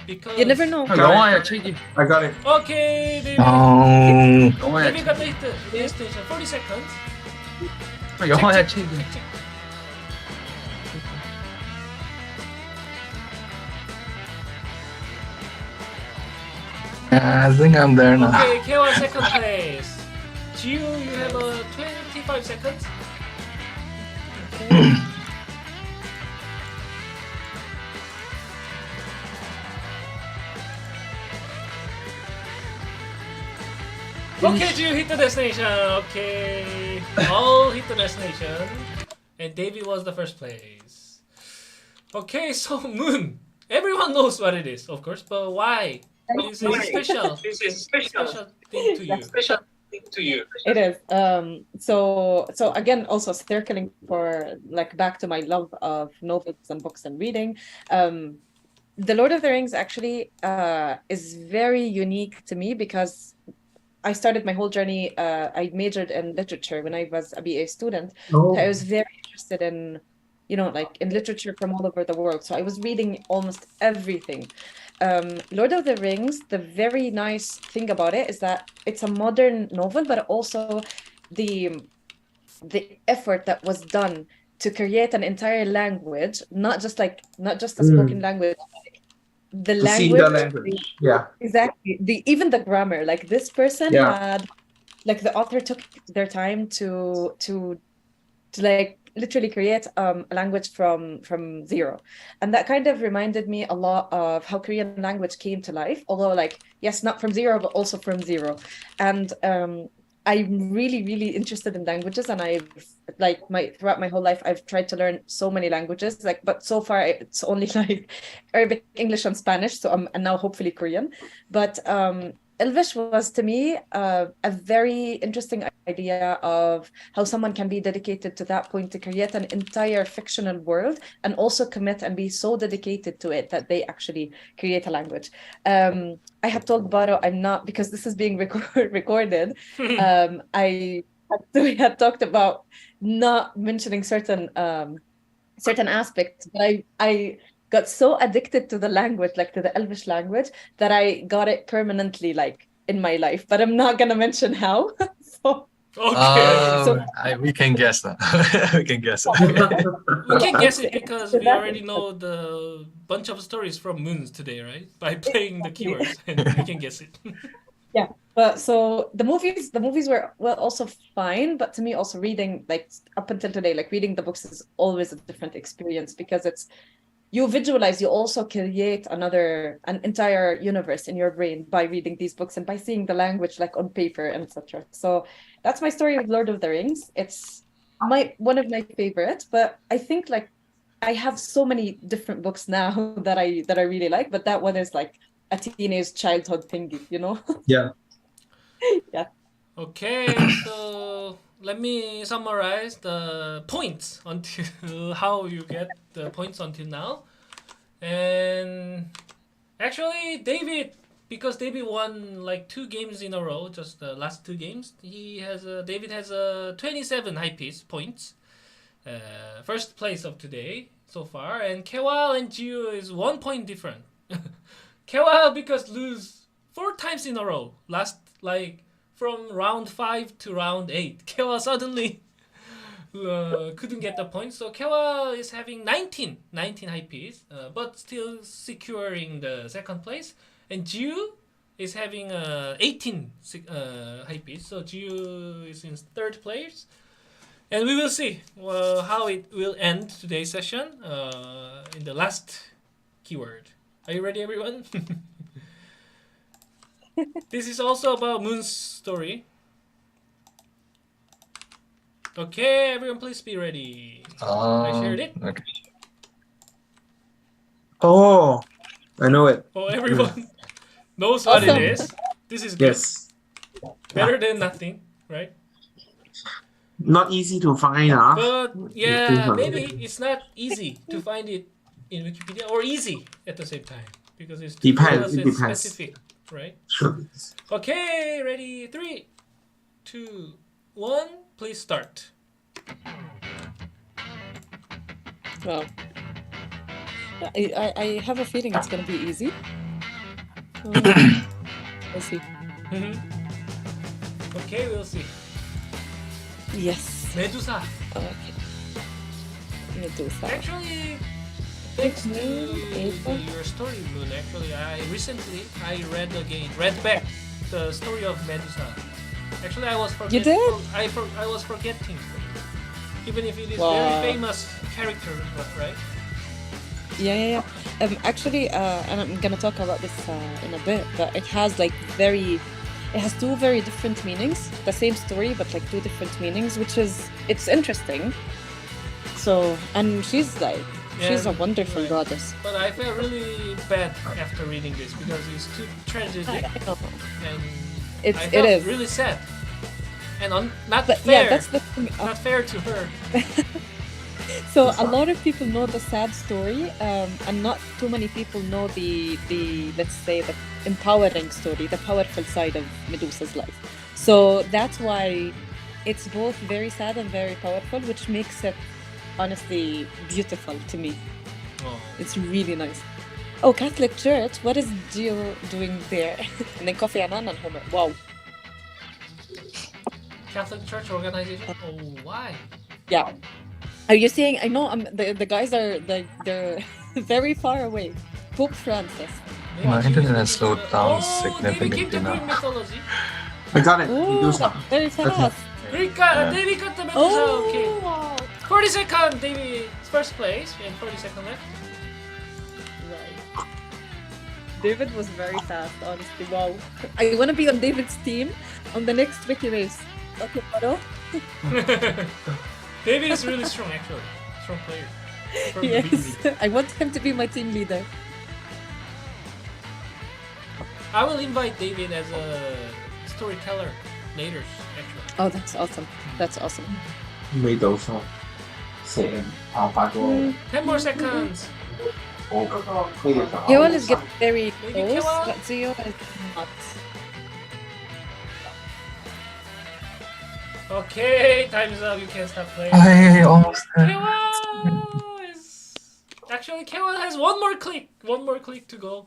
B: Because
D: You never know.
E: 영화야 책이.
A: I got it.
B: Okay, David.
E: 영화야
B: David got the destination. 40 seconds.
E: 영화야 책이.
C: I think I'm there now.
B: Okay, K1 second place. Jiu, you have 25 seconds. Okay, Jiu hit the destination. Okay, all hit the destination. And David was the first place. Okay, so Moon. Everyone knows what it is, of course, but why? This is special. This is special thing to you.
D: It is. So again, also circling for like back to my love of novels and books and reading. The Lord of the Rings actually is very unique to me because I started my whole journey. I majored in literature when I was a BA student.
A: Oh.
D: I was very interested in, like in literature from all over the world. So I was reading almost everything. Lord of the Rings, the very nice thing about it is that it's a modern novel, but also the effort that was done to create an entire language, not just a spoken language, the
A: To see the language. Yeah.
D: Exactly. Even the grammar, like this person had, like the author took their time to like literally create a language from zero. And that kind of reminded me a lot of how Korean language came to life, although like, yes, not from zero, but also from zero. And I'm really, really interested in languages, and I've throughout my whole life I've tried to learn so many languages. But so far it's only like Arabic, English, and Spanish. So and now hopefully Korean. But Elvish was to me a very interesting idea of how someone can be dedicated to that point to create an entire fictional world and also commit and be so dedicated to it that they actually create a language. I had told Baro I'm not, because this is being recorded. We had talked about not mentioning certain aspects, but I got so addicted to the language, like to the Elvish language, that I got it permanently, like in my life. But I'm not gonna mention how. So
B: Okay.
C: We can guess that. We can guess it.
B: We can guess it because we already know the bunch of stories from Moons today, right? By playing the keywords, and we can guess it.
D: Yeah, but so the movies were also fine, but to me also reading, like up until today, like reading the books is always a different experience, because you visualize, you also create an entire universe in your brain by reading these books and by seeing the language like on paper and etc. So that's my story with Lord of the Rings. It's one of my favorites, but I think like I have so many different books now that I really like, but that one is like a teenage childhood thingy, you know?
A: Yeah.
D: Yeah.
B: Okay, so let me summarize the points until how you get the points until now. And actually, because David won like 2 games in a row, just the last 2 games, David has 27 high piece points. First place of today so far, and Kewal and Gio is 1 point different. Kewal because lose 4 times in a row. Last from round 5 to round 8. Kewal suddenly couldn't get the points, so Kewal is having 19 high piece, but still securing the second place. And Jiu is having 18 high piece, so Jiu is in third place. And we will see how it will end today's session in the last keyword. Are you ready, everyone? This is also about Moon's story. Okay, everyone, please be ready. I shared it.
C: Okay.
A: Oh, I know it.
B: Oh, everyone knows what it is. This is good.
A: Yes.
B: Better than nothing, right?
A: Not easy to find,
B: But yeah, maybe it's not easy to find it in Wikipedia, or easy at the same time, because it's
A: Depends.
B: it's specific, right?
A: Sure.
B: Okay, ready? 3, 2, 1. Please start.
D: Well, I have a feeling it's gonna be easy. We'll see.
B: Okay, we'll see.
D: Yes.
B: Medusa.
D: Okay. Medusa.
B: Actually, thanks to your story, Moon. Actually, I recently read back the story of Medusa. Actually, I was forgetting.
D: You did?
B: I was forgetting, even if it is
D: Wow.
B: very famous character, right?
D: Yeah. Actually, and I'm gonna talk about this in a bit, but it has 2 very different meanings. The same story, but like 2 different meanings, it's interesting. So, and she's a wonderful goddess.
B: But I felt really bad after reading this because it's too tragic, and I felt really sad. And not fair.
D: Yeah, that's the thing.
B: Not fair to her.
D: So a lot of people know the sad story, and not too many people know the let's say the empowering story, the powerful side of Medusa's life. So that's why it's both very sad and very powerful, which makes it honestly beautiful to me.
B: Oh.
D: It's really nice. Oh, Catholic Church, what is Gio doing there? And then Kofi Annan and Homer. Wow.
B: Catholic Church organization. Oh, why?
D: Yeah. Are you saying? I know. The guys are they're very far away. Pope Francis.
C: My internet has slowed down significantly
B: David
C: now.
B: Greek mythology.
A: I got it.
D: Oh,
A: Medusa.
D: very fast.
B: David got the Medusa.
D: Oh.
B: Okay. 42nd, David first place, and 42nd left.
D: Right. David was very fast, honestly. Wow. I want to be on David's team, on the next Wikirace. Okay, Paro?
B: David is really strong, actually. Strong player. From the
D: Yes,
B: beginning.
D: I want him to be my team leader.
B: I will invite David as a storyteller later, actually.
D: Oh, that's awesome. That's awesome.
A: 未到數，成發個
B: 10 more seconds.
A: 我嗰個呢個就
D: Kewal is getting very
B: Maybe
D: close,
B: Kewal?
D: but Zio is not.
B: Okay, time's up. You can stop playing.
C: I almost there.
B: Kewal is... Actually, Kewal has one more click. One more click to go.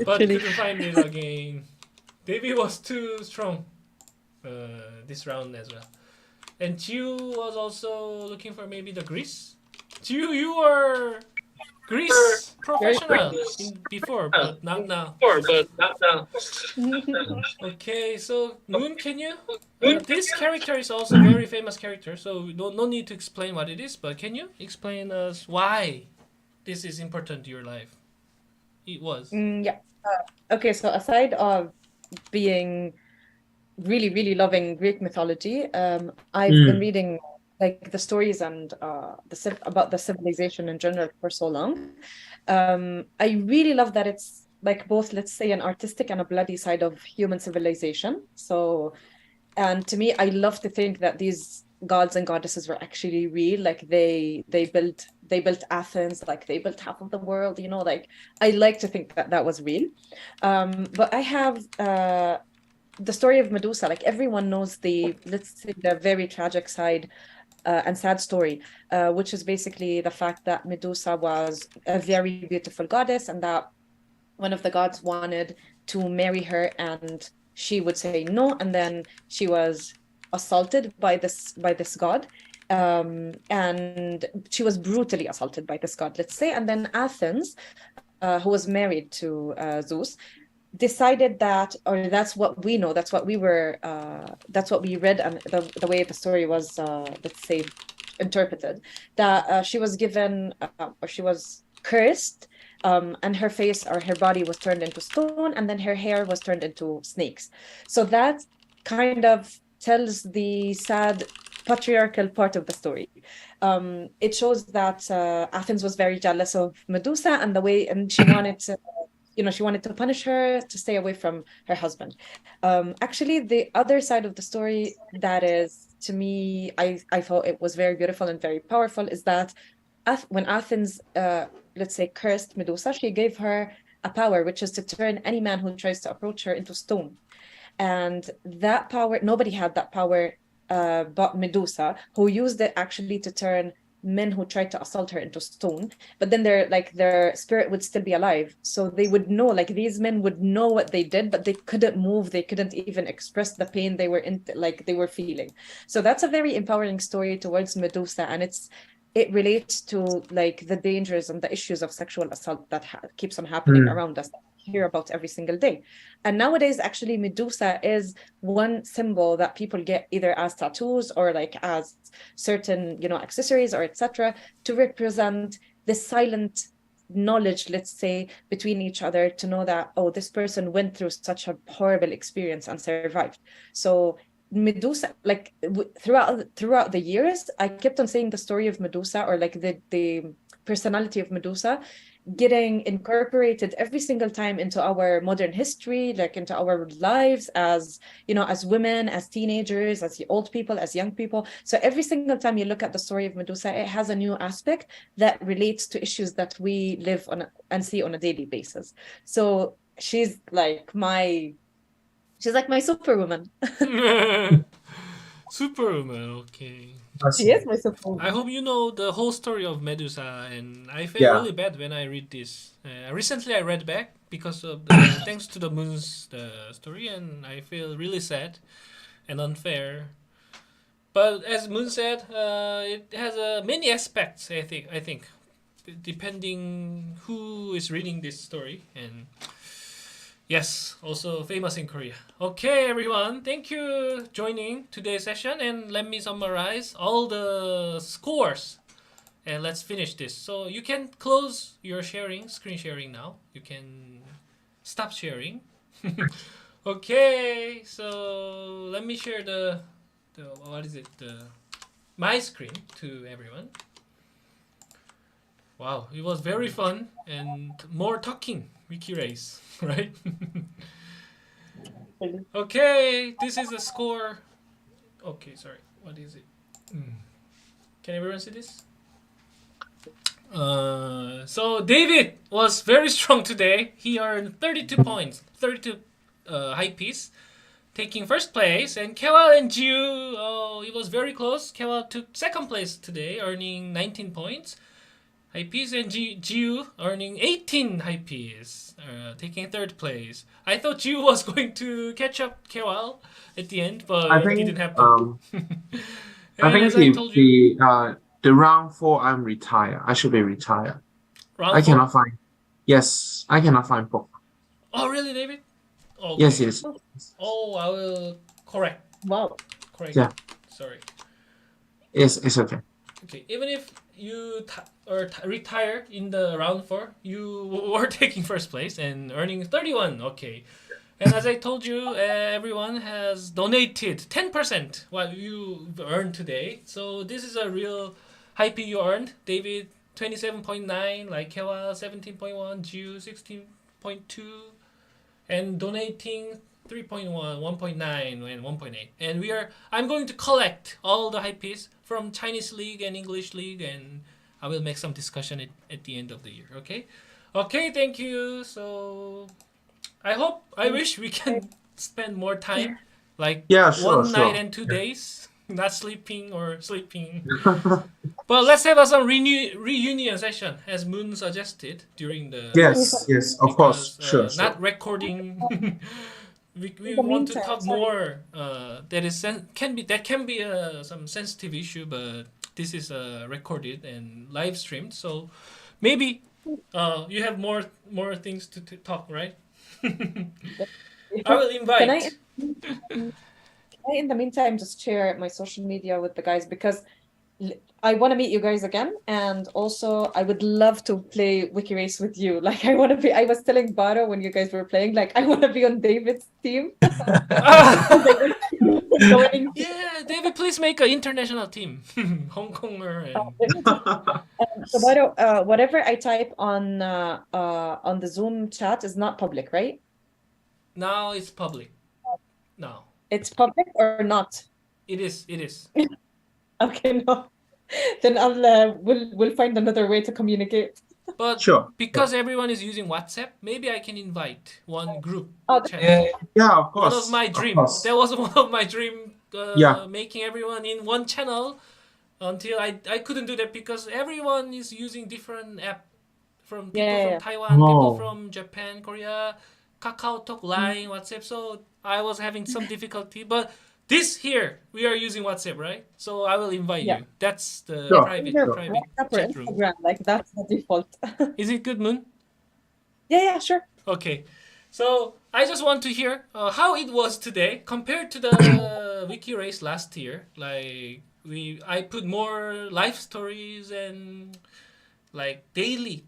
B: But
D: Literally.
B: couldn't find it again. David was too strong this round as well. And Chiu was also looking for maybe the Greece. Chiu, you were Greece professional before, but not now. Okay, so Moon, can you? This character is also a very famous character, so no need to explain what it is. But can you explain us why this is important to your life? It was.
D: Yeah. Okay, so aside of being really, really loving Greek mythology, I've been reading like the stories and about the civilization in general for so long. I really love that it's like both, let's say, an artistic and a bloody side of human civilization. So, and to me, I love to think that these gods and goddesses were actually real. Like they built Athens, like they built half of the world. You know, like I like to think that that was real. But I have the story of Medusa. Like everyone knows let's say the very tragic side and sad story, which is basically the fact that Medusa was a very beautiful goddess, and that one of the gods wanted to marry her, and she would say no, and then she was assaulted by this god, and she was brutally assaulted by this god, let's say, and then Athens, who was married to Zeus, decided that, or that's what we know, that's what we read, and the way the story was, let's say, interpreted, that she was given, or she was cursed, and her face or her body was turned into stone, and then her hair was turned into snakes. So that kind of tells the sad patriarchal part of the story. It shows that Athens was very jealous of Medusa and she wanted to, she wanted to punish her to stay away from her husband. Actually, the other side of the story that is, to me, I thought it was very beautiful and very powerful, is that when Athens, let's say, cursed Medusa, she gave her a power, which is to turn any man who tries to approach her into stone. And that power, nobody had that power but Medusa, who used it actually to turn men who tried to assault her into stone. But then their spirit would still be alive, so they would know, like these men would know what they did, but they couldn't move, they couldn't even express the pain they were feeling. So that's a very empowering story towards Medusa, and it relates to like the dangers and the issues of sexual assault that keeps on happening around us, that we hear about every single day. And nowadays, actually, Medusa is one symbol that people get either as tattoos or like as certain, accessories or etc., to represent the silent knowledge, let's say, between each other, to know that, oh, this person went through such a horrible experience and survived. So Medusa, like throughout the years, I kept on saying the story of Medusa, or like the personality of Medusa, getting incorporated every single time into our modern history, like into our lives as, as women, as teenagers, as old people, as young people. So every single time you look at the story of Medusa, it has a new aspect that relates to issues that we live on and see on a daily basis. So she's like my superwoman.
B: Superwoman, okay.
D: She is my superwoman.
B: I hope you know the whole story of Medusa, and I felt really bad when I read this. Recently, I read back because of thanks to the Moon's story, and I feel really sad and unfair. But as Moon said, it has many aspects. I think, depending who is reading this story, and yes, also famous in Korea. Okay, everyone, thank you joining today's session, and let me summarize all the scores, and let's finish this. So you can close your screen sharing now. You can stop sharing. Okay, so let me share the what is it, my screen to everyone. Wow, it was very fun and more talking Wikirace, right? Okay, this is the score. Okay, sorry, what is it? Can everyone see this? So David was very strong today. He earned 32 points, 32 high piece, taking first place. And Kewal and Jiu, it was very close. Kewal took second place today, earning 19 points. High piece, and Jiu earning 18 high piece, taking third place. I thought Jiu was going to catch up Kewal at the end, but it didn't happen.
A: I think the round 4 I'm retired. I should be retired.
B: Round 4?
A: Cannot find. Yes, I cannot find book.
B: Oh really, David? Okay.
A: Yes.
B: Oh, I will correct.
D: Wow.
B: Correct.
A: Yeah.
B: Sorry.
A: It's okay.
B: Okay, even if you retire in the round 4, you were taking first place and earning 31. Okay. And as I told you, everyone has donated 10% what you earned today. So this is a real high P you earned. David 27.9, like Kewa 17.1, Jiu 16.2, and donating 3.1, 1.9, and 1.8. And I'm going to collect all the high Ps from Chinese League and English League, and I will make some discussion at the end of the year. Okay? Okay, thank you. So I wish we can spend more time, like one night and 2 days, not sleeping or sleeping. But let's have some reunion session, as Moon suggested during the.
A: Yes, of course, sure.
B: Not recording. we want to talk more. That can be some sensitive issue, but this is recorded and live streamed, so maybe you have more things to talk, right? I will invite.
D: Can I, in the meantime, just share my social media with the guys, because I want to meet you guys again, and also I would love to play Wikirace with you. Like, I was telling Baro when you guys were playing, like, I want to be on David's team.
B: Yeah, David, please make an international team. Hong Konger and...
D: So Baro, whatever I type on the Zoom chat is not public, right?
B: Now it's public. No.
D: It's public or not?
B: It is.
D: Okay, no. Then we'll find another way to communicate.
B: But
A: sure.
B: Because everyone is using WhatsApp, maybe I can invite one group chat.
A: Yeah, of course.
B: One of my dreams. That was one of my dream. Making everyone in one channel. Until I couldn't do that because everyone is using different app. From people from Taiwan, people from Japan, Korea, KakaoTalk, Line, WhatsApp. So I was having some difficulty, but this here we are using WhatsApp, right? So I will invite you. That's the private chat room.
D: Instagram, like that's the default.
B: Is it good, Moon?
D: Yeah, sure.
B: Okay, so I just want to hear how it was today compared to the Wikirace last year. Like I put more life stories and like daily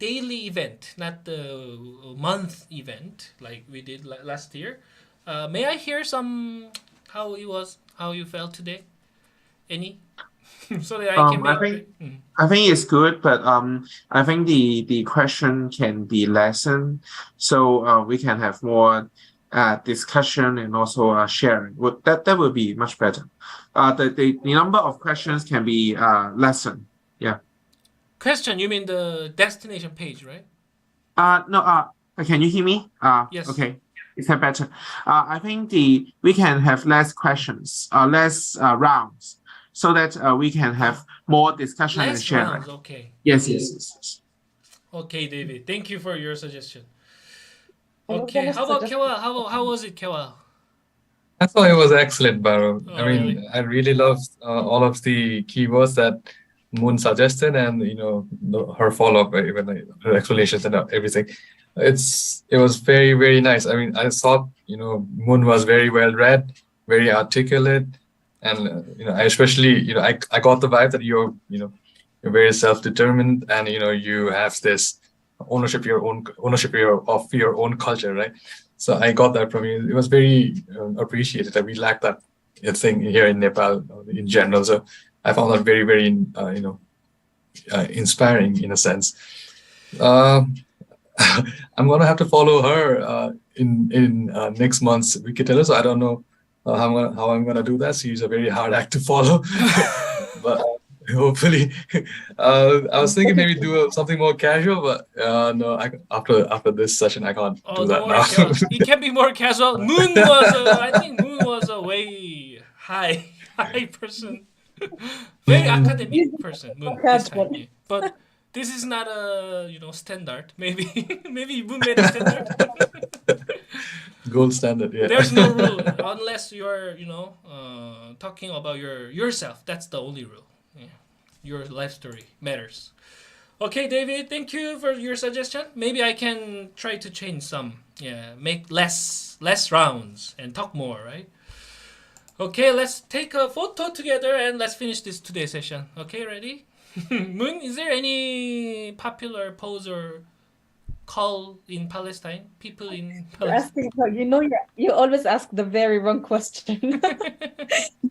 B: event, not the month event like we did last year. May I hear some how it was, how you felt today? Any? So that I can make
A: I think it's good, but I think the question can be lessened, so we can have more discussion and also sharing. That will be much better. The number of questions can be lessened. Yeah.
B: Question? You mean the destination page, right?
A: No. Can you hear me?
B: Yes.
A: Okay. Is that better? I think we can have less questions, less rounds, so that we can have more discussion and sharing.
B: Rounds, okay.
A: Yes.
B: Okay, David. Thank you for your suggestion. Okay. How about Kewa? How was it, Kewa?
C: I thought it was excellent, Baro.
B: Oh,
C: I mean, really? I really loved all of the keywords that Moon suggested, and her follow-up, even her explanations and everything. It was very, very nice. I mean, I thought Moon was very well read, very articulate, and I especially I got the vibe that you're very self-determined, and you have this ownership of your own culture, right? So I got that from you. It was very appreciated. We lacked that a thing here in Nepal in general. So I found that very, very, inspiring in a sense. I'm gonna have to follow her in next month's Wikiteller. So I don't know how I'm gonna do that. She's a very hard act to follow, but hopefully, I was thinking maybe do something more casual, but no, after this session I can't do that now.
B: It can be more casual. I think Moon was a way high person, very academic person. Moon this time, yeah. But this is not a standard. Maybe Moon made a standard.
C: Gold standard, yeah.
B: There's no rule unless you're talking about yourself. That's the only rule. Yeah. Your life story matters. Okay, David, thank you for your suggestion. Maybe I can try to change some. Yeah, make less rounds and talk more, right? Okay, let's take a photo together and let's finish this today's session. Okay, ready? Moon, is there any popular pose or call in Palestine? People in Palestine?
D: You always ask the very wrong question.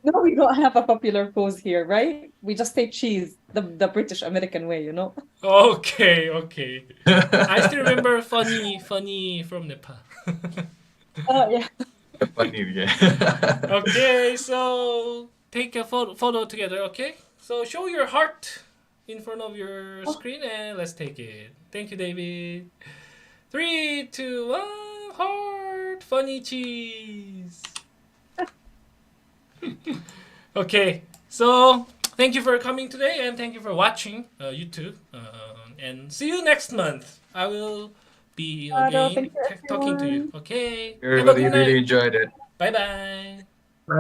D: No, we don't have a popular pose here, right? We just say cheese, the British American way,
B: Okay. I still remember funny from Nepal.
D: Oh, yeah.
C: Funny, yeah.
B: Okay, so take a photo together, okay? So show your heart in front of your screen and let's take it. Thank you, David. 3, 2, 1, heart, funny cheese. Okay, so thank you for coming today and thank you for watching YouTube. And see you next month. I will be again talking to you. Okay.
C: Everybody really enjoyed it.
B: Bye-bye.